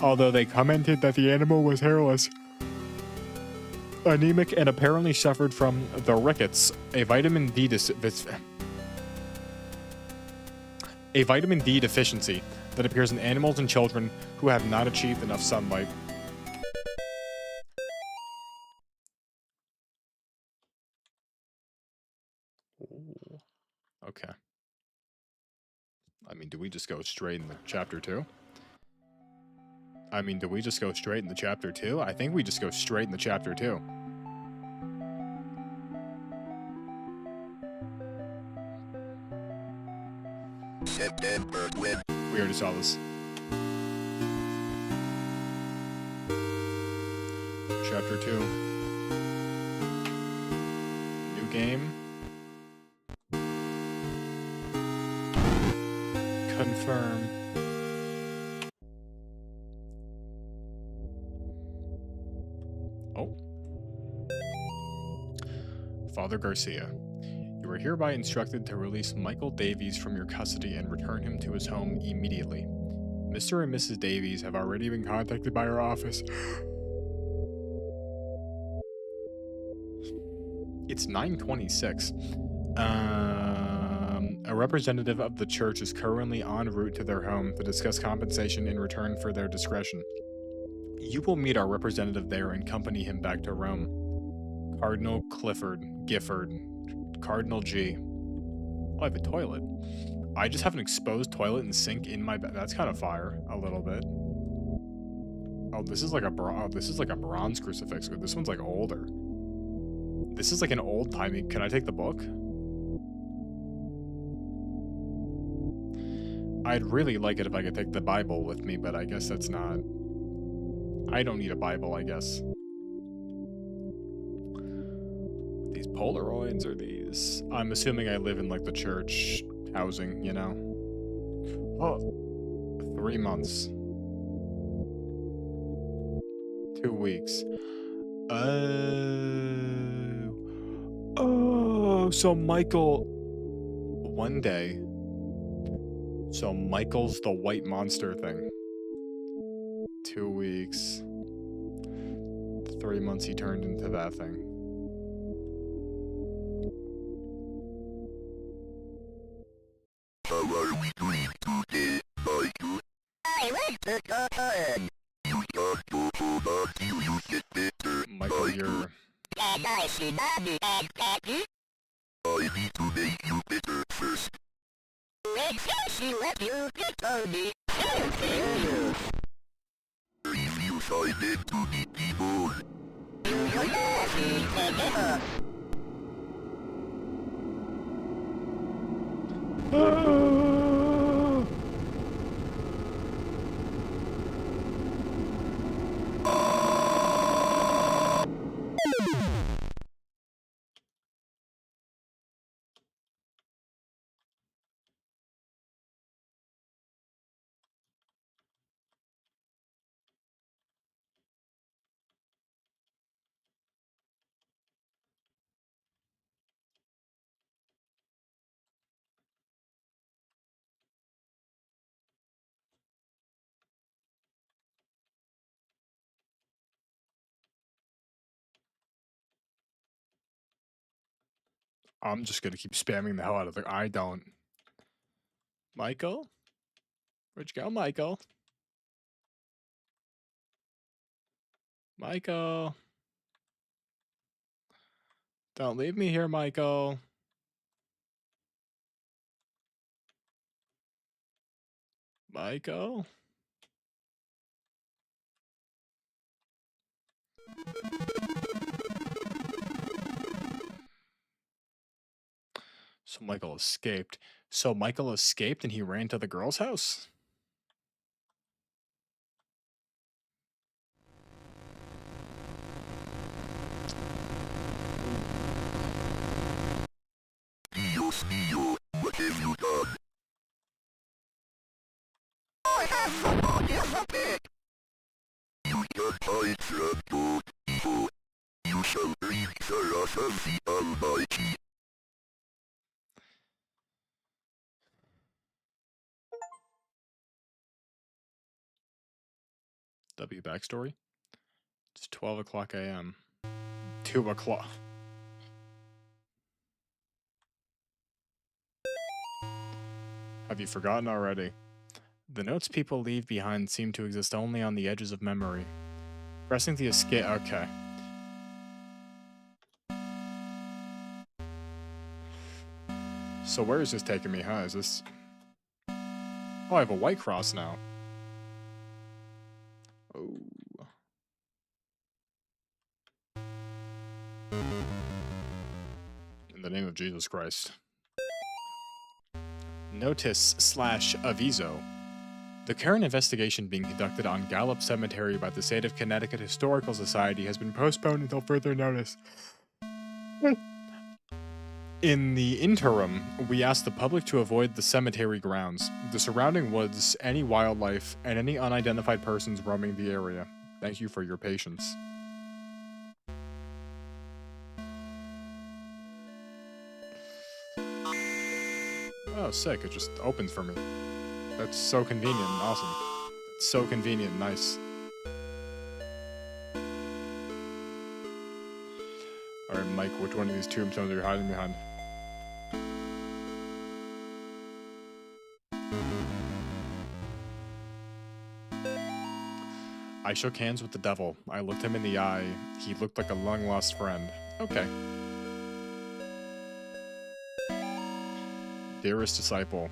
Speaker 1: although they commented that the animal was hairless, anemic, and apparently suffered from the rickets, a vitamin D deficiency that appears in animals and children who have not achieved enough sunlight. Ooh. Okay. I mean, do we just go straight into chapter 2? I think we just go straight into chapter 2.
Speaker 7: September 20.
Speaker 1: We already saw this. Chapter 2. New game. Confirm. Oh. Father Garcia. You are hereby instructed to release Michael Davies from your custody and return him to his home immediately. Mr. and Mrs. Davies have already been contacted by our office. It's 9:26. A representative of the church is currently en route to their home to discuss compensation in return for their discretion. You will meet our representative there and accompany him back to Rome. Cardinal Clifford Gifford. Cardinal G. Oh, I have a toilet. I just have an exposed toilet and sink in my bed. That's kind of fire, a little bit. Oh, this is like a bronze crucifix. This one's like older. This is like an old-timey. Can I take the book? I'd really like it if I could take the Bible with me, but I guess that's not. I don't need a Bible, I guess. These Polaroids or these? I'm assuming I live in like the church housing, you know? Oh, 3 months. 2 weeks. Oh, so Michael. One day. So Michael's the white monster thing. 2 weeks. 3 months he turned into that thing.
Speaker 7: How are we doing today, Michael?
Speaker 5: I like to go home.
Speaker 7: You can't go home until you get better,
Speaker 1: Michael, you're.
Speaker 5: And I see Mommy and Daddy.
Speaker 7: I need to make you better first.
Speaker 5: When she let you get on me, I'll kill you.
Speaker 7: If you find them to be people,
Speaker 5: You love me forever.
Speaker 1: I'm just gonna keep spamming the hell out of it. I don't. Michael? Where'd you go, Michael? Michael? Don't leave me here, Michael. Michael? So Michael escaped. So Michael escaped and he ran to the girl's house?
Speaker 7: Dios mío, what have you done?
Speaker 5: I have forgotten the pit.
Speaker 7: You can't hide from good evil. You shall reap the wrath of the Almighty.
Speaker 1: W backstory? It's 12 o'clock a.m. 2 o'clock. Have you forgotten already? The notes people leave behind seem to exist only on the edges of memory. Pressing the escape. Okay. So where is this taking me, huh? Is this... Oh, I have a white cross now. Oh. In the name of Jesus Christ. Notice/aviso. The current investigation being conducted on Gallup Cemetery by the State of Connecticut Historical Society has been postponed until further notice. In the interim, we ask the public to avoid the cemetery grounds, the surrounding woods, any wildlife, and any unidentified persons roaming the area. Thank you for your patience. Oh, sick. It just opens for me. That's so convenient and awesome. It's so convenient and nice. Alright, Mike, which one of these tombstones are you hiding behind? I shook hands with the devil. I looked him in the eye. He looked like a long-lost friend. Okay. Dearest disciple,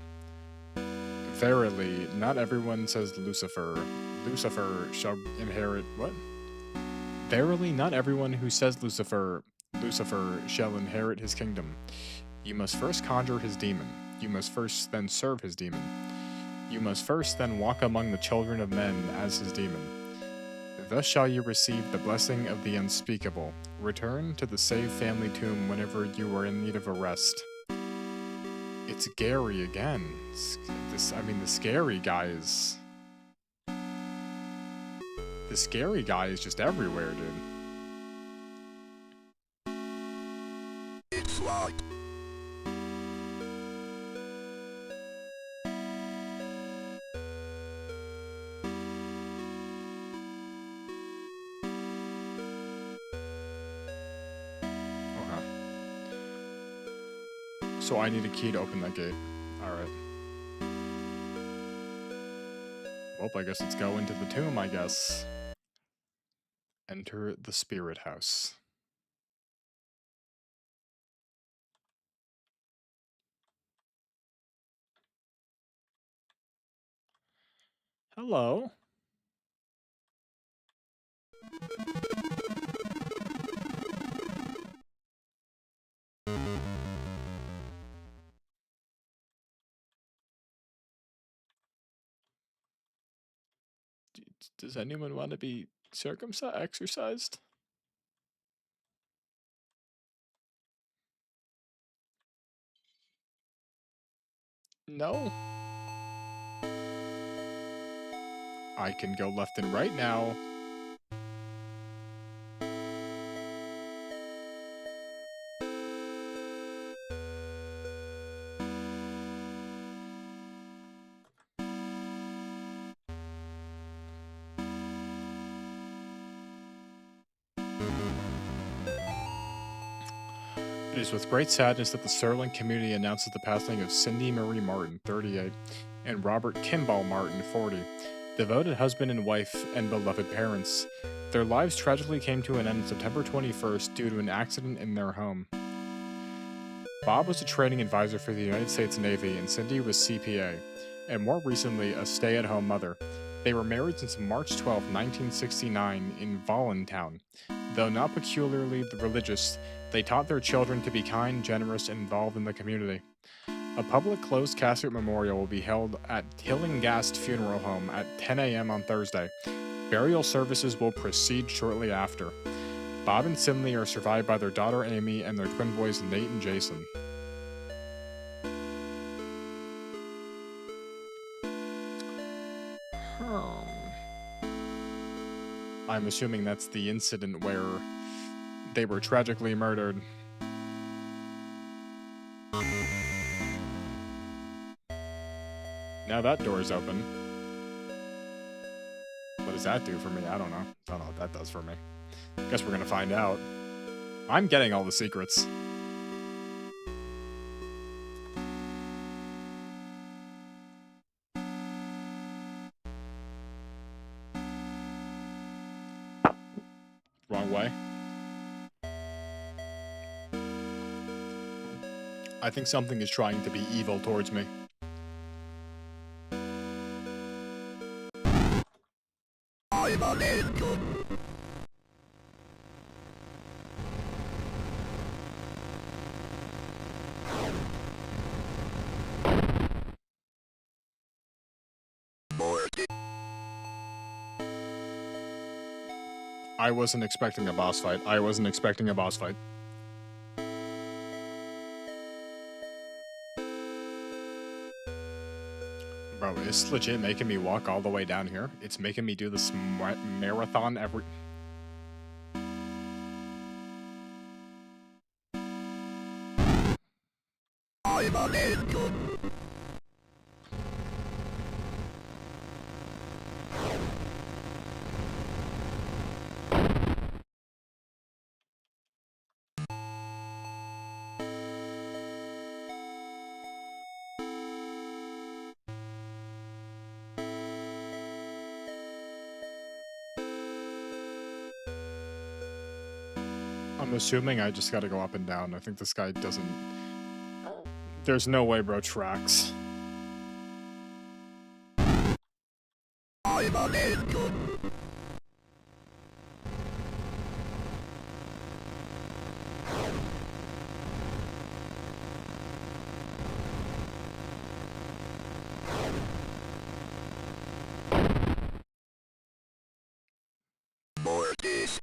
Speaker 1: verily, not everyone says Lucifer. Lucifer shall inherit... What? Verily, not everyone who says Lucifer shall inherit his kingdom. You must first conjure his demon. You must first then serve his demon. You must first then walk among the children of men as his demon. Thus shall you receive the blessing of the unspeakable. Return to the saved family tomb whenever you are in need of a rest. It's Gary again. The scary guy is... The scary guy is just everywhere, dude.
Speaker 7: It's locked.
Speaker 1: Okay. So I need a key to open that gate. Alright. Well, I guess let's go into the tomb, I guess. Enter the spirit house. Hello. Does anyone want to be exercised? No. I can go left and right now. It is with great sadness that the Sterling community announces the passing of Cindy Marie Martin, 38, and Robert Kimball Martin, 40, devoted husband and wife and beloved parents. Their lives tragically came to an end September 21st due to an accident in their home. Bob was a training advisor for the United States Navy, and Cindy was CPA, and more recently, a stay-at-home mother. They were married since March 12, 1969, in Voluntown. Though not peculiarly religious, they taught their children to be kind, generous, and involved in the community. A public closed casket memorial will be held at Tillinghast Funeral Home at 10 a.m. on Thursday. Burial services will proceed shortly after. Bob and Cindy are survived by their daughter Amy and their twin boys Nate and Jason. I'm assuming that's the incident where they were tragically murdered. Now that door's open. What does that do for me? I don't know. I don't know what that does for me. Guess we're gonna find out. I'm getting all the secrets. Wrong way. I think something is trying to be evil towards me.
Speaker 7: I'm an angel.
Speaker 1: I wasn't expecting a boss fight. I wasn't expecting a boss fight. Bro, it's legit making me walk all the way down here. It's making me do this marathon every...
Speaker 7: I'm an angel.
Speaker 1: I'm assuming I just gotta go up and down. I think this guy doesn't... There's no way bro tracks.
Speaker 7: I'm an angel. Mortis.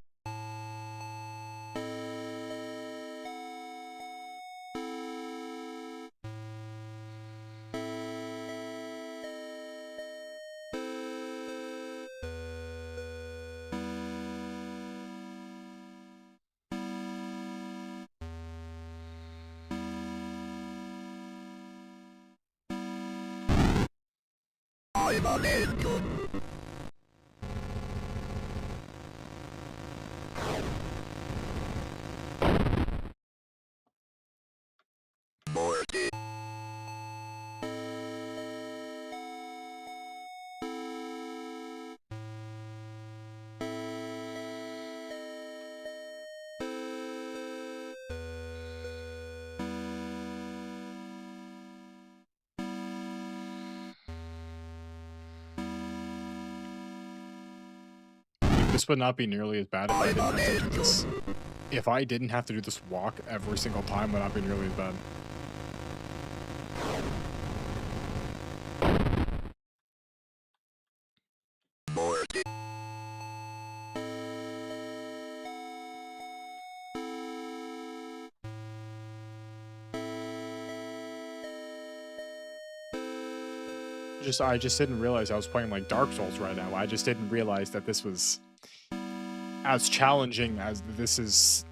Speaker 7: I'm an angel. Mortis.
Speaker 1: This would not be nearly as bad if I didn't have to do this. If I didn't have to do this walk every single time, it would not be nearly as bad.
Speaker 7: Mortis.
Speaker 1: I just didn't realize I was playing like Dark Souls right now. I just didn't realize that this was as challenging as this is.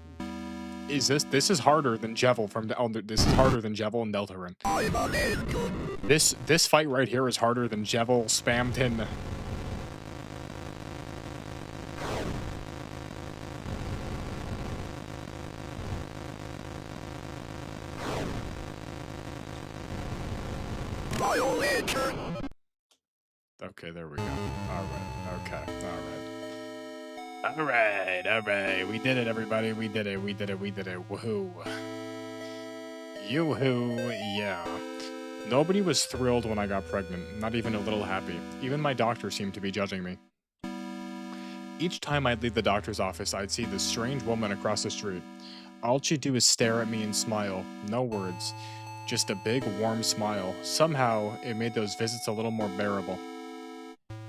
Speaker 1: This is harder than Jevil from this is harder than Jevil and Deltarune.
Speaker 7: I'm an angel.
Speaker 1: This fight right here is harder than Jevil, Spamton.
Speaker 7: Bio-Lantern.
Speaker 1: Okay, there we go. Alright, okay, alright. Alright, we did it, everybody. We did it. Woohoo. Yoo-hoo, yeah. Nobody was thrilled when I got pregnant, not even a little happy. Even my doctor seemed to be judging me. Each time I'd leave the doctor's office, I'd see this strange woman across the street. All she'd do is stare at me and smile. No words. Just a big, warm smile. Somehow, it made those visits a little more bearable.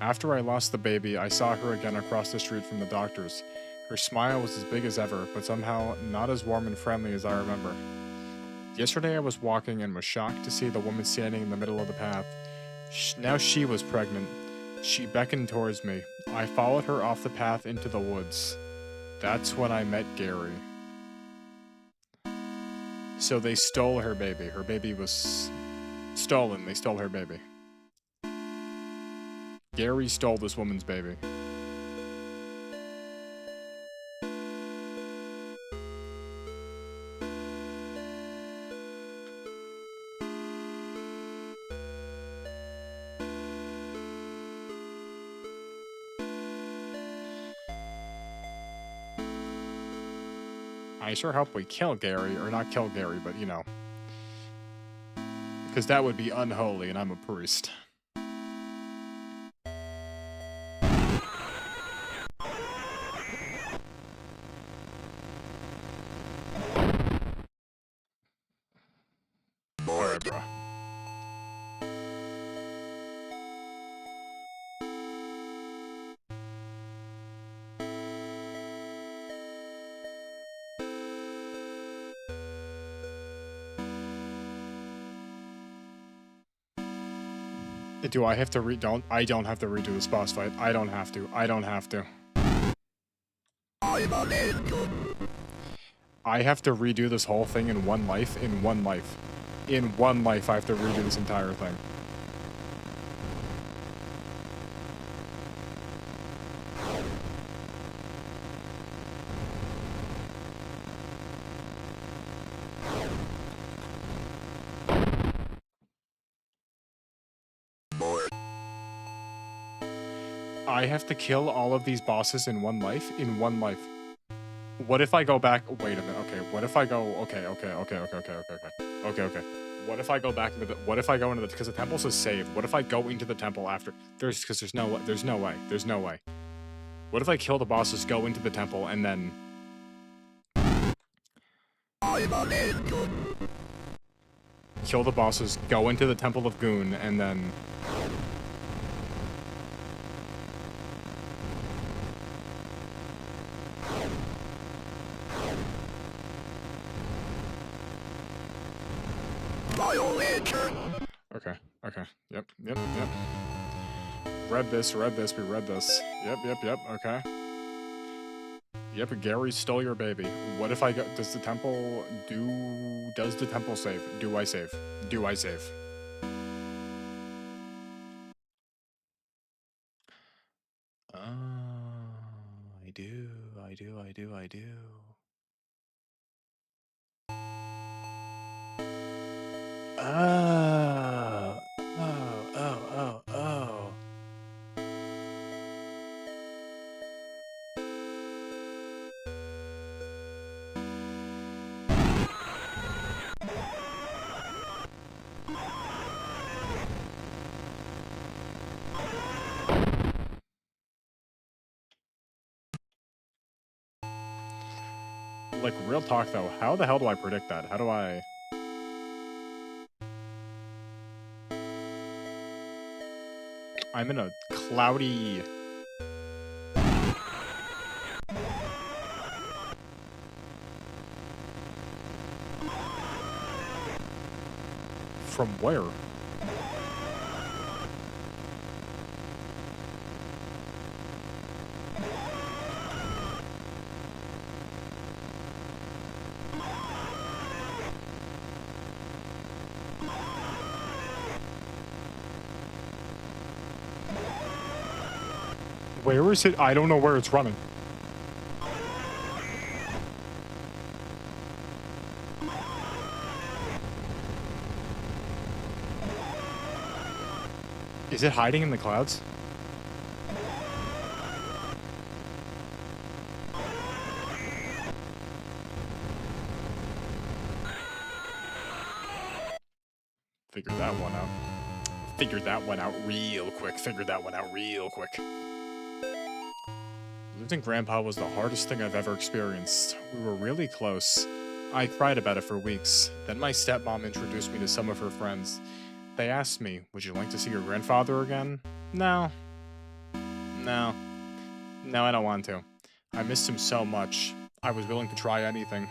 Speaker 1: After I lost the baby, I saw her again across the street from the doctor's. Her smile was as big as ever, but somehow not as warm and friendly as I remember. Yesterday I was walking and was shocked to see the woman standing in the middle of the path. Now she was pregnant. She beckoned towards me. I followed her off the path into the woods. That's when I met Gary. So they stole her baby. Her baby was stolen. They stole her baby. Gary stole this woman's baby. I sure hope we kill Gary, or not kill Gary, but you know. Because that would be unholy, and I'm a priest. Alright, bro. Do I have to I don't have to redo this boss fight. I don't have to. I don't have to. I have to redo this whole thing in one life. In one life. In one life, I have to redo this entire thing. I have to kill all of these bosses in one life? In one life. What if I go back? Wait a minute. Okay. What if I go? Okay. What if I go back into the? What if I go into the? Because the temple says saved. What if I go into the temple after? There's no way. What if I kill the bosses, go into the temple, and then? Kill the bosses, go into the Temple of Goon, and then. Okay. Yep. Read this, we read this. Yep, okay. Yep, Gary stole your baby. What if I go, does the temple save? Do I save? I do. Oh. Like, real talk though, how the hell do I predict that? How do I... I'm in a cloudy... From where? Where is it? I don't know where it's running. Is it hiding in the clouds? Figured that one out. Figured that one out real quick. Losing Grandpa was the hardest thing I've ever experienced. We were really close. I cried about it for weeks. Then my stepmom introduced me to some of her friends. They asked me, would you like to see your grandfather again? No. No, I don't want to. I missed him so much. I was willing to try anything.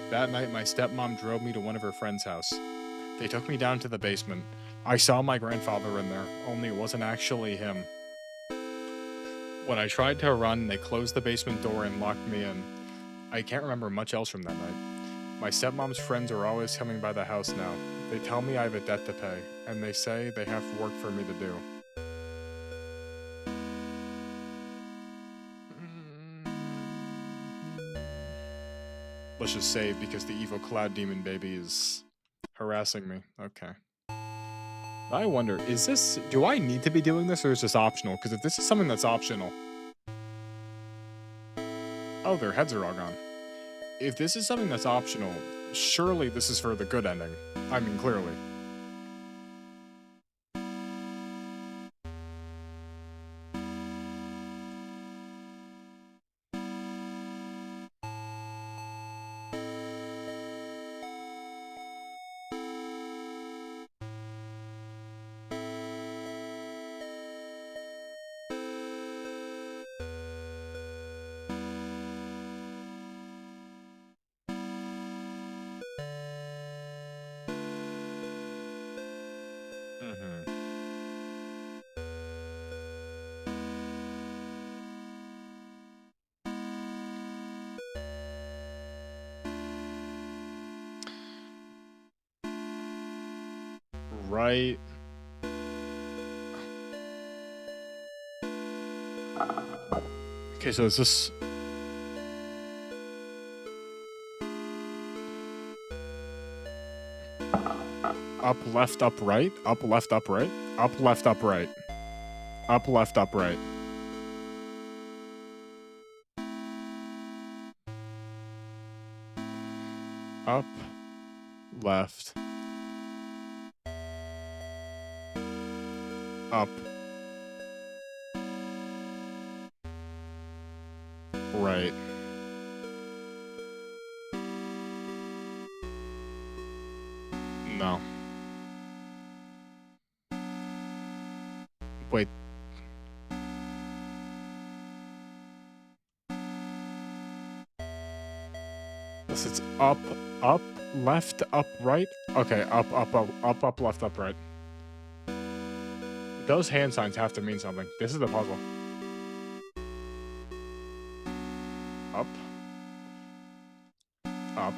Speaker 1: That night, my stepmom drove me to one of her friend's house. They took me down to the basement. I saw my grandfather in there, only it wasn't actually him. When I tried to run, they closed the basement door and locked me in. I can't remember much else from that night. My stepmom's friends are always coming by the house now. They tell me I have a debt to pay, and they say they have work for me to do. Let's just save because the evil cloud demon baby is harassing me. Okay. I wonder, do I need to be doing this or is this optional? Because if this is something that's optional... Oh, their heads are all gone. If this is something that's optional, surely this is for the good ending. I mean, clearly. Right. Okay, so is this... Up, left, up, right? Up, left, up, right? Up, left, up, right. Up, left, up, right. Up, left. Up. Right. No. Wait. This is up, left, up, right? Okay, up, left, up, right. Those hand signs have to mean something. This is the puzzle. Up. Up.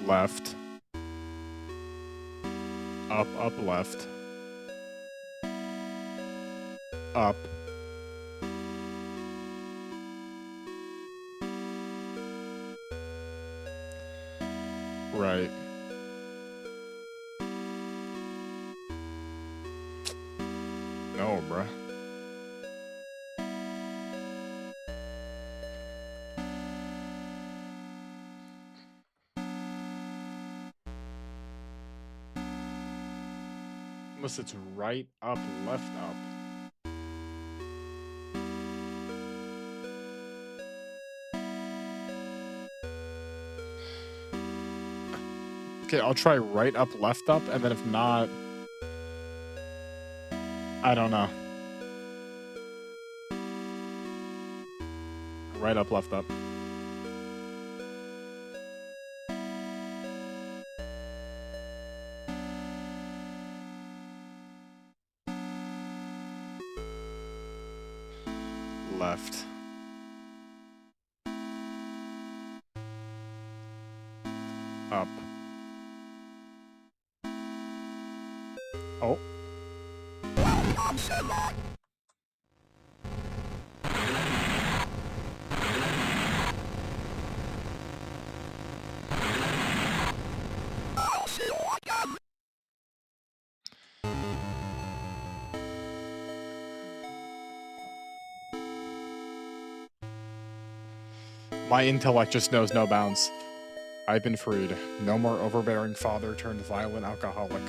Speaker 1: Left. Up, left. Up. Right. No, bruh. Unless it's right, up, left, up. Okay, I'll try right, up, left, up, and then if not... I don't know. Right, up, left, up. Left. Up. Oh. My intellect just knows no bounds. I've been freed. No more overbearing father turned violent alcoholic.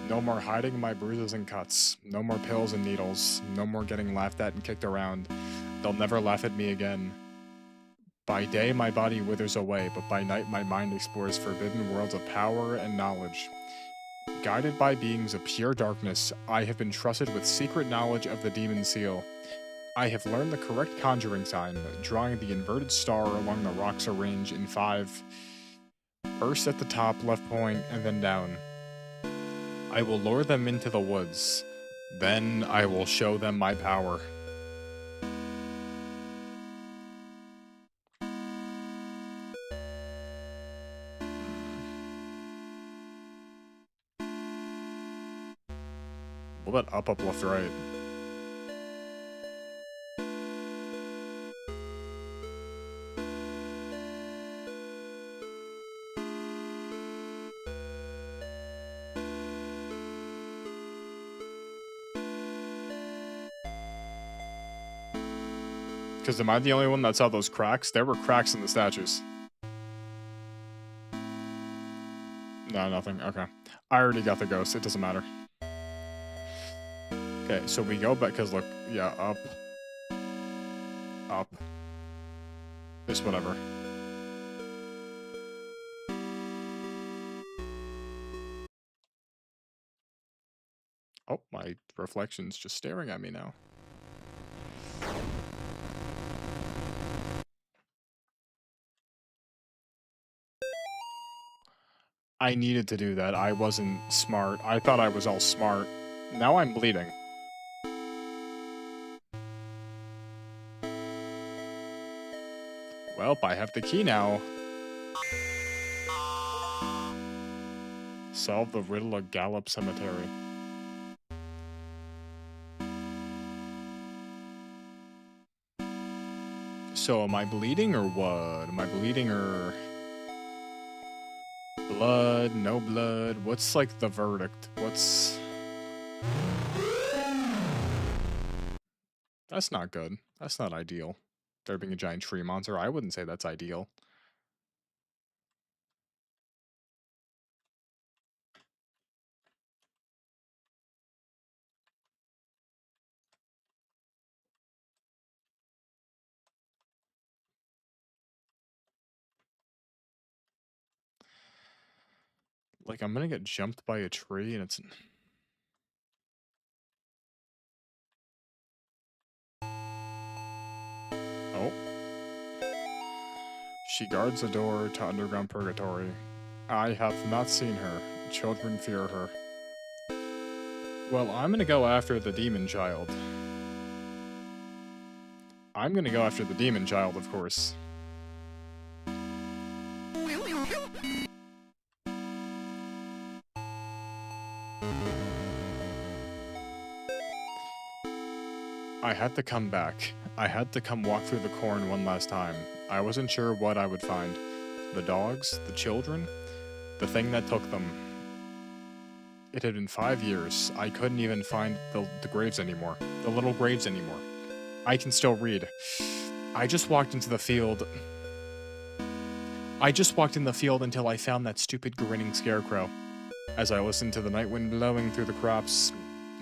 Speaker 1: No more hiding my bruises and cuts. No more pills and needles. No more getting laughed at and kicked around. They'll never laugh at me again. By day my body withers away, but by night my mind explores forbidden worlds of power and knowledge. Guided by beings of pure darkness, I have been trusted with secret knowledge of the demon seal. I have learned the correct conjuring sign, drawing the inverted star along the rocks arranged in 5. First at the top, left point, and then down. I will lure them into the woods. Then I will show them my power. What about up, left, right? Because am I the only one that saw those cracks? There were cracks in the statues. No, nothing. Okay. I already got the ghost. It doesn't matter. Okay, so we go back, because look, yeah, up. Up. Just whatever. Oh, my reflection's just staring at me now. I needed to do that. I wasn't smart. I thought I was all smart. Now I'm bleeding. Well, I have the key now. Solve the riddle of Gallup Cemetery. So, am I bleeding or what? Am I bleeding or... Blood, no blood? What's, like, the verdict? What's... That's not good. That's not ideal. There being a giant tree monster, I wouldn't say that's ideal. Like, I'm gonna get jumped by a tree and it's... Oh. She guards the door to underground purgatory. I have not seen her. Children fear her. Well, I'm gonna go after the demon child. I'm gonna go after the demon child, of course. I had to come back. I had to come walk through the corn one last time. I wasn't sure what I would find. The dogs, the children, the thing that took them. It had been 5 years. I couldn't even find the graves anymore. The little graves anymore. I can still read. I just walked into the field. I just walked in the field until I found that stupid grinning scarecrow. As I listened to the night wind blowing through the crops,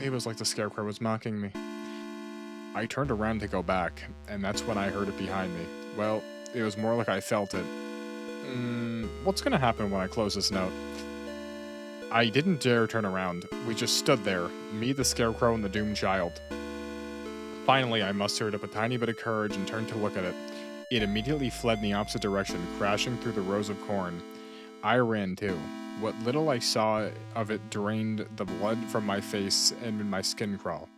Speaker 1: it was like the scarecrow was mocking me. I turned around to go back, and that's when I heard it behind me. Well, it was more like I felt it. What's gonna happen when I close this note? I didn't dare turn around. We just stood there, me, the scarecrow, and the doomed child. Finally, I mustered up a tiny bit of courage and turned to look at it. It immediately fled in the opposite direction, crashing through the rows of corn. I ran too. What little I saw of it drained the blood from my face and made my skin crawl.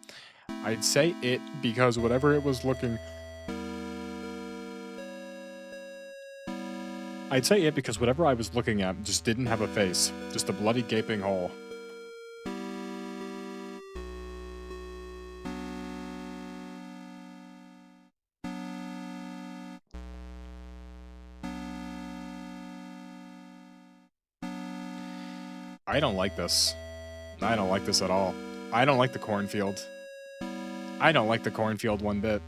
Speaker 1: I'd say it because whatever it was looking... I'd say it because whatever I was looking at just didn't have a face. Just a bloody gaping hole. I don't like this. I don't like this at all. I don't like the cornfield. I don't like the cornfield one bit.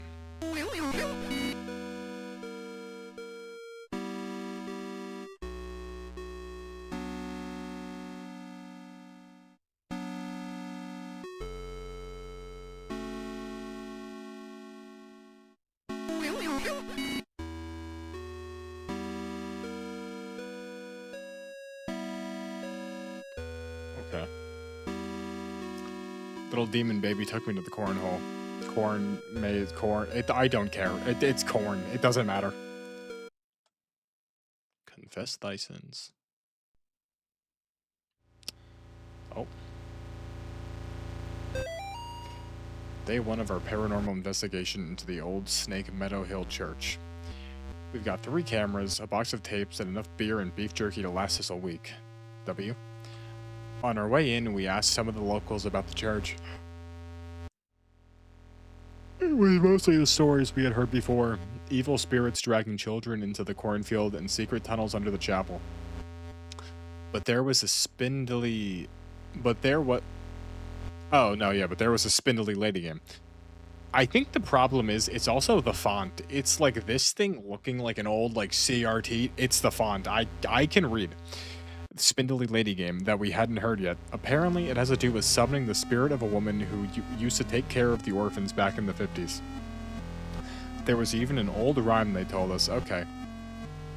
Speaker 1: Little demon baby took me to the cornhole. Corn, maize, corn. I don't care. It's corn. It doesn't matter. Confess thy sins. Oh. Day 1 of our paranormal investigation into the old Snake Meadow Hill Church. We've got 3 cameras, a box of tapes, and enough beer and beef jerky to last us a week. W. On our way in, we asked some of the locals about the church. It was mostly the stories we had heard before. Evil spirits dragging children into the cornfield and secret tunnels under the chapel. But there was a spindly... But there was a spindly lady game. I think the problem is, it's also the font. It's like this thing looking like an old, like, CRT. It's the font. I can read. The spindly lady game that we hadn't heard yet. Apparently, it has to do with summoning the spirit of a woman who used to take care of the orphans back in the 50s. There was even an old rhyme they told us. Okay.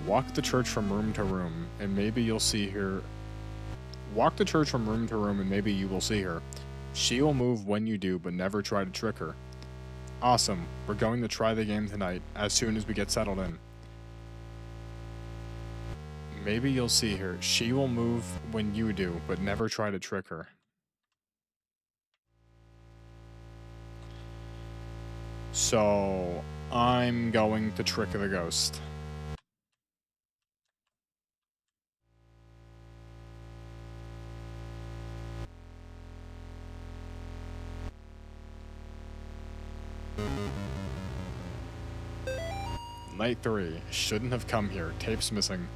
Speaker 1: Walk the church from room to room, and maybe you'll see her. Walk the church from room to room, and maybe you will see her. She will move when you do, but never try to trick her. Awesome. We're going to try the game tonight, as soon as we get settled in. Maybe you'll see her. She will move when you do, but never try to trick her. So, I'm going to trick the ghost. Night 3. Shouldn't have come here. Tape's missing.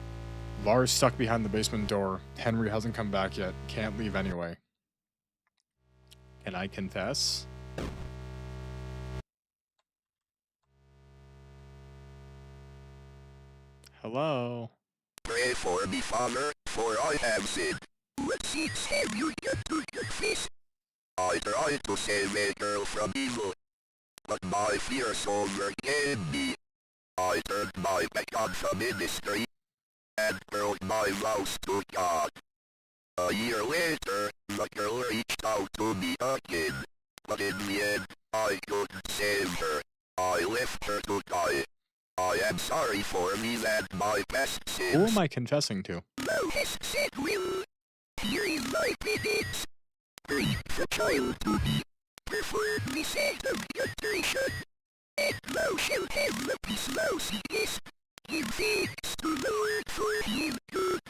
Speaker 1: Lars stuck behind the basement door. Henry hasn't come back yet. Can't leave anyway. Can I confess? Hello?
Speaker 7: Pray for me, Father, for I have sinned. What sins have you done to confess? I tried to save a girl from evil, but my fears overcame me. I turned my back on the ministry and broke my vows to God. A year later, the girl reached out to me again, but in the end, I couldn't save her. I left her to die. I am sorry for me and my past sins.
Speaker 1: Who am I confessing to?
Speaker 7: Thou hast said will. Here is my penance. Bring the child to me. Perform this act of contrition, and thou shalt have the peace thou seekest. Give thanks to the Lord for him good.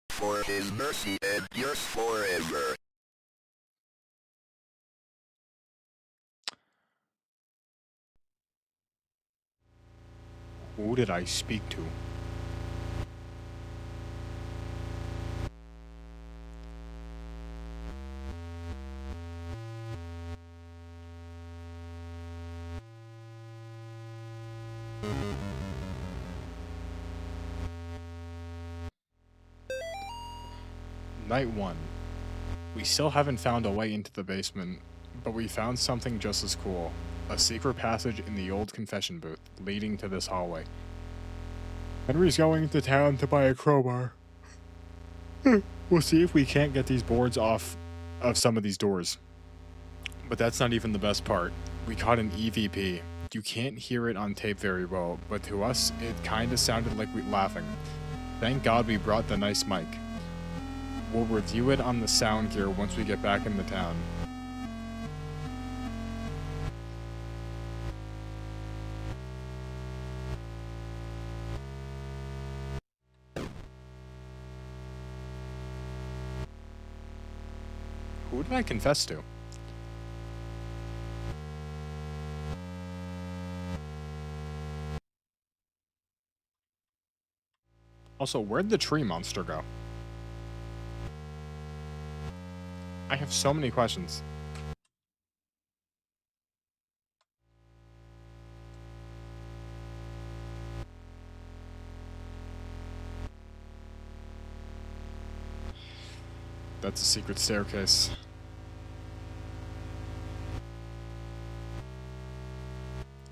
Speaker 7: For his mercy endures forever.
Speaker 1: Who did I speak to? Night 1. We still haven't found a way into the basement, but we found something just as cool. A secret passage in the old confession booth, leading to this hallway. Henry's going to town to buy a crowbar. We'll see if we can't get these boards off of some of these doors. But that's not even the best part. We caught an EVP. You can't hear it on tape very well, but to us, it kinda sounded like we laughing. Thank God we brought the nice mic. We'll review it on the sound gear once we get back into town. Who did I confess to? Also, where'd the tree monster go? I have so many questions. That's a secret staircase.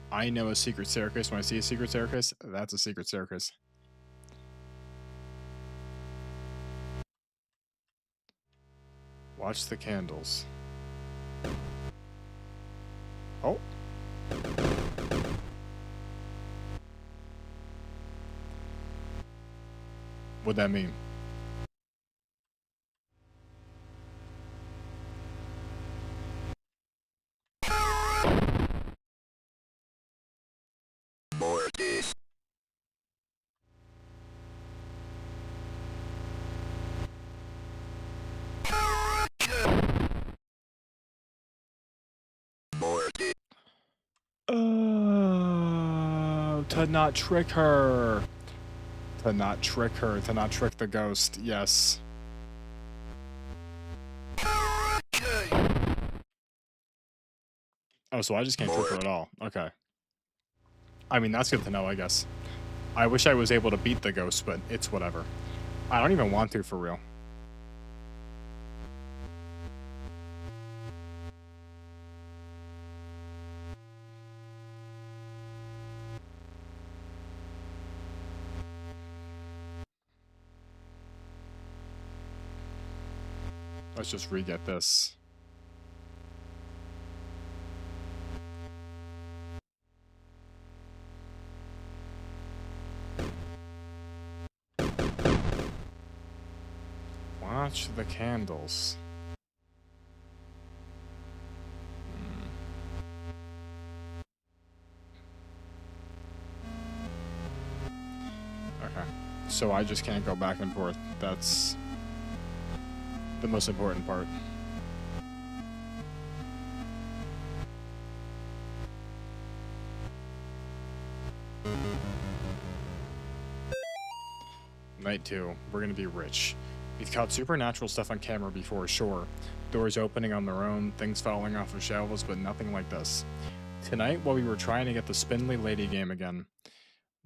Speaker 1: I know a secret staircase when I see a secret staircase. That's a secret staircase. Watch the candles. Oh. What'd that mean?
Speaker 7: Mortis. Mortis.
Speaker 1: To not trick her. To not trick her. To not trick the ghost. Yes. Oh, so I just can't trick her at all. Okay. I mean, that's good to know, I guess. I wish I was able to beat the ghost, but it's whatever. I don't even want to, for real. Let's just re-get this. Watch the candles. Okay. So I just can't go back and forth. That's the most important part. Night 2. We're gonna be rich. We've caught supernatural stuff on camera before, sure. Doors opening on their own, things falling off of shelves, but nothing like this. Tonight, while we were trying to get the Spindly Lady game again,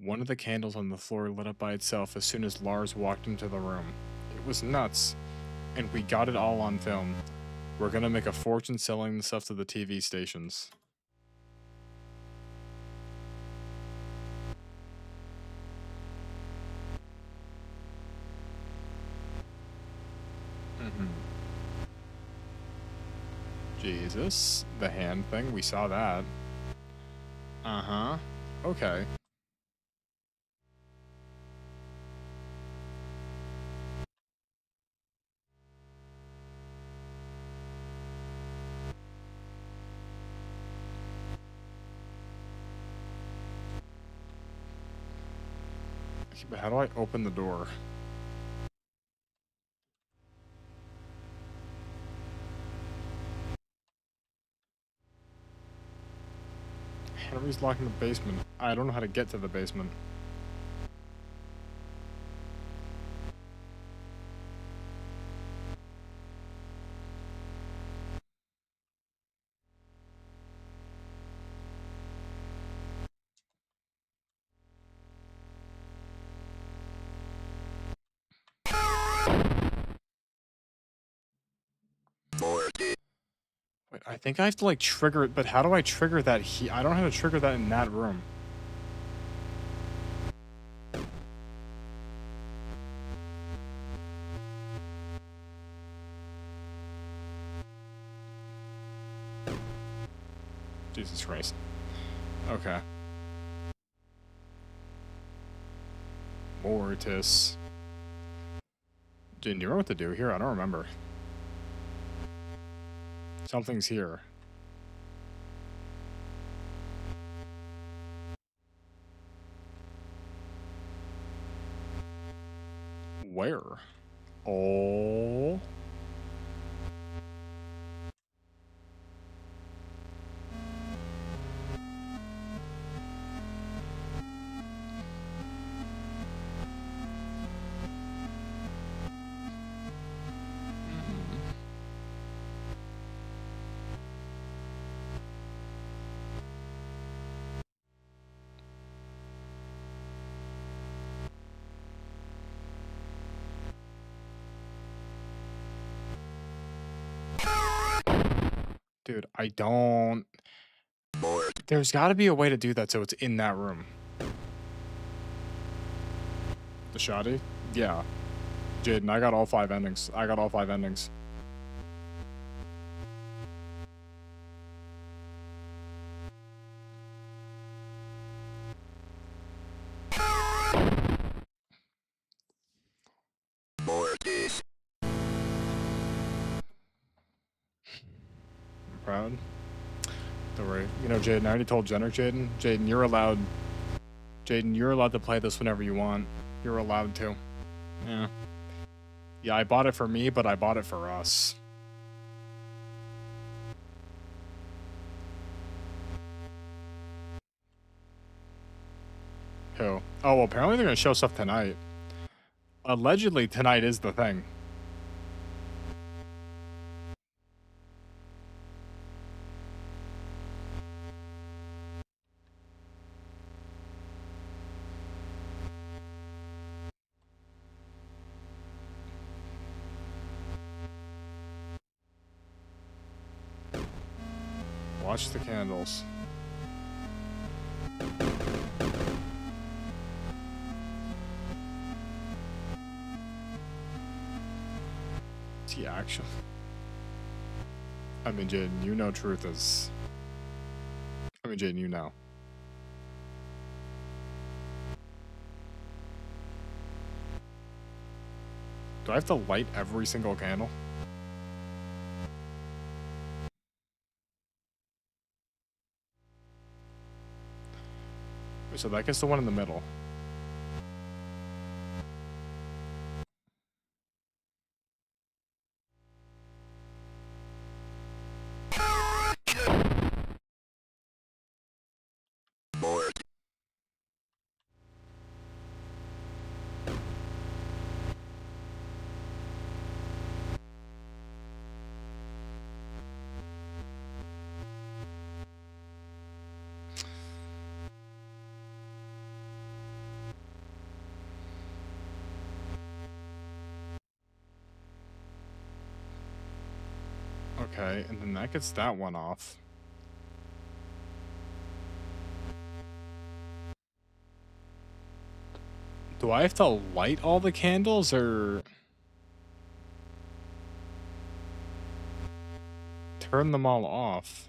Speaker 1: one of the candles on the floor lit up by itself as soon as Lars walked into the room. It was nuts, and we got it all on film. We're gonna make a fortune selling the stuff to the TV stations. Jesus, the hand thing, we saw that. Uh-huh. Okay. But how do I open the door? Henry's locked in the basement. I don't know how to get to the basement.
Speaker 7: Mortis.
Speaker 1: Wait, I think I have to like trigger it, but how do I trigger that I don't know how to trigger that in that room. Jesus Christ. Okay. Mortis. Didn't you know what to do here? I don't remember. Something's here. Where? Oh. Dude, I don't... There's got to be a way to do that so it's in that room. The shoddy? Yeah. Jaden, I got all 5 endings. I got all 5 endings. proud. Don't worry. You know, Jaden, I already told Jenner, Jaden, you're allowed to play this whenever you want. You're allowed to. Yeah. Yeah, I bought it for me, but I bought it for us. Who? Oh, well, apparently they're gonna show stuff tonight. Allegedly, tonight is the thing. Watch the candles. Is he actually? I mean, Jaden, you know truth is... I mean, Jaden, you know. Do I have to light every single candle? So that gets the one in the middle.
Speaker 7: Bored.
Speaker 1: Okay, and then that gets that one off. Do I have to light all the candles, or... turn them all off?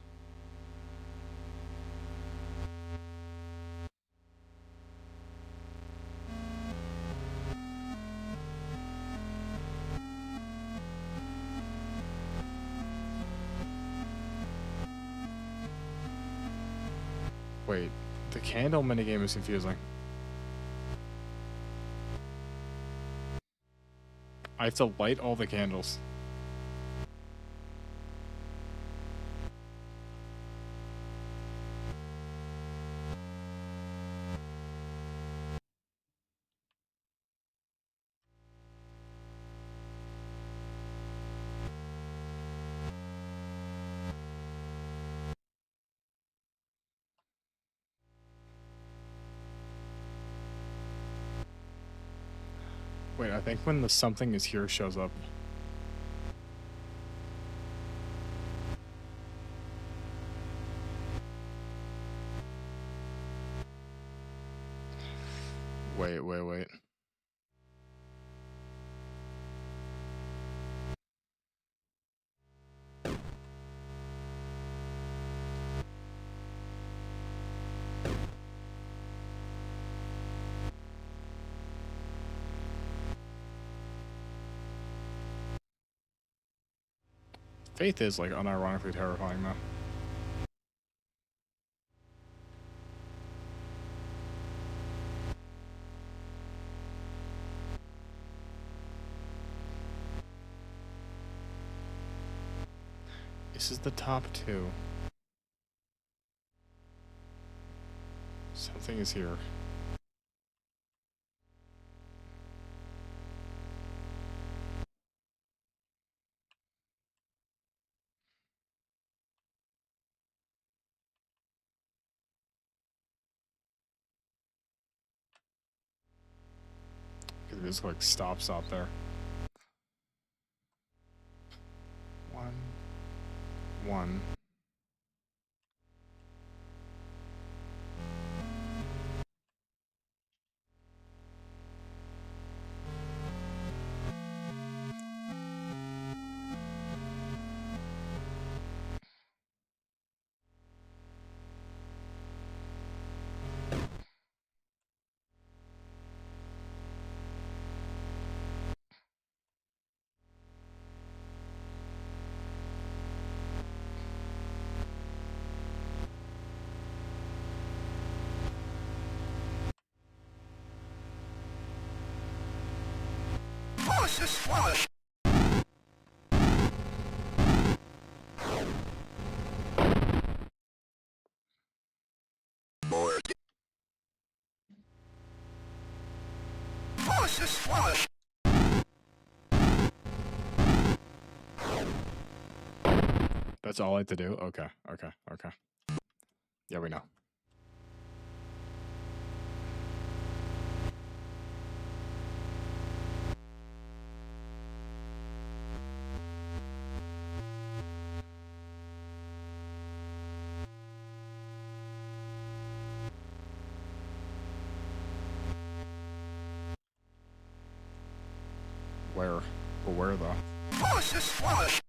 Speaker 1: Wait, the candle minigame is confusing. I have to light all the candles. Wait, I think when the something is here shows up. Wait. Faith is, like, unironically terrifying, though. This is the top two. Something is here. It just, like, stop there. One.
Speaker 7: Faucet flush. Board. Faucet flush.
Speaker 1: That's all I had to do? Okay, okay, okay. Yeah, we know. Where? But where though?
Speaker 7: Faucet flush.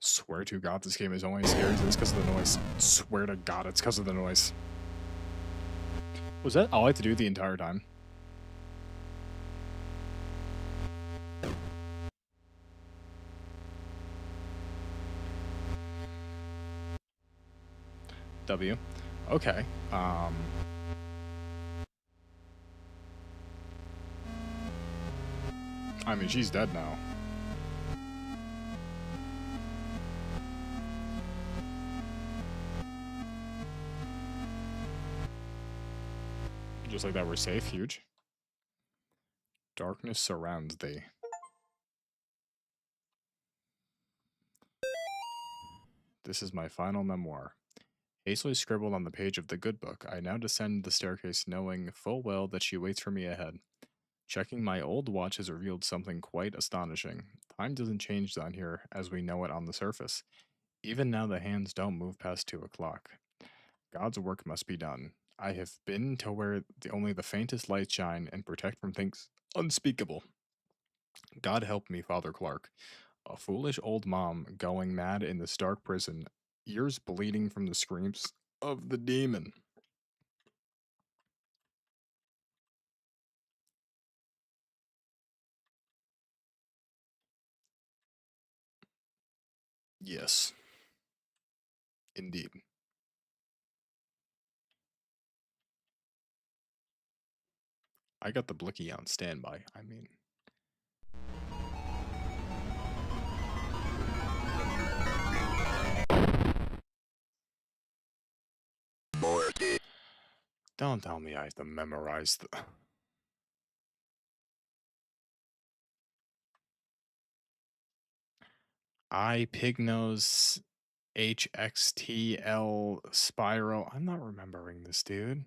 Speaker 1: Swear to God, this game is only as scary as this because of the noise. Swear to God, it's because of the noise. Was that all I had to do the entire time? W. Okay. I mean, she's dead now. Just like that, we're safe. Huge. Darkness surrounds thee. This is my final memoir. Hastily scribbled on the page of the good book, I now descend the staircase knowing full well that she waits for me ahead. Checking my old watch has revealed something quite astonishing. Time doesn't change down here as we know it on the surface. Even now the hands don't move past 2 o'clock. God's work must be done. I have been to where only the faintest lights shine and protect from things unspeakable. God help me, Father Clark. A foolish old mom going mad in this dark prison, ears bleeding from the screams of the demon. Yes. Indeed. I got the blicky on standby. I mean...
Speaker 7: Board.
Speaker 1: Don't tell me I have to memorize the... Pignose HXTL Spiral. I'm not remembering this, dude.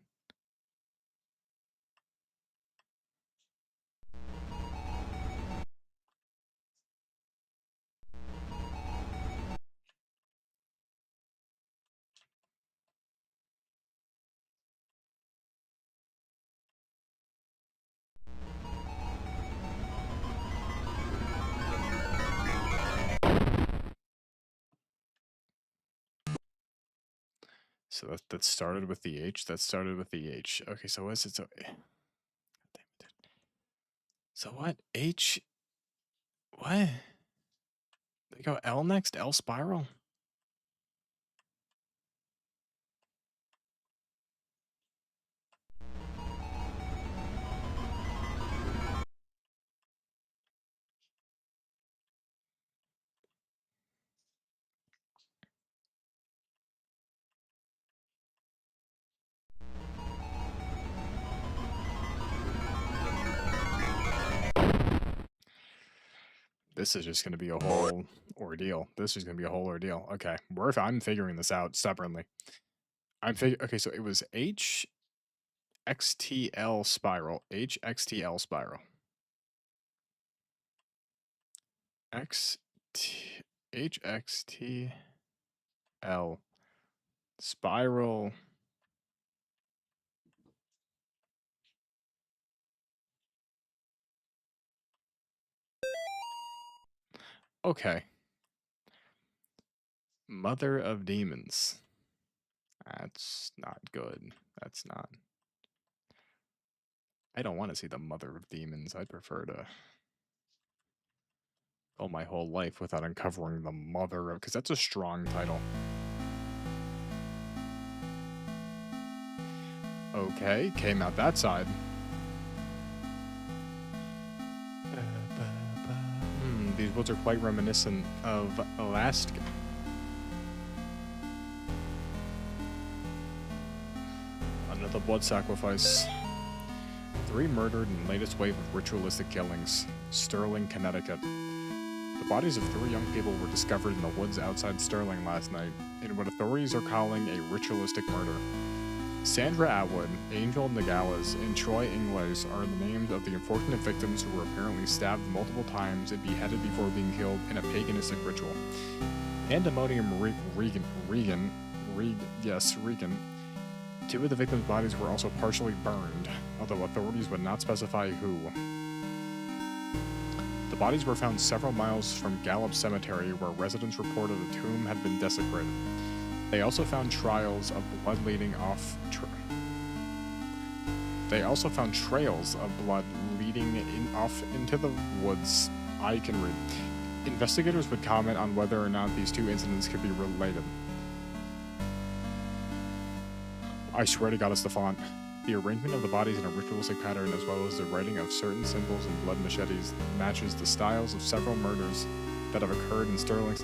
Speaker 1: So that started with the H. That started with the H. Okay, so what's it? So, damn it. So what? H? What? They go L next? L spiral? This is just going to be a whole ordeal. This is going to be a whole ordeal. Okay, I'm figuring this out stubbornly. Okay, so it was HXTL spiral. HXTL spiral. HXTL. Spiral. Okay. Mother of Demons. That's not good. That's not. I don't want to see the Mother of Demons. I'd prefer to go my whole life without uncovering the Mother of. Because that's a strong title. Okay, came out that side. These woods are quite reminiscent of Alaska. Another blood sacrifice. 3 murdered in the latest wave of ritualistic killings. Sterling, Connecticut. The bodies of 3 young people were discovered in the woods outside Sterling last night, in what authorities are calling a ritualistic murder. Sandra Atwood, Angel Nogales, and Troy Ingles are the names of the unfortunate victims who were apparently stabbed multiple times and beheaded before being killed in a paganistic ritual. Pandemonium Regan. 2 of the victims' bodies were also partially burned, although authorities would not specify who. The bodies were found several miles from Gallup Cemetery, where residents reported a tomb had been desecrated. They also found trails of blood leading off. Off into the woods. I can read. Investigators would comment on whether or not these 2 incidents could be related. I swear to God, it's the font. The arrangement of the bodies in a ritualistic pattern, as well as the writing of certain symbols in blood machetes, matches the styles of several murders that have occurred in Sterling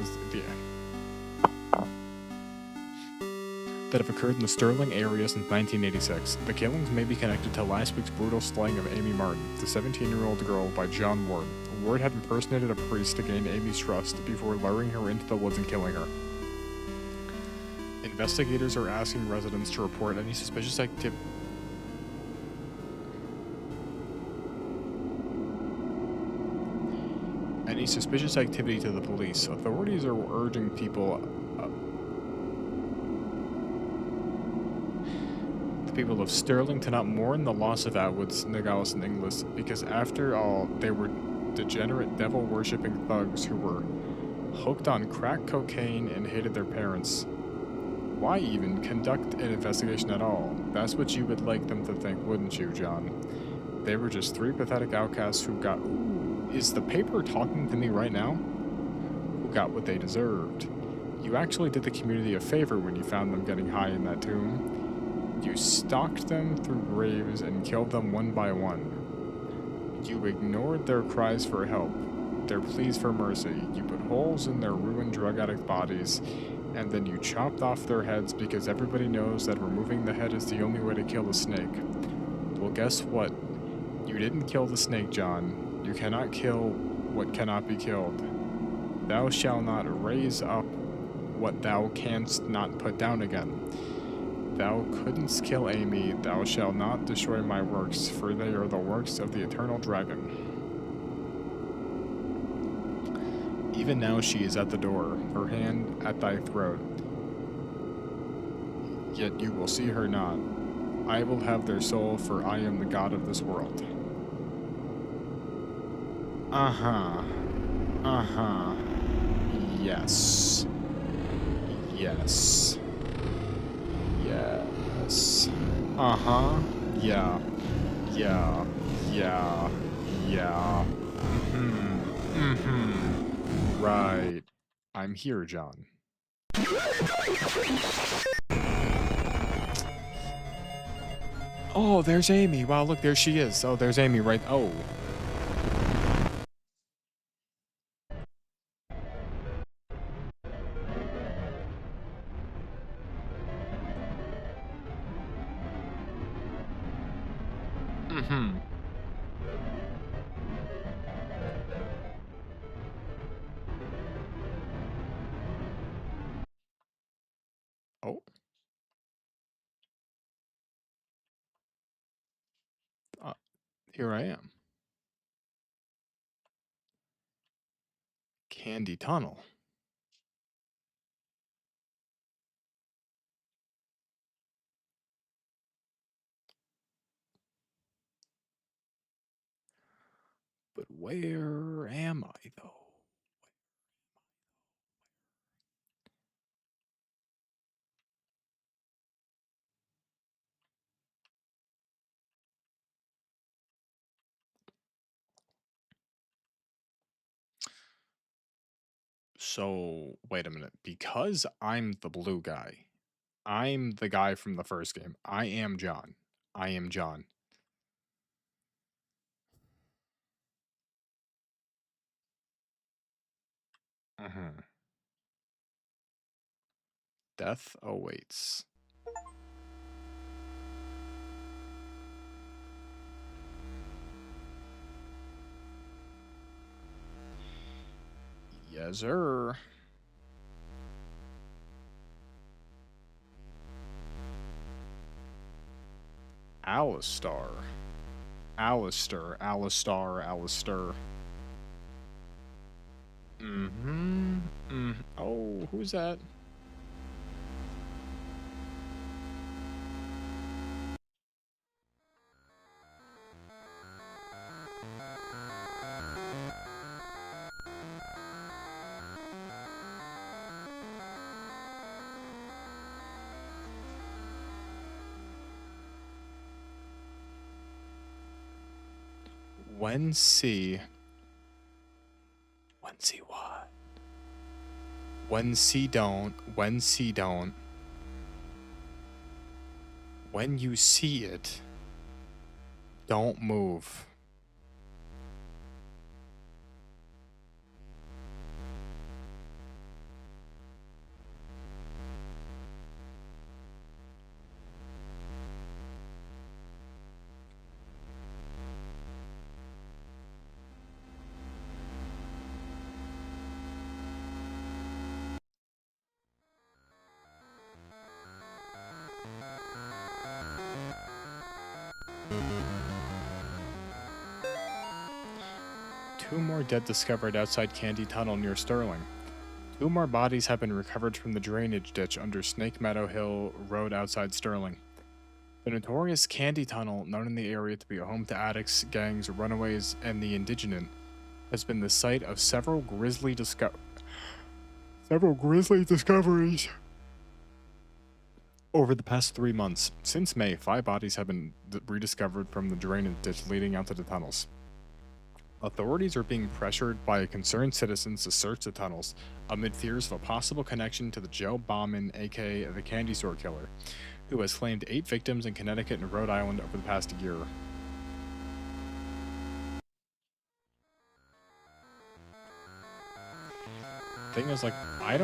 Speaker 1: area since 1986. The killings may be connected to last week's brutal slaying of Amy Martin, the 17-year-old girl, by John Ward. Ward had impersonated a priest to gain Amy's trust before luring her into the woods and killing her. Investigators are asking residents to report any suspicious activity. To the police. Authorities are urging people of Sterling to not mourn the loss of Atwoods, Nogales, and Inglis, because after all, they were degenerate, devil-worshipping thugs who were hooked on crack cocaine and hated their parents. Why even conduct an investigation at all? That's what you would like them to think, wouldn't you, John? They were just 3 pathetic outcasts who got... Ooh, is the paper talking to me right now? Who got what they deserved. You actually did the community a favor when you found them getting high in that tomb. You stalked them through graves and killed them one by one. You ignored their cries for help, their pleas for mercy. You put holes in their ruined drug addict bodies, and then you chopped off their heads because everybody knows that removing the head is the only way to kill a snake. Well, guess what? You didn't kill the snake, John. You cannot kill what cannot be killed. Thou shalt not raise up what thou canst not put down again. Thou couldn't kill Amy, thou shalt not destroy my works, for they are the works of the eternal dragon. Even now she is at the door, her hand at thy throat. Yet you will see her not. I will have their soul, for I am the God of this world. Yes. Yes. Yes. Yeah. Yeah. Yeah. Yeah. Right. I'm here, John. Oh, there's Amy. Wow, look, there she is. Oh, there's Amy right... Oh. Oh. Here I am. Candy Tunnel. But where am I, though? So, wait a minute. Because I'm the blue guy, I'm the guy from the first game. I am John. I am John. Mhm. Death awaits. Yes, sir. Alistar. Alistair. Oh, who's that? When see what? When see don't. When see don't. When you see it, don't move. Two more dead discovered outside Candy Tunnel near Sterling. Two more bodies have been recovered from the drainage ditch under Snake Meadow Hill Road outside Sterling. The notorious Candy Tunnel, known in the area to be a home to addicts, gangs, runaways, and the indigent, has been the site of several grisly discoveries over the past 3 months. Since May, 5 bodies have been rediscovered from the drainage ditch leading out to the tunnels. Authorities are being pressured by concerned citizens to search the tunnels, amid fears of a possible connection to the Joe Bauman, aka the Candy Store Killer, who has claimed 8 victims in Connecticut and Rhode Island over the past year. Thing is, like, I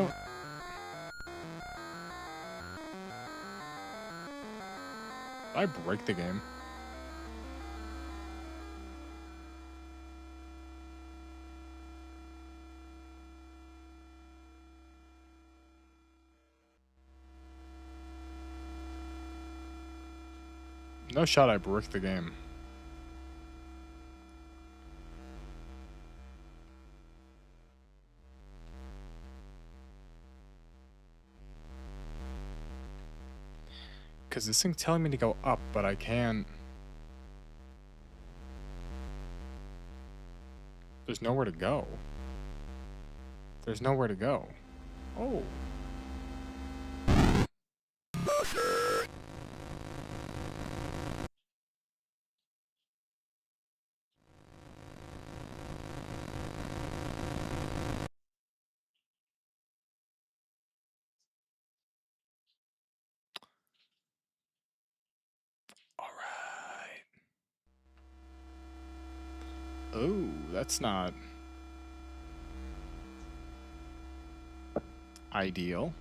Speaker 1: break the game. No shot I bricked the game. Because this thing's telling me to go up, but I can't. There's nowhere to go. There's nowhere to go. Oh. Alright. Oh, that's not ideal.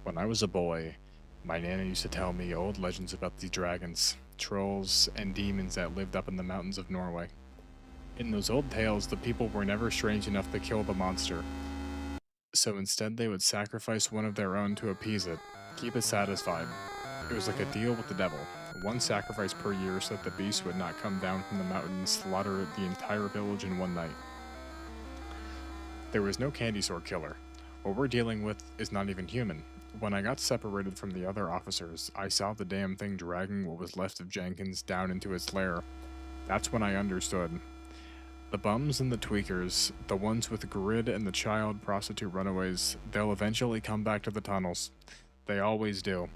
Speaker 1: When I was a boy, my nana used to tell me old legends about the dragons, trolls, and demons that lived up in the mountains of Norway. In those old tales, the people were never strange enough to kill the monster, so instead they would sacrifice one of their own to appease it, keep it satisfied. It was like a deal with the devil, 1 sacrifice per year so that the beast would not come down from the mountain and slaughter the entire village in one night. There was no Candy Store Killer, What we're dealing with is not even human. When I got separated from the other officers, I saw the damn thing dragging what was left of Jenkins down into its lair. That's when I understood. The bums and the tweakers, the ones with Grid and the child prostitute runaways, they'll eventually come back to the tunnels. They always do.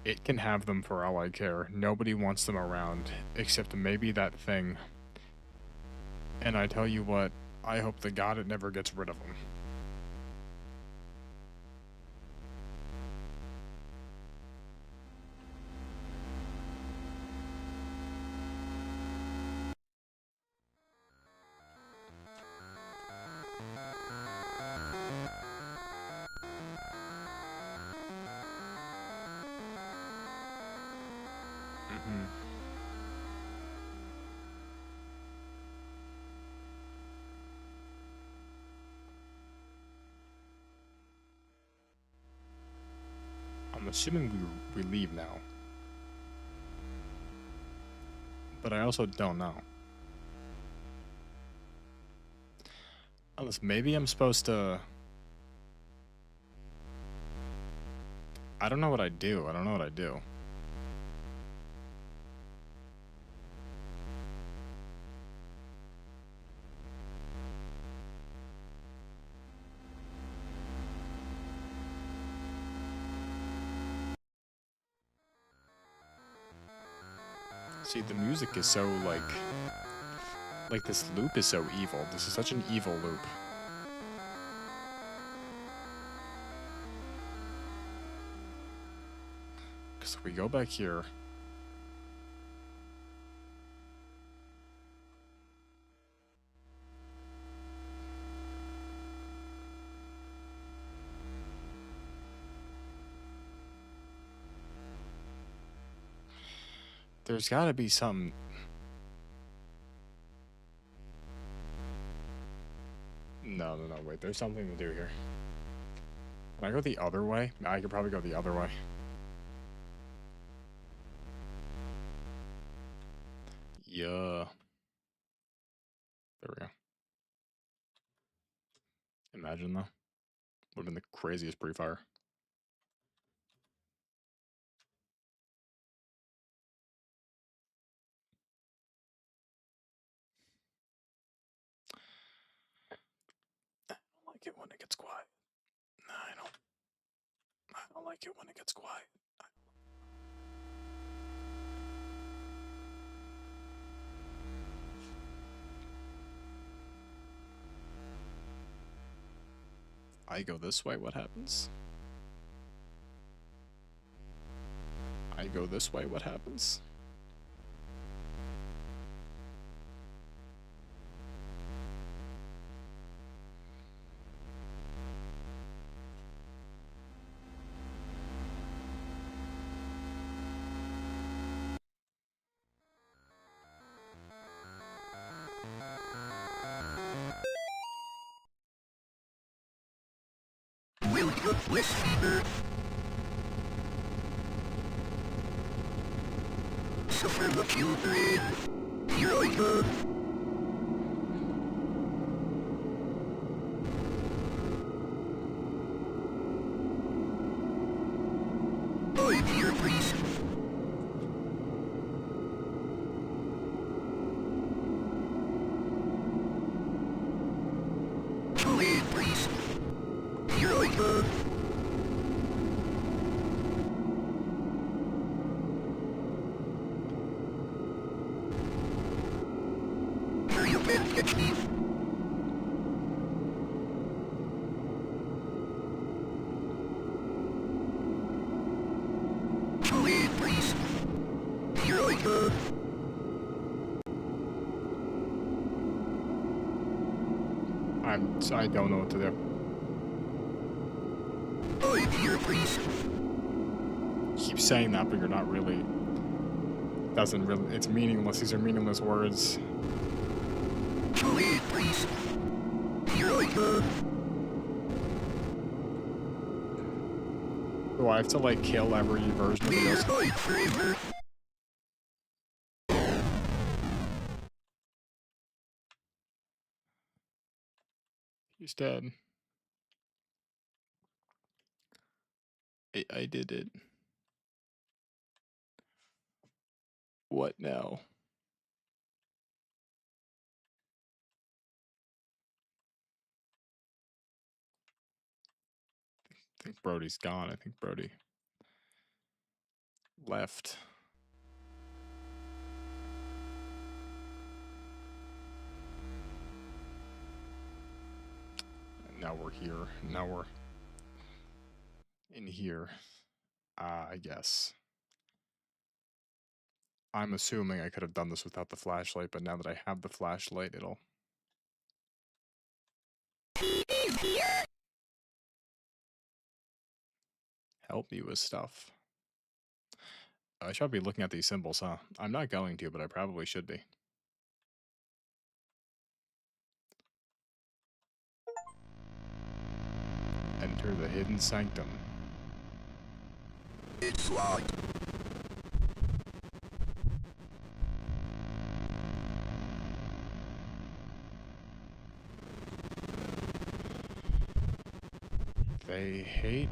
Speaker 1: It can have them for all I care. Nobody wants them around, except maybe that thing. And I tell you what, I hope to God it never gets rid of them. I'm assuming we leave now. But I also don't know. Unless maybe I'm supposed to... I don't know what I do. I don't know what I do. See, the music is so, like this loop is so evil. This is such an evil loop. Because if we go back here... There's gotta be some... No, wait, there's something to do here. Can I go the other way? I could probably go the other way. Yeah. There we go. Imagine though. Would have been the craziest pre-fire. I don't like it when it gets quiet. No, I don't like it when it gets quiet. I go this way, what happens? I go this way, what happens?
Speaker 7: Will you listen? Suffer what you did. Here I go. I'm here, please. Wait, please. Here I go. Hurry up and catch me. Wait, please. Here I go.
Speaker 1: I don't know what to do.
Speaker 7: I'm here, please.
Speaker 1: Keep saying that, but you're not really. Doesn't really. It's meaningless. These are meaningless words.
Speaker 7: Wait, please. Here I go.
Speaker 1: Do I have to like kill every version of
Speaker 7: We
Speaker 1: this?
Speaker 7: fight forever.
Speaker 1: He's dead. I did it. What now? I think Brody's gone. I think Brody left. And now we're here. Now we're in here. I guess. I'm assuming I could have done this without the flashlight, but now that I have the flashlight, it'll... help me with stuff. I should be looking at these symbols, huh? I'm not going to, but I probably should be. Enter the hidden sanctum.
Speaker 7: It's locked.
Speaker 1: They hate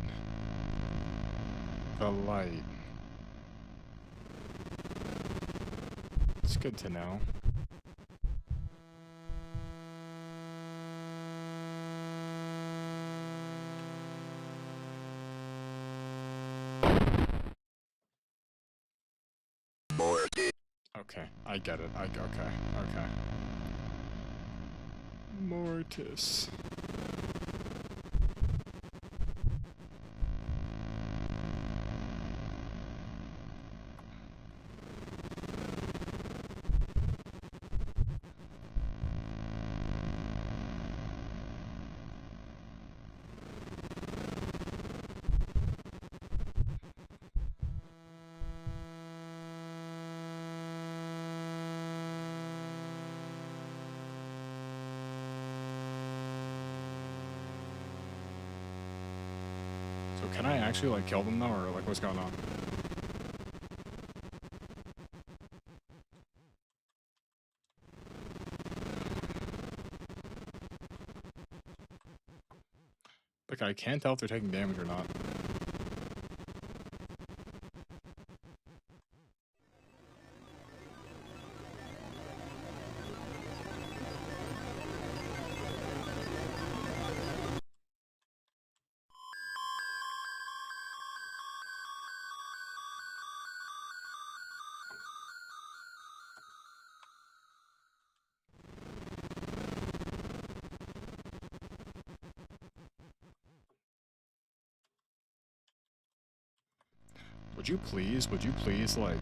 Speaker 1: the light. It's good to know.
Speaker 7: Mortis.
Speaker 1: Okay, I get it. Okay. Mortis. So can I actually, like, kill them, though, or, like, what's going on? Like, I can't tell if they're taking damage or not. Would you please, like...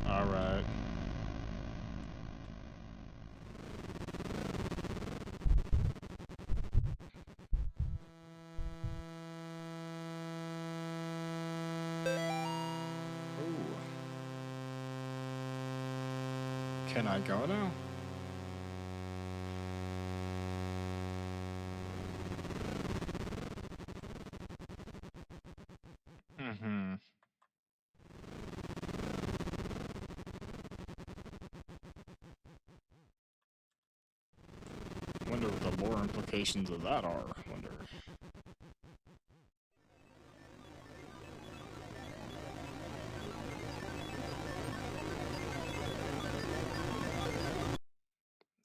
Speaker 1: Alright. Can I go now? Mm-hmm. Wonder what the lore implications of that are. Wonder.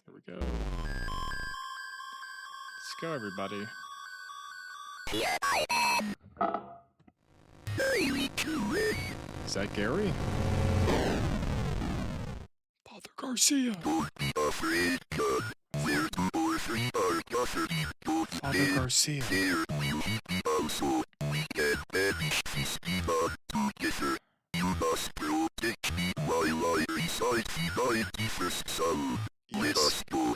Speaker 1: There we go. Let's go, everybody.
Speaker 5: Here I am.
Speaker 1: Is that Gary? Father Garcia!
Speaker 7: Don't be afraid, God. Where two or three are gathered, don't
Speaker 1: Father Garcia.
Speaker 7: there will he be also. We can banish this demon together. You must protect me while I recite the 91st Psalm. Let
Speaker 1: Yes.
Speaker 7: us go.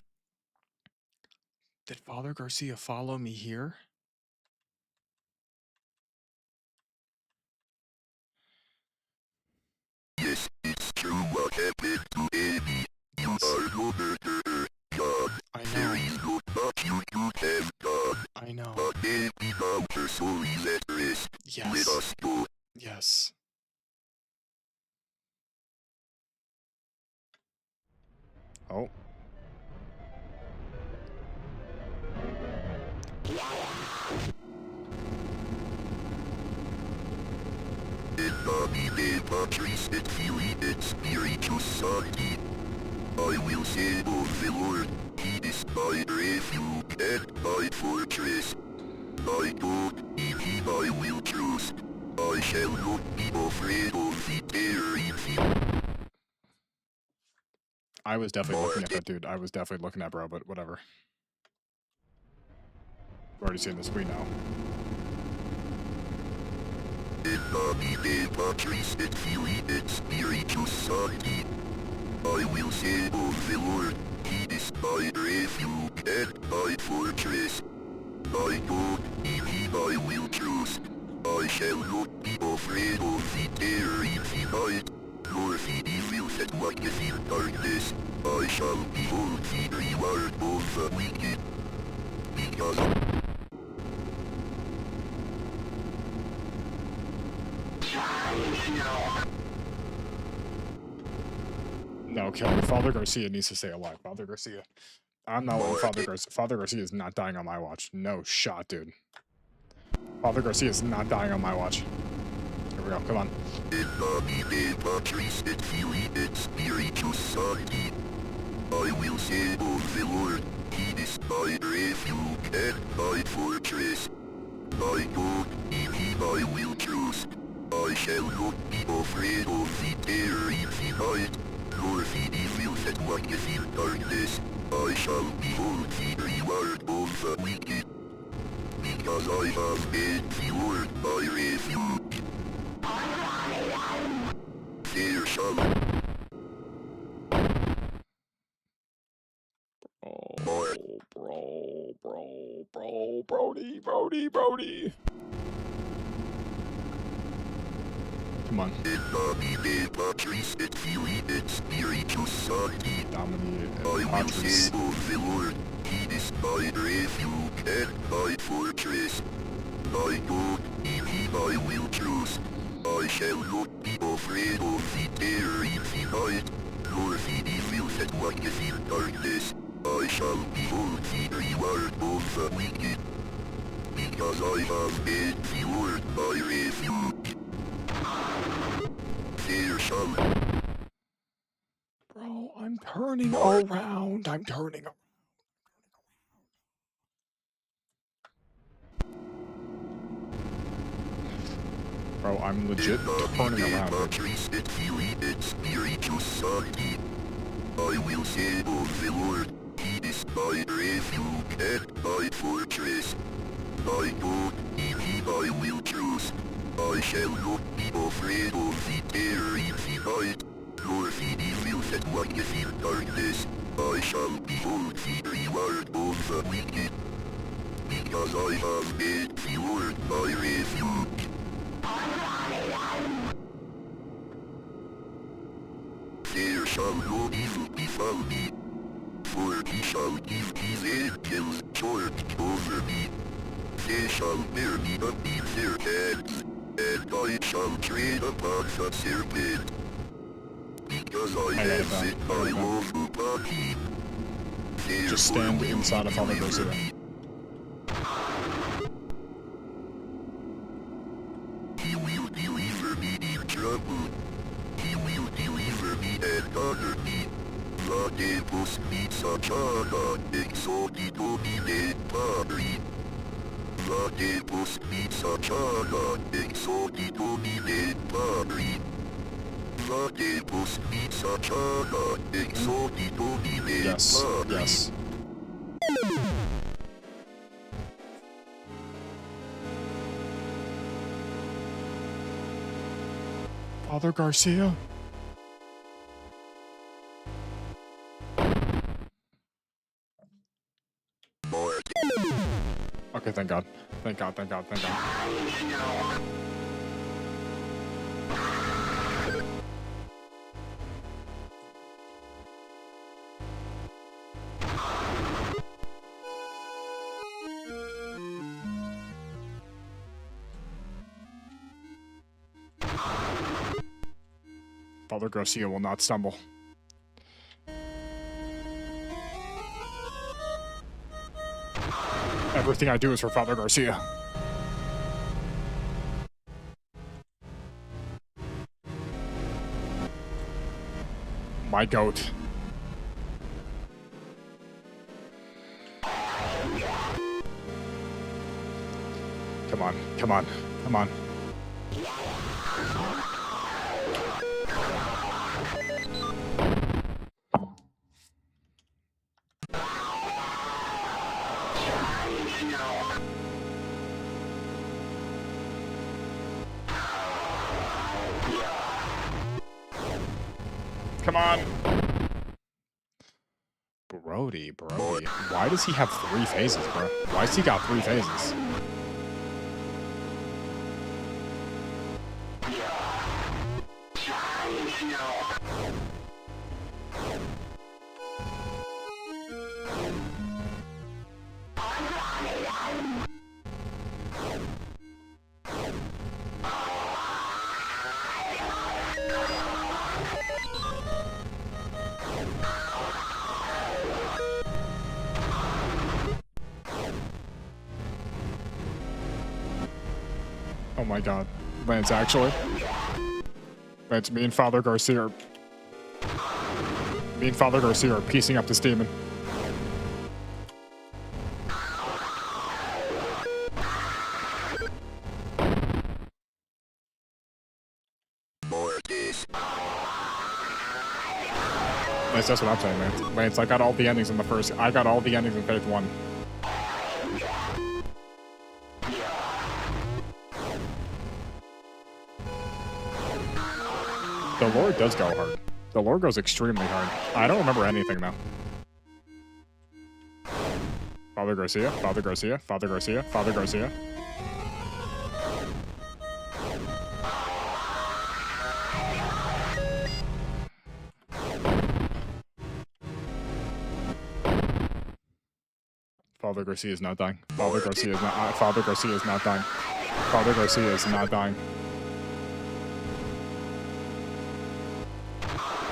Speaker 1: Did Father Garcia follow me here?
Speaker 7: Yes, it's true what happened to Amy. You are no murderer, God.
Speaker 1: I
Speaker 7: There
Speaker 1: know.
Speaker 7: is not much you have done.
Speaker 1: I know.
Speaker 7: But maybe now her soul is at rest. In nomine Patris et Filii et Spiritus Sancti. I will say of the Lord, He is my refuge and my fortress. My God, in Him I will trust. I shall not be afraid of the terror in Him.
Speaker 1: I was definitely looking at that dude. I was definitely looking at bro, but whatever. We've already seen this. We know.
Speaker 7: In nomine Patris et Filii et Spiritus Sancti. I will say of the Lord, He is my refuge and my fortress. My God, in Him I will trust. I shall not be afraid of the terror in the night, nor the evil that walketh in darkness. I shall behold the reward of the wicked. Because
Speaker 1: No, Kelly. Father Garcia needs to stay alive. Father Garcia. I'm not letting Father Garcia is not dying on my watch. No shot, dude. Father Garcia is not dying on my watch. Here we go. Come on.
Speaker 7: in nomine Patris et Filii et Spiritus Sancti. I will say of the Lord, He is my refuge and my fortress. My God, in Him I will trust. I shall not be afraid of the terror in the night, nor the evil that walketh in darkness. I shall behold the reward of the wicked. Because I have made the Lord my refuge. There shall
Speaker 1: Brody. Come on.
Speaker 7: in nomine Patris et Filii et Spiritus Sancti.
Speaker 1: Domini
Speaker 7: I will
Speaker 1: Patris.
Speaker 7: say of the Lord, He is my refuge and my fortress. My God, in Him I will trust. I shall not be afraid of the terror in the night, nor the evil that walketh in darkness. I shall behold the reward of the wicked. Because I have made the Lord my refuge. There shall
Speaker 1: Bro, I'm turning around. I'm turning around. Bro, I'm legit turning around.
Speaker 7: Patris et Filii et Spiritus Sancti. I will say of the Lord, He is my refuge and my fortress. My God, in Him I will trust. I shall not be afraid of the terror in the night, nor the evil that walketh in darkness. I shall behold the reward of the wicked. Because I have made the Lord my refuge. There shall no evil befall me, for He shall give His angels charge over me. They shall bear me up in their hands, and I shall tread upon the serpent. Because I have set my love upon Him.
Speaker 1: Just stand inside of Father Garcia.
Speaker 7: He will deliver me in trouble. He will deliver me and honor me. Latebus mitsachana exodi domine Patri. Latebus mitsachana exodi domine Patri. Latebus mitsachana exodi domine
Speaker 1: Yes,
Speaker 7: Patri.
Speaker 1: yes. Father Garcia? Okay, thank God. Thank God, thank God, thank God. Father Garcia will not stumble. Everything I do is for Father Garcia. My goat. Come on, come on, come on. Come on. Brody. Why does he have 3 phases, bro? Why's he got 3 phases? Oh my god. Lance, actually. Lance, me and Father Garcia are piecing up this demon. Lance, that's what I'm saying, Lance. Lance, I got all the endings in the first. I got all the endings in Faith 1. The lore does go hard. The lore goes extremely hard. I don't remember anything, though. Father Garcia, Father Garcia, Father Garcia, Father Garcia. Father Garcia is not dying. Father Garcia is not. Father Garcia is not dying. Father Garcia is not dying.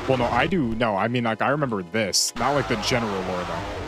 Speaker 1: Well, no, I do. No, I mean, like, I remember this. Not like the general lore, though.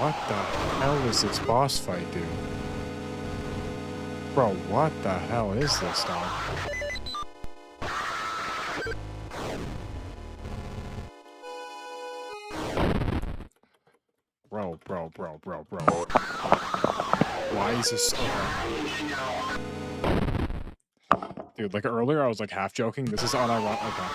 Speaker 1: What the hell is this boss fight, dude? Bro, what the hell is this, dog? Bro. Why is this? Okay. Dude, like earlier I was like half joking. This is unironic. Okay.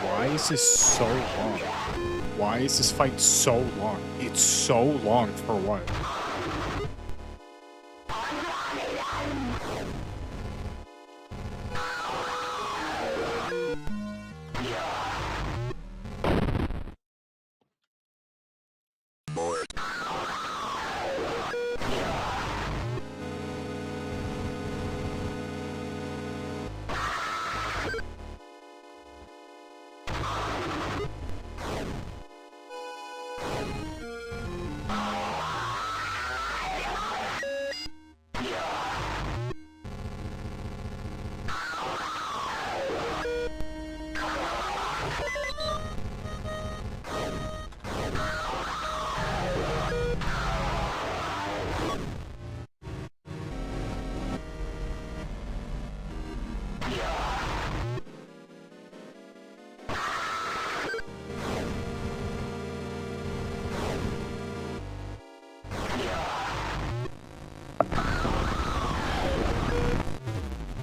Speaker 1: Why is this so long? Why is this fight so long? It's so long for what?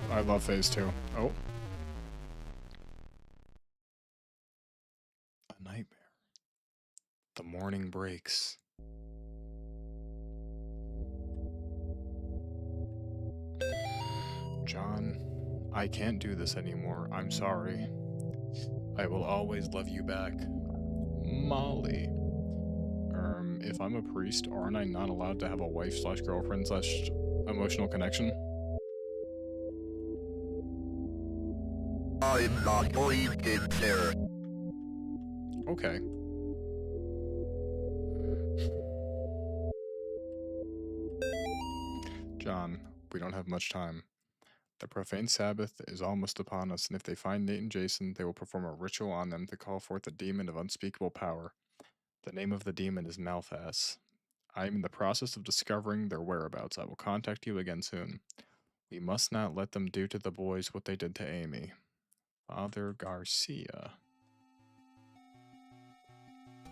Speaker 1: I love phase 2. Oh. A nightmare. The morning breaks. John, I can't do this anymore. I'm sorry. I will always love you back. Molly. If I'm a priest, aren't I not allowed to have a wife/girlfriend/emotional connection?
Speaker 7: I'm not going in there.
Speaker 1: Okay. John, we don't have much time. The profane Sabbath is almost upon us, and if they find Nate and Jason, they will perform a ritual on them to call forth a demon of unspeakable power. The name of the demon is Malphas. I am in the process of discovering their whereabouts. I will contact you again soon. We must not let them do to the boys what they did to Amy. Father Garcia.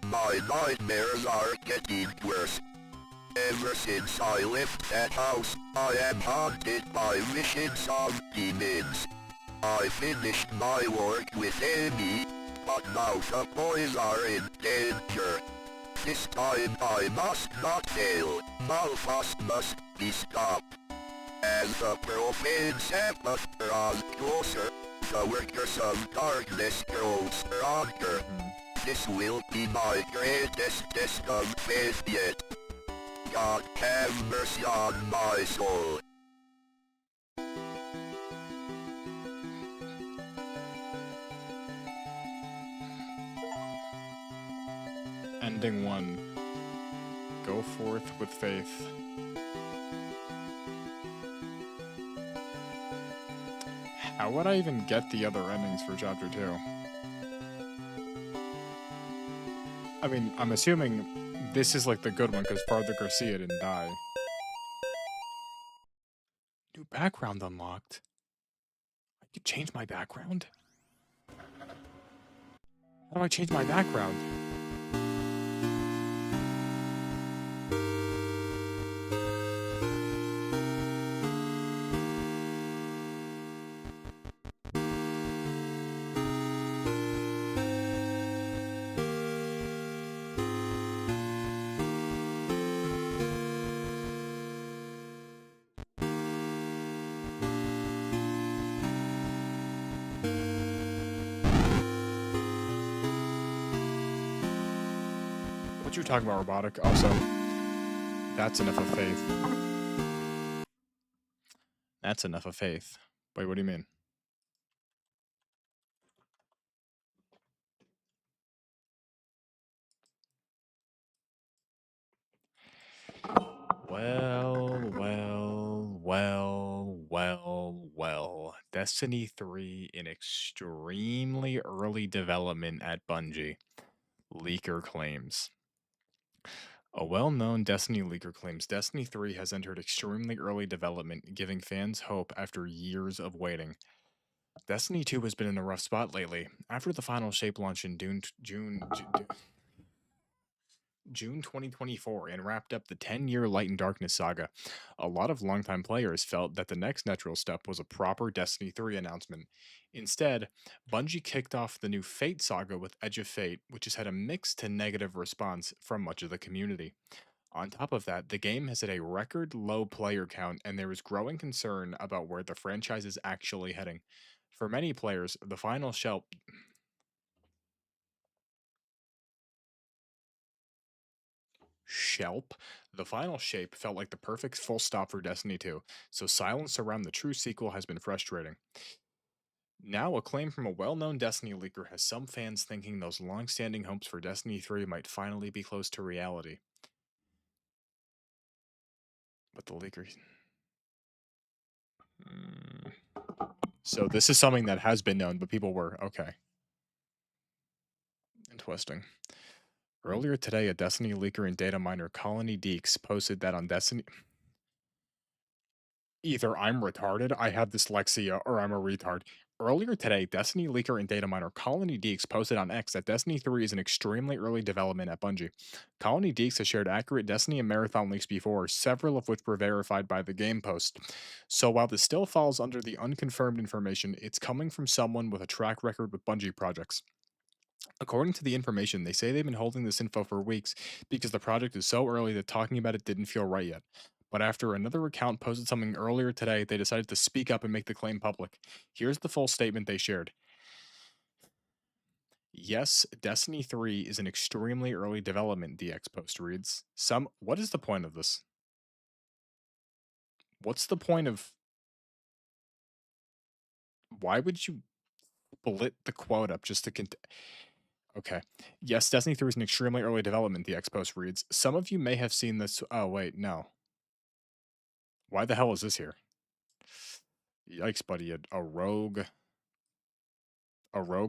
Speaker 7: My nightmares are getting worse. Ever since I left that house, I am haunted by visions of demons. I finished my work with Amy, but now the boys are in danger. This time I must not fail. Malphas must be stopped. As the profane Sabbath draws closer, the workers of darkness grow stronger. This will be my greatest test of faith yet. God have mercy on my soul.
Speaker 1: Ending 1. Go forth with faith. How would I even get the other endings for Chapter 2? I mean, I'm assuming this is like the good one because Father Garcia didn't die. New background unlocked. I could change my background? How do I change my background? What you're talking about, robotic? Also, that's enough of faith. That's enough of faith. Wait, what do you mean? Well. Destiny 3 in extremely early development at Bungie. Leaker claims. A well-known Destiny leaker claims Destiny 3 has entered extremely early development, giving fans hope after years of waiting. Destiny 2 has been in a rough spot lately. After the final shape launch in June 2024 and wrapped up the 10-year Light and Darkness saga, a lot of longtime players felt that the next natural step was a proper Destiny 3 announcement. Instead, Bungie kicked off the new Fate saga with Edge of Fate, which has had a mixed to negative response from much of the community. On top of that, the game has had a record low player count, and there is growing concern about where the franchise is actually heading. For many players, the final shelf... The final shape felt like the perfect full stop for Destiny 2, so silence around the true sequel has been frustrating. Now, a claim from a well-known Destiny leaker has some fans thinking those long-standing hopes for Destiny 3 might finally be close to reality. But the leaker... So this is something that has been known, but people were, okay. Interesting. Earlier today, a Destiny leaker and data miner Colony Deeks posted that on Destiny... Either I'm retarded, I have dyslexia, or I'm a retard. Earlier today, Destiny leaker and data miner Colony Deeks posted on X that Destiny 3 is in extremely early development at Bungie. Colony Deeks has shared accurate Destiny and Marathon leaks before, several of which were verified by the game post. So while this still falls under the unconfirmed information, it's coming from someone with a track record with Bungie projects. According to the information, they say they've been holding this info for weeks because the project is so early that talking about it didn't feel right yet. But after another account posted something earlier today, they decided to speak up and make the claim public. Here's the full statement they shared. Yes, Destiny 3 is in extremely early development, DX post reads. What is the point of this? What's the point of... Why would you split the quote up just to Okay. Yes, Destiny 3 is in extremely early development, the X post reads. Some of you may have seen this... Oh, wait, no. Why the hell is this here? Yikes, buddy. A rogue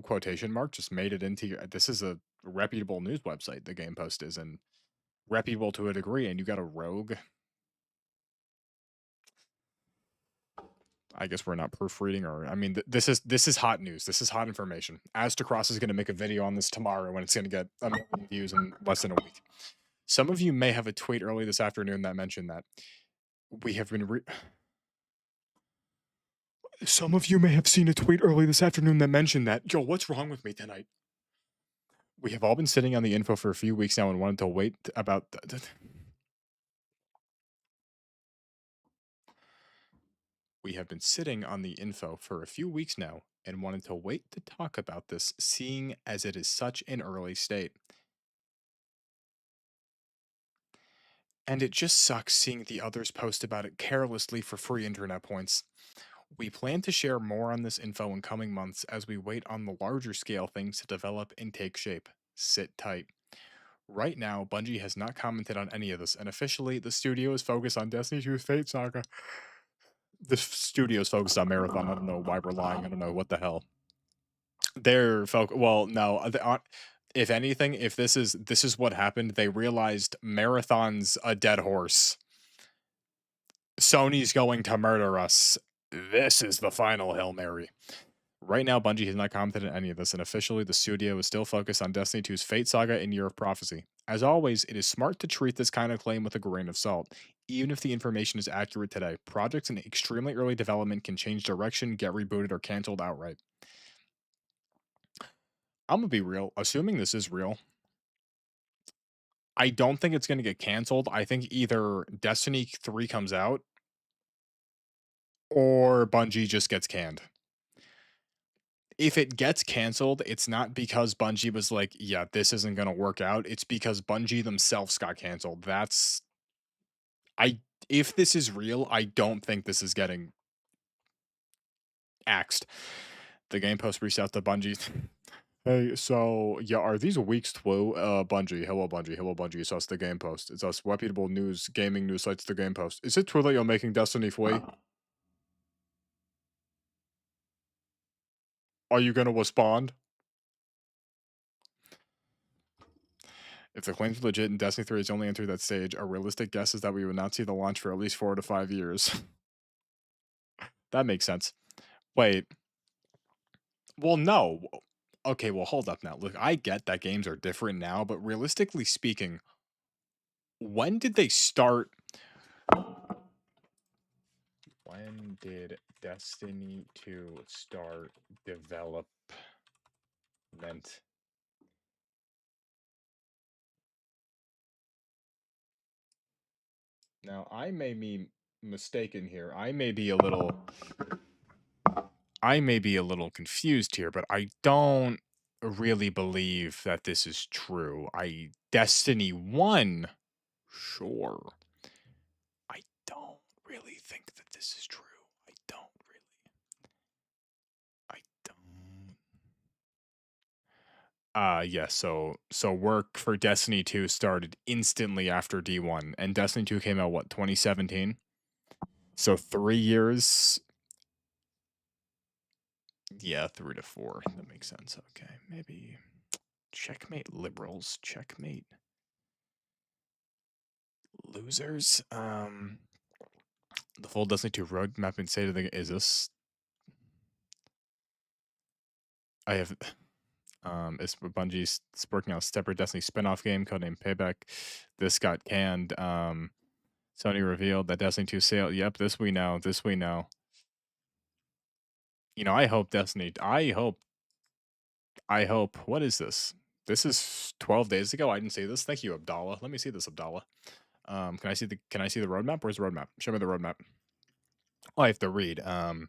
Speaker 1: quotation mark just made it into your... This is a reputable news website, the game post is, and reputable to a degree, and you got a rogue... I guess we're not proofreading, or I mean, this is hot news. This is hot information. Astacross is going to make a video on this tomorrow, when it's going to get 1 million views in less than a week. Some of you may have a tweet early this afternoon that mentioned that we have been. Some of you may have seen a tweet early this afternoon that mentioned that. Yo, what's wrong with me tonight? We have all been sitting on the info for a few weeks now and wanted to wait about... We have been sitting on the info for a few weeks now and wanted to wait to talk about this, seeing as it is such an early state. And it just sucks seeing the others post about it carelessly for free internet points. We plan to share more on this info in coming months as we wait on the larger scale things to develop and take shape. Sit tight. Right now, Bungie has not commented on any of this, and officially, the studio is focused on Destiny 2's Fate Saga. The studio is focused on Marathon. I don't know why we're lying. I don't know what the hell. They're well, no. If anything, if this is what happened, they realized Marathon's a dead horse. Sony's going to murder us. This is the final Hail Mary. Right now, Bungie has not commented on any of this, and officially the studio is still focused on Destiny 2's Fate Saga and Year of Prophecy. As always, it is smart to treat this kind of claim with a grain of salt. Even if the information is accurate today, projects in extremely early development can change direction, get rebooted, or canceled outright. I'm gonna be real. Assuming this is real, I don't think it's gonna get canceled. I think either Destiny 3 comes out or Bungie just gets canned. If it gets canceled, it's not because Bungie was like, yeah, this isn't gonna work out. It's because Bungie themselves got canceled. If this is real, I don't think this is getting axed. The game post reached out to Bungie. Hey, so, yeah, are these weeks too? Bungie, hello Bungie, it's us, the game post. It's us, reputable news, gaming news sites, the game post. Is it true that you're making Destiny free? Are you gonna respond? If the claims are legit and Destiny 3 has only entered that stage, a realistic guess is that we would not see the launch for at least 4 to 5 years. That makes sense. Wait. Well, no. Okay, well, hold up now. Look, I get that games are different now, but realistically speaking, when did they start? When did Destiny 2 start development? Now, I may be mistaken here. I may be a little confused here, but I don't really believe that this is true. Destiny 1, sure. I don't really think that this is true. I don't. Yeah, so work for Destiny 2 started instantly after D1, and Destiny 2 came out, what, 2017? So 3 years? Yeah, 3 to 4. That makes sense. Okay, maybe... Checkmate liberals. Checkmate losers. The full Destiny 2 roadmap and state of the... Is this... I have... Is Bungie's working on a separate Destiny spin-off game codenamed Payback. This got canned. Sony revealed that Destiny 2 sale. Yep, this we know. You know, I hope Destiny. I hope. What is this? This is 12 days ago. I didn't see this. Thank you, Abdallah. Let me see this, Abdallah. Can I see the roadmap? Where's the roadmap? Show me the roadmap. Oh, I have to read. It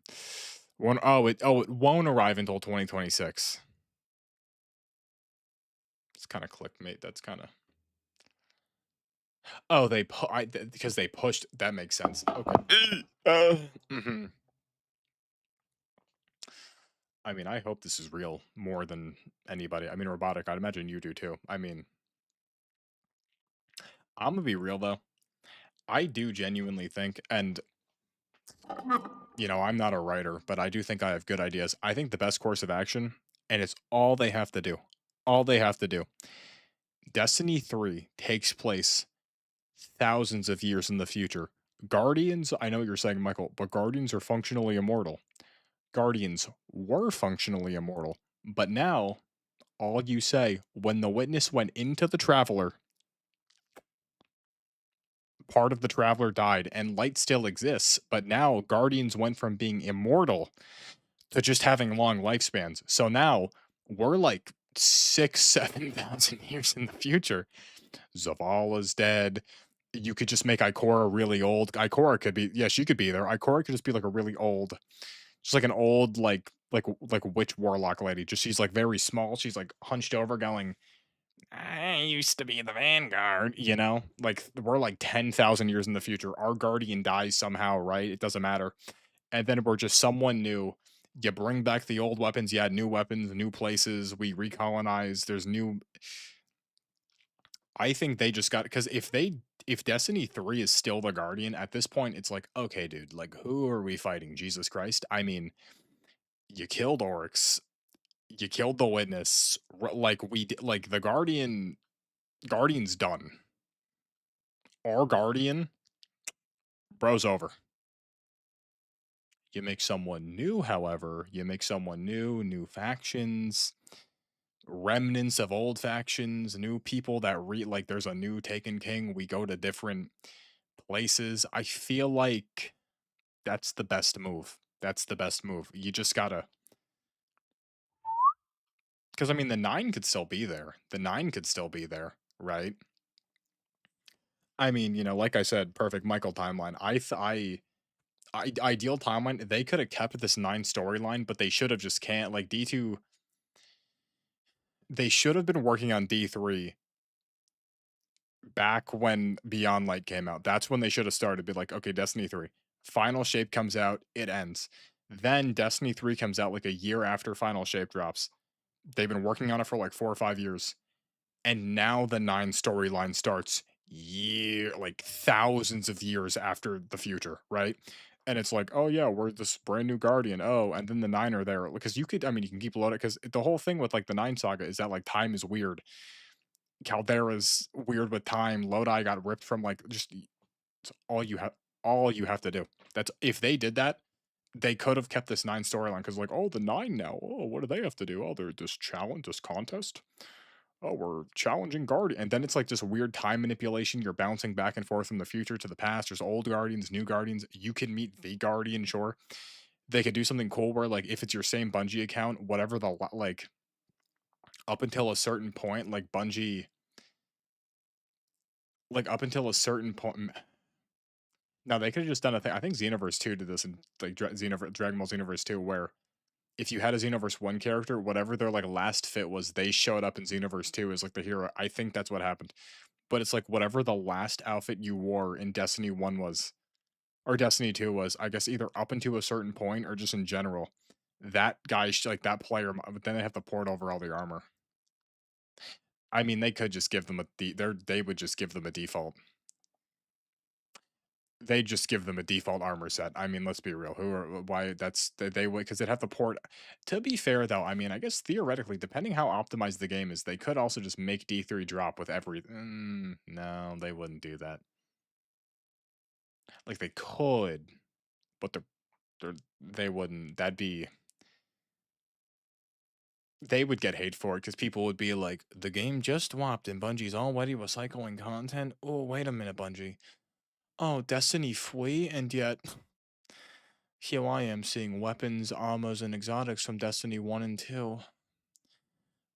Speaker 1: won't arrive until 2026. It's kind of clickbait. That's kind of... Oh, because they pushed. That makes sense. Okay. I mean, I hope this is real more than anybody. I mean, Robotic, I'd imagine you do too. I mean, I'm gonna be real though. I do genuinely think, and you know, I'm not a writer, but I do think I have good ideas. I think the best course of action, and it's all they have to do. Destiny 3 takes place thousands of years in the future. Guardians, I know what you're saying, Michael, but Guardians are functionally immortal. Guardians were functionally immortal, but now, all you say, when the Witness went into the Traveler, part of the Traveler died, and light still exists, but now Guardians went from being immortal to just having long lifespans. So now, we're like 6, 7,000 years in the future. Zavala's dead. You could just make Ikora really old. Ikora could be, yeah, she could be there. Ikora could just be like a really old, just like an old, like witch warlock lady. Just she's like very small. She's like hunched over, going, "I used to be the Vanguard." You know, like we're like 10,000 years in the future. Our guardian dies somehow, right? It doesn't matter. And then we're just someone new. You bring back the old weapons. You add new weapons, new places. We recolonize. There's new. I think they just got, because if Destiny 3 is still the Guardian at this point, it's like, okay, dude, like who are we fighting? Jesus Christ. I mean, you killed Oryx, you killed the Witness, like like the Guardian's done. Our Guardian, bro's over. You make someone new, however, you make someone new factions, remnants of old factions, new people that like there's a new Taken King. We go to different places. I feel like that's the best move. That's the best move. You just gotta, because I mean, the 9 could still be there. The 9 could still be there, right? I mean, you know, like I said, perfect Michael timeline. Ideal timeline. They could have kept this 9 storyline, but they should have just can't. Like D2, they should have been working on D3 back when Beyond Light came out. That's when they should have started. Be like, okay, Destiny 3, Final Shape comes out, it ends. Then Destiny 3 comes out like a year after Final Shape drops. They've been working on it for like 4 or 5 years. And now the 9 storyline starts like thousands of years after the future, right? And it's like, oh yeah, we're this brand new Guardian. Oh, and then the 9 are there. Because you could, I mean, you can keep loading, because the whole thing with like the 9 saga is that like time is weird. Caldera's weird with time. Lodi got ripped from like just, it's all you have to do. That's, if they did that, they could have kept this 9 storyline, because like, oh, the 9 now. Oh, what do they have to do? Oh, they're this challenge, this contest. Oh, we're challenging Guardian. And then it's like this weird time manipulation. You're bouncing back and forth from the future to the past. There's old Guardians, new Guardians. You can meet the Guardian, sure. They could do something cool where, like, if it's your same Bungie account, whatever the, like, up until a certain point, like, Bungie, like, up until a certain point. Now, they could have just done a thing. I think Xenoverse 2 did this, in, like, Dragon Ball Xenoverse 2, where if you had a Xenoverse 1 character, whatever their like last fit was, they showed up in Xenoverse 2 as like the hero. I think that's what happened. But it's like whatever the last outfit you wore in Destiny 1 was, or Destiny 2 was, I guess either up into a certain point or just in general, that guy, like that player, but then they have to port over all their armor. I mean, they could just give them they would just give them a default. They just give them a default armor set. I mean, let's be real. Why that's they would, because they'd have to port. To be fair though, I mean, I guess theoretically, depending how optimized the game is, they could also just make D3 drop with every. No, they wouldn't do that. Like they could, but they wouldn't. That'd be. They would get hate for it, because people would be like, the game just swapped and Bungie's already recycling content. Oh, wait a minute, Bungie. Oh, Destiny free, and yet here I am seeing weapons, armors, and exotics from Destiny 1 and 2.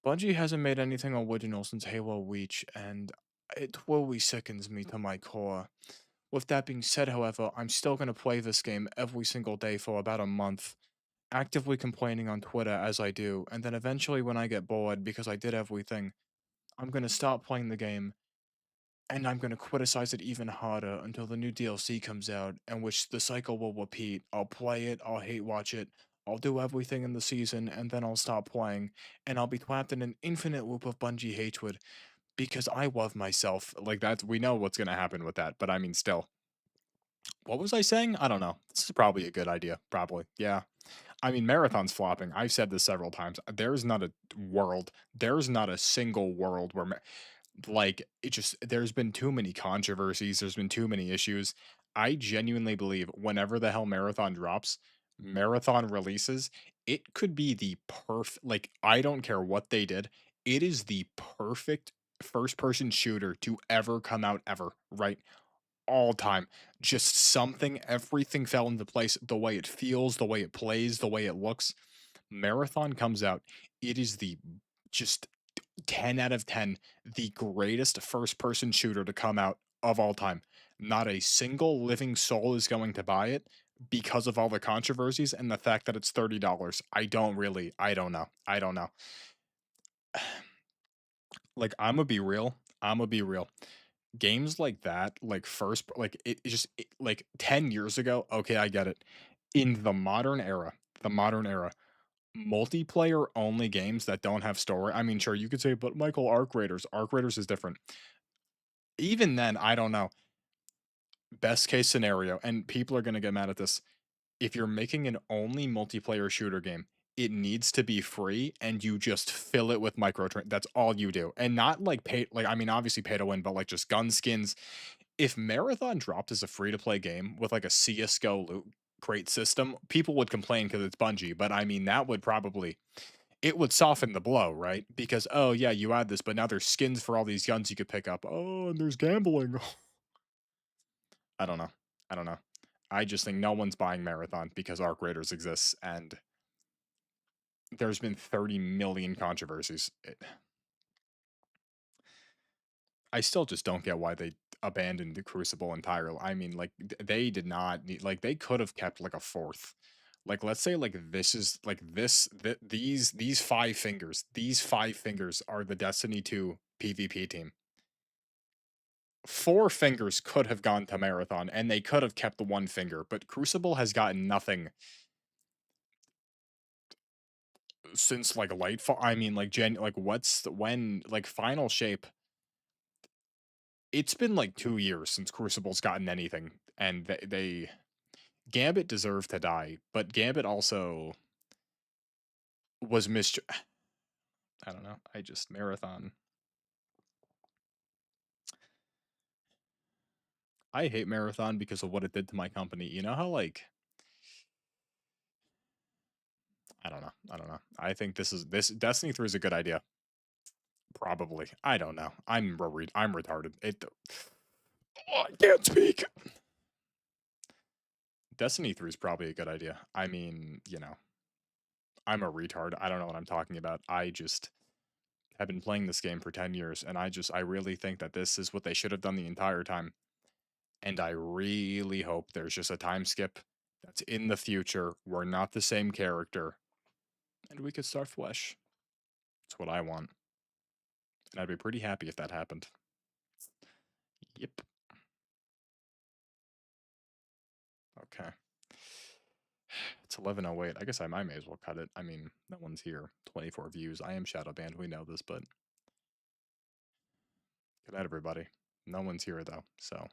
Speaker 1: Bungie hasn't made anything original since Halo Reach, and it really sickens me to my core. With that being said, however, I'm still going to play this game every single day for about a month, actively complaining on Twitter as I do, and then eventually when I get bored because I did everything, I'm going to stop playing the game, and I'm going to criticize it even harder until the new DLC comes out, in which the cycle will repeat. I'll play it, I'll hate watch it, I'll do everything in the season, and then I'll stop playing, and I'll be trapped in an infinite loop of Bungie hatred, because I love myself. Like, that's, we know what's going to happen with that, but I mean, still. What was I saying? I don't know. This is probably a good idea. Probably. Yeah. I mean, Marathon's flopping. I've said this several times. There's not a world, there's not a single world where like it just, there's been too many controversies, there's been too many issues. I genuinely believe whenever the hell Marathon drops, Marathon releases, it could be the perfect, like, I don't care what they did, it is the perfect first person shooter to ever come out ever, right? All time. Just something, everything fell into place, the way it feels, the way it plays, the way it looks. Marathon comes out, it is the just 10 out of 10, the greatest first-person shooter to come out of all time. Not a single living soul is going to buy it because of all the controversies and the fact that it's $30. I don't know. I don't know. Like, Imma be real. Imma be real. Games like that, like like 10 years ago, okay, I get it. In the modern era, multiplayer only games that don't have story. I mean, sure, you could say, but Michael, Arc Raiders is different. Even then, I don't know. Best case scenario, and people are gonna get mad at this. If you're making an only multiplayer shooter game, it needs to be free, and you just fill it with that's all you do, and not like pay. Like, I mean, obviously pay to win, but like just gun skins. If Marathon dropped as a free to play game with like a CS:GO loot crate system, people would complain because it's Bungie. But I mean, that would probably it would soften the blow, right? Because oh yeah, you add this, but now there's skins for all these guns you could pick up. Oh, and there's gambling. I don't know. I don't know. I just think no one's buying Marathon because Arc Raiders exists, and there's been 30 million controversies. I still just don't get why they abandoned the Crucible entirely. I mean, like they did not need, like they could have kept like a fourth. Like let's say like this is like these five fingers are the Destiny 2 PvP team. 4 fingers could have gone to Marathon, and they could have kept the 1 finger, but Crucible has gotten nothing since like Lightfall. I mean, like when Final Shape. It's been like 2 years since Crucible's gotten anything, and they Gambit deserved to die, but Gambit also was I don't know. I just Marathon. I hate Marathon because of what it did to my company. You know how like I don't know. I think this Destiny 3 is a good idea. Probably. I don't know. I'm retarded. I can't speak. Destiny 3 is probably a good idea. I mean, you know, I'm a retard. I don't know what I'm talking about. I just have been playing this game for 10 years, and I really think that this is what they should have done the entire time. And I really hope there's just a time skip that's in the future. We're not the same character, and we could start Flesh. That's what I want. And I'd be pretty happy if that happened. Yep. Okay. It's 11:08. I guess I may as well cut it. I mean, no one's here. 24 views. I am shadow banned. We know this, but good night, everybody. No one's here though, so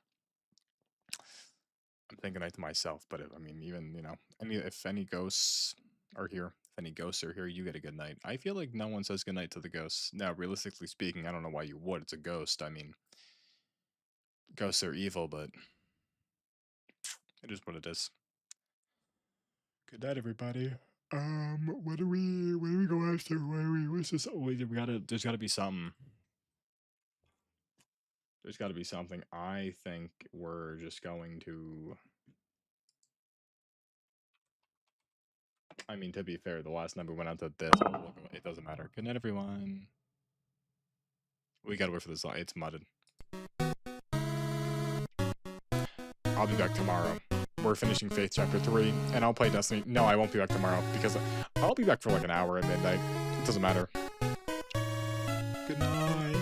Speaker 1: I'm thinking to myself. But I mean, even you know, if any ghosts are here, you get a good night. I feel like no one says good night to the ghosts. Now, realistically speaking, I don't know why you would. It's a ghost. I mean, ghosts are evil, but it is what it is. Good night, everybody. What do we go after? What's this? Oh, wait, there's gotta be something. There's gotta be something. I think we're just going to. I mean, to be fair, the last number went out to this. It doesn't matter. Good night, everyone. We gotta wait for this. It's mudded. I'll be back tomorrow. We're finishing Faith Chapter 3, and I'll play Destiny. No, I won't be back tomorrow, because I'll be back for like an hour at midnight. It doesn't matter. Good night.